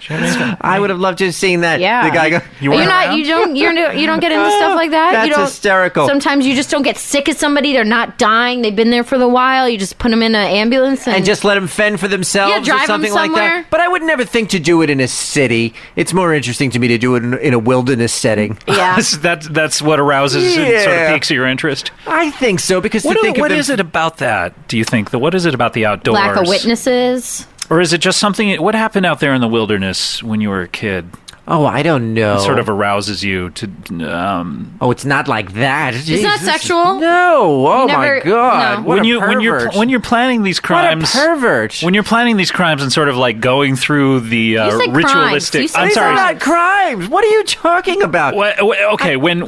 I would have loved to have seen that. Yeah. The guy go, you don't get into stuff like that. That's you don't, hysterical. Sometimes you just don't get sick of somebody. They're not dying. They've been there for a while. You just put them in an ambulance and just let them fend for themselves Yeah, drive or something them like somewhere. that. But I would never think to do it in a city. It's more interesting to me to do it in a wilderness setting. Yeah. That's what arouses and sort of piques your interest. I think so because what is it about that? Do you think what is it about the outdoors? Lack of witnesses. Or is it just something? What happened out there in the wilderness when you were a kid? Oh, I don't know. It sort of arouses you to. Oh, it's not like that. It's not sexual. No. Oh my God. No. When you're planning these crimes, what a pervert. When you're planning these crimes and sort of like going through the ritualistic. I'm sorry. These are not crimes. What are you talking about? Okay, when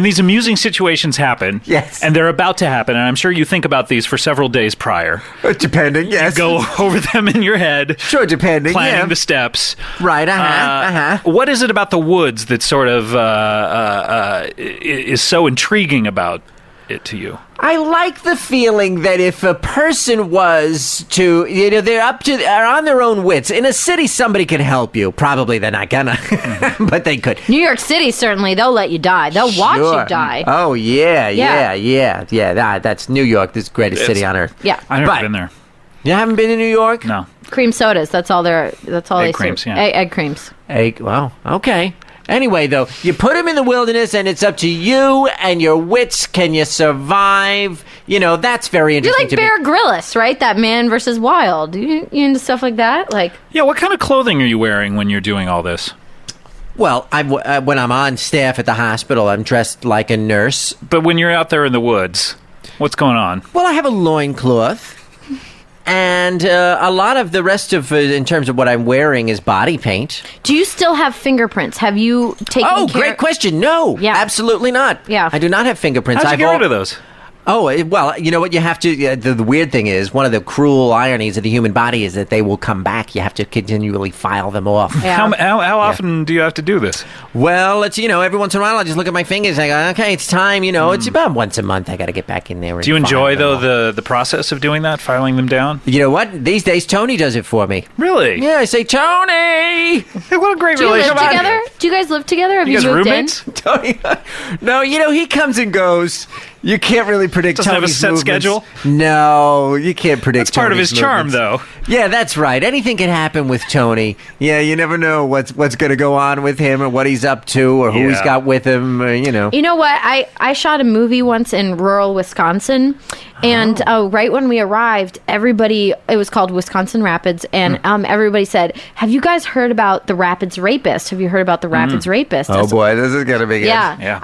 these amusing situations happen, yes, and they're about to happen, and I'm sure you think about these for several days prior. Depending, yes. You go over them in your head. Sure, depending. Planning the steps. Right, What is it about the woods that sort of is so intriguing about it to you? I like the feeling that if a person was to, they're on their own wits. In a city, somebody can help you. Probably they're not gonna, but they could. New York City, certainly, they'll let you die. They'll watch you die. Oh, yeah. That's New York, this greatest city on earth. Yeah. I've never been there. You haven't been to New York? No. Cream sodas. That's all they creams, serve. yeah. Egg creams. Well, okay. Anyway, though, you put them in the wilderness, and it's up to you and your wits. Can you survive? That's very interesting. You're like Bear Grylls, right? That Man versus Wild. You into stuff like that? Yeah. What kind of clothing are you wearing when you're doing all this? Well, when I'm on staff at the hospital, I'm dressed like a nurse. But when you're out there in the woods, what's going on? Well, I have a loincloth. And a lot of the rest of, in terms of what I'm wearing, is body paint. Do you still have fingerprints? Have you taken Oh, care? great question. No, Yeah. absolutely not. Yeah. I do not have fingerprints. How'd you get rid of those? Oh, well, you know what you have to... the weird thing is, one of the cruel ironies of the human body is that they will come back. You have to continually file them off. Yeah. How often do you have to do this? Well, it's, every once in a while I'll just look at my fingers and I go, okay, it's time, it's about once a month I got to get back in there. And Do you enjoy, file them though, off. the process of doing that, filing them down? You know what? These days, Tony does it for me. Really? Yeah, I say, Tony! Hey, what a great Do you live relationship. together? Do you guys live together? Have You guys moved roommates? Tony, no, he comes and goes. You can't really predict Doesn't have a Tony's set movements. schedule? No, you can't predict. That's part of Tony's his charm, movements. though. Yeah, that's right. Anything can happen with Tony. Yeah, you never know what's going to go on with him or what he's up to or who he's Yeah. got with him. You know what? I shot a movie once in rural Wisconsin, and right when we arrived, it was called Wisconsin Rapids, and everybody said, "Have you guys heard about the Rapids rapist? Have you heard about the Rapids rapist?" Oh boy, this is gonna be good. Yeah. Yeah.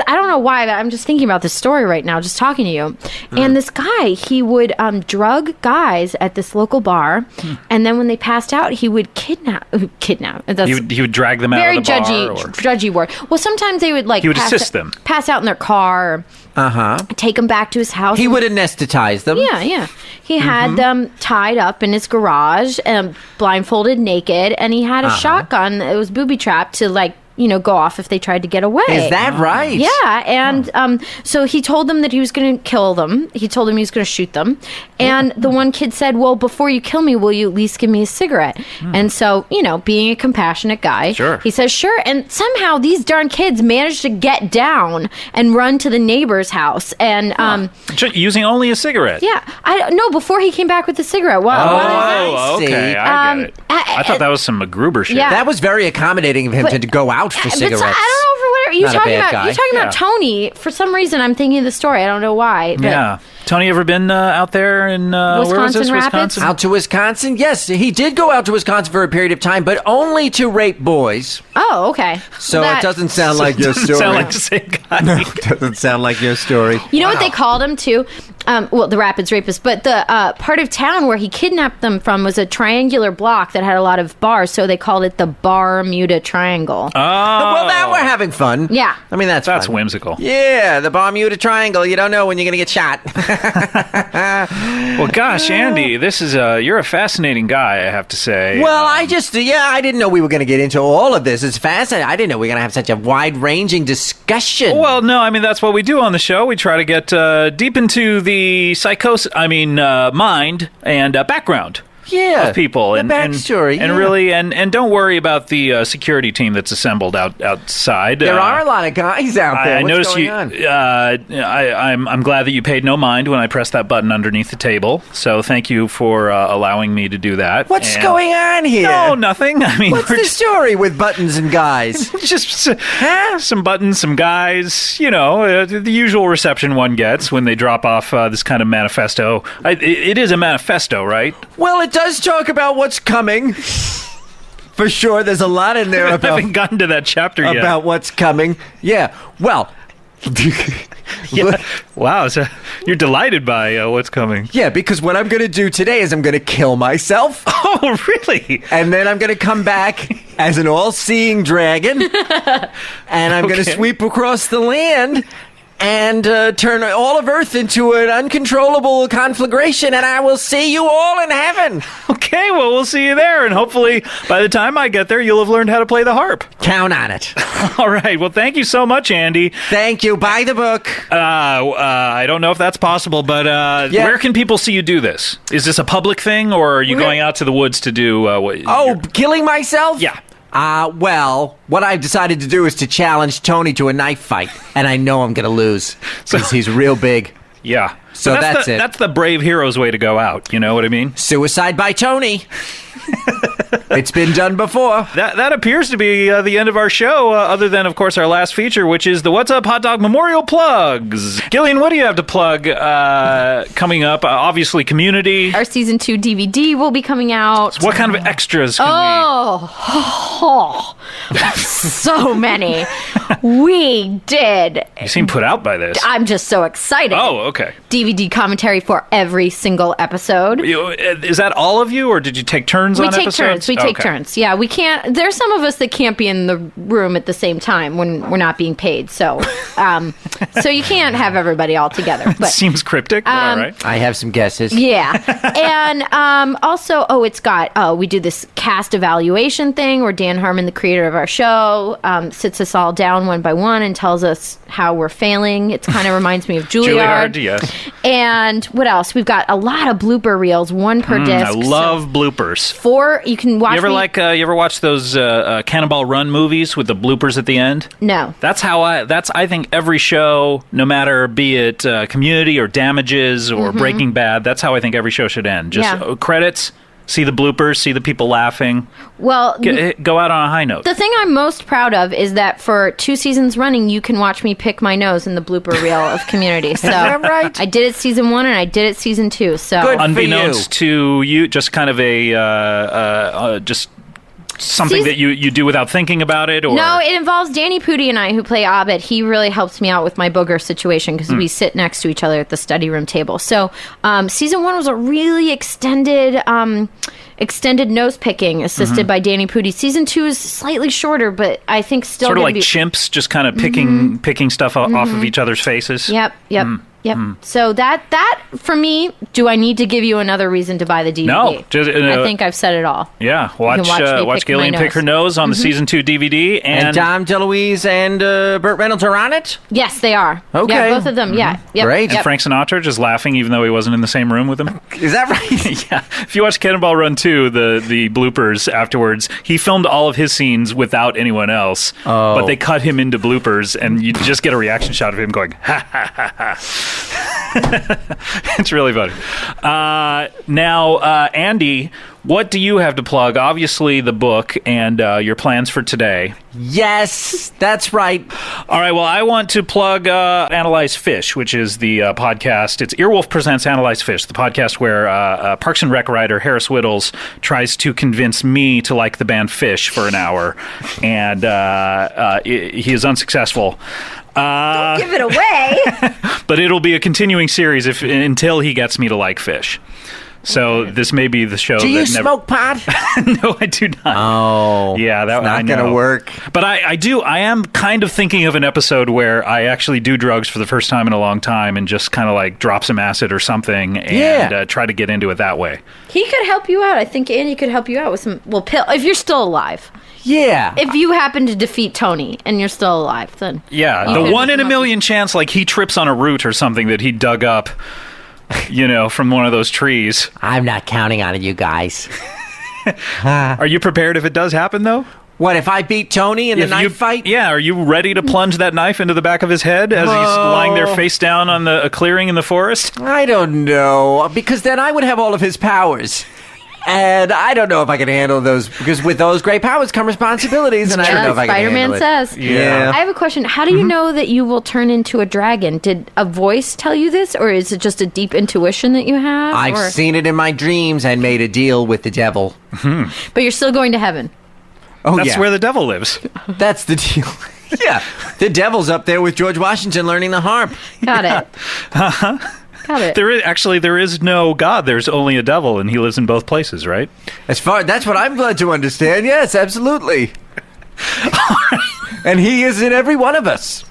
I don't know why, but I'm just thinking about this story right now, just talking to you. And this guy, he would drug guys at this local bar, and then when they passed out, he would kidnap. That's He would drag them out very of the bar? judgy word. Well, sometimes they would He would assist them. pass out in their car, or take them back to his house. He would anesthetize them. Yeah. He had them tied up in his garage, blindfolded, naked, and he had a shotgun that was booby trapped to go off if they tried to get away. Is that right? Yeah, and so he told them that he was going to kill them. He told them he was going to shoot them. And the one kid said, well, before you kill me, will you at least give me a cigarette? And so, being a compassionate guy, Sure. he says, sure. And somehow these darn kids managed to get down and run to the neighbor's house. And, Using only a cigarette? yeah, I know, before he came back with the cigarette. Oh, I see. okay. I get it. I thought that was some MacGruber shit. Yeah. That was very accommodating of him to go out for But cigarettes. I don't know for whatever Not a you're talking bad about. guy. You're talking about Tony. For some reason, I'm thinking of the story. I don't know why. But Yeah. Tony, ever been out there in where was Wisconsin this? Rapids? Wisconsin? Out to Wisconsin? Yes, he did go out to Wisconsin for a period of time, but only to rape boys. Oh, okay. So That- it doesn't sound like your Doesn't story. sound like the same guy. Doesn't sound like your story. You know what they called him too? The Rapids rapist, but the part of town where he kidnapped them from was a triangular block that had a lot of bars, so they called it the Bermuda Triangle. Oh. Well, now we're having fun. Yeah. I mean, that's That's fun. whimsical. Yeah, the Bermuda Triangle. You don't know when you're going to get shot. Well, gosh, Andy, this is you're a fascinating guy, I have to say. Well, I didn't know we were going to get into all of this. It's fascinating. I didn't know we were going to have such a wide-ranging discussion. Well, no, I mean, that's what we do on the show. We try to get deep into the mind and background yeah, of people the and backstory, and yeah. really and don't worry about the security team that's assembled outside. There are a lot of guys out there. I What's noticed going you. on? I'm glad that you paid no mind when I pressed that button underneath the table. So thank you for allowing me to do that. What's And- going on here? No, nothing. I mean, What's we're the just, story with buttons and guys? just some buttons, some guys. The usual reception one gets when they drop off this kind of manifesto. It is a manifesto, right? Well, it does talk about what's coming. For sure, there's a lot in there I about haven't gotten to that chapter yet. about what's coming. Yeah. Well. Yeah. Wow, so you're delighted by what's coming. Yeah, because what I'm going to do today is I'm going to kill myself. Oh, really? And then I'm going to come back as an all-seeing dragon. And I'm going to Okay. sweep across the land and turn all of Earth into an uncontrollable conflagration, and I will see you all in heaven. Okay, well, we'll see you there, and hopefully by the time I get there, you'll have learned how to play the harp. Count on it. All right, well, thank you so much, Andy. Thank you. Buy the book. I don't know if that's possible, but Yeah. where can people see you do this? Is this a public thing, or are you We're- going out to the woods to do what? Oh, killing myself? Yeah. Well, what I've decided to do is to challenge Tony to a knife fight, and I know I'm going to lose because he's real big. Yeah. So But that's it. That's the brave hero's way to go out. You know what I mean? Suicide by Tony. It's been done before. That appears to be the end of our show, other than, of course, our last feature, which is the What's Up Hot Dog Memorial Plugs. Gillian, what do you have to plug coming up? Obviously, Community. Our season 2 DVD will be coming out. What kind of extras can Oh, so many. We did. You seem put out by this. I'm just so excited. Oh, okay. DVD commentary for every single episode. Is that all of you, or did you take turns on episodes? We take Okay. turns. Yeah, we can't. There's some of us that can't be in the room at the same time when we're not being paid. So, so you can't have everybody all together. But Seems cryptic, but all right. I have some guesses. yeah, and also, it's got we do this cast evaluation thing where Dan Harmon, the creator of our show, sits us all down one by one and tells us how we're failing. It kind of reminds me of Juilliard. Yes. And what else? We've got a lot of blooper reels, one per disc. I love bloopers. 4. You can watch. You ever watch those Cannonball Run movies with the bloopers at the end? No. That's how I think every show, no matter be it Community or Damages or Breaking Bad, that's how I think every show should end. Just credits, see the bloopers, see the people laughing. Well, go out on a high note. the thing I'm most proud of is that for 2 seasons running, you can watch me pick my nose in the blooper reel of Community. So that right? I did it season 1 and I did it season 2. So Good. Unbeknownst to you, just kind of a just something that you do without thinking about it, or no, it involves Danny Pudi and I, who play Abed. He really helps me out with my booger situation because we sit next to each other at the study room table. So season 1 was a really extended nose picking assisted by Danny Pudi. Season 2 is slightly shorter, but I think still sort of gonna like chimps, just kind of picking stuff off of each other's faces. Yep. So that for me, do I need to give you another reason to buy the DVD? No, just, I think I've said it all. Yeah, You can watch pick my Gillian pick her nose on the season 2 DVD, And Dom DeLuise and Burt Reynolds are on it? Yes, they are. Okay. Yeah, both of them. Yeah. Yep. Great. and Frank Sinatra just laughing even though he wasn't in the same room with him. Is that right? Yeah, if you watch Cannonball Run 2, the bloopers afterwards, he filmed all of his scenes without anyone else, but they cut him into bloopers, and you just get a reaction shot of him going, ha, ha, ha, ha. It's really funny. Now, Andy, what do you have to plug? Obviously, the book and your plans for today. Yes, that's right. All right, well, I want to plug Analyze Fish, which is the podcast. It's Earwolf Presents Analyze Fish, the podcast where Parks and Rec writer Harris Whittles tries to convince me to like the band Fish for an hour, and he is unsuccessful. Don't give it away. But it'll be a continuing series until he gets me to like Fish. So this may be the show. Do you that smoke pot? No, I do not. Oh, yeah, that it's not I know. gonna work. But I do. I am kind of thinking of an episode where I actually do drugs for the first time in a long time and just kind of like drop some acid or something and try to get into it that way. He could help you out. I think Andy could help you out with some pill if you're still alive. Yeah. If you happen to defeat Tony and you're still alive, then Yeah, you the could 1 in a come up million chance, like he trips on a root or something that he dug up, from one of those trees. I'm not counting on it, you guys. Are you prepared if it does happen, though? What, if I beat Tony in the If knife you- fight? Yeah, are you ready to plunge that knife into the back of his head as he's lying there face down on a clearing in the forest? I don't know, because then I would have all of his powers. And I don't know if I can handle those, because with those great powers come responsibilities, and I don't know if I can Spider-Man handle it. says. Yeah. I have a question. How do you know that you will turn into a dragon? Did a voice tell you this, or is it just a deep intuition that you have? I've or- seen it in my dreams and made a deal with the devil. But you're still going to heaven. Oh, That's yeah. where the devil lives. That's the deal. Yeah. The devil's up there with George Washington learning the harp. Got it. Got it. There is no God. There's only a devil, and he lives in both places, right? That's what I'm glad to understand. Yes, absolutely. And he is in every one of us.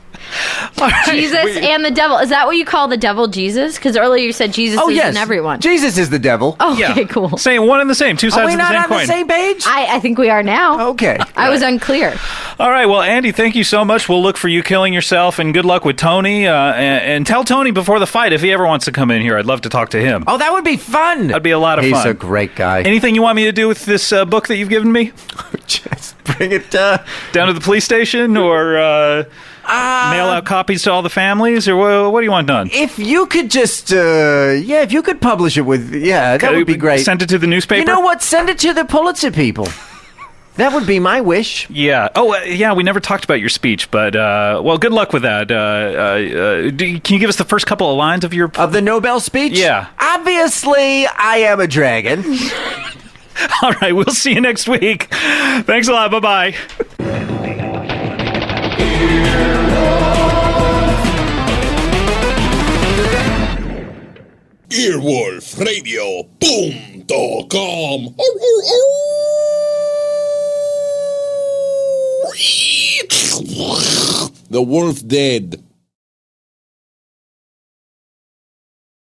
Jesus and the devil. Is that what you call the devil, Jesus? Because earlier you said Jesus is in everyone. Jesus is the devil. Oh, okay, Yeah. cool. Same, one and the same, two Are sides we of the not same on coin. the same page? I think we are now. Okay. I was unclear. All right, well, Andy, thank you so much. We'll look for you killing yourself, and good luck with Tony. And tell Tony before the fight if he ever wants to come in here. I'd love to talk to him. Oh, that would be fun. That'd be a lot of fun. He's a great guy. Anything you want me to do with this book that you've given me? Just bring it Down to the police station, or mail out copies to all the families, or what do you want done? If you could just, if you could publish it with, that would be great. Send it to the newspaper? You know what? Send it to the Pulitzer people. That would be my wish. Yeah. Oh, yeah, we never talked about your speech, but, well, good luck with that. Can you give us the first couple of lines of your... Of the Nobel speech? Yeah. Obviously, I am a dragon. All right, we'll see you next week. Thanks a lot. Bye-bye. earwolfradio.com. The wolf dead.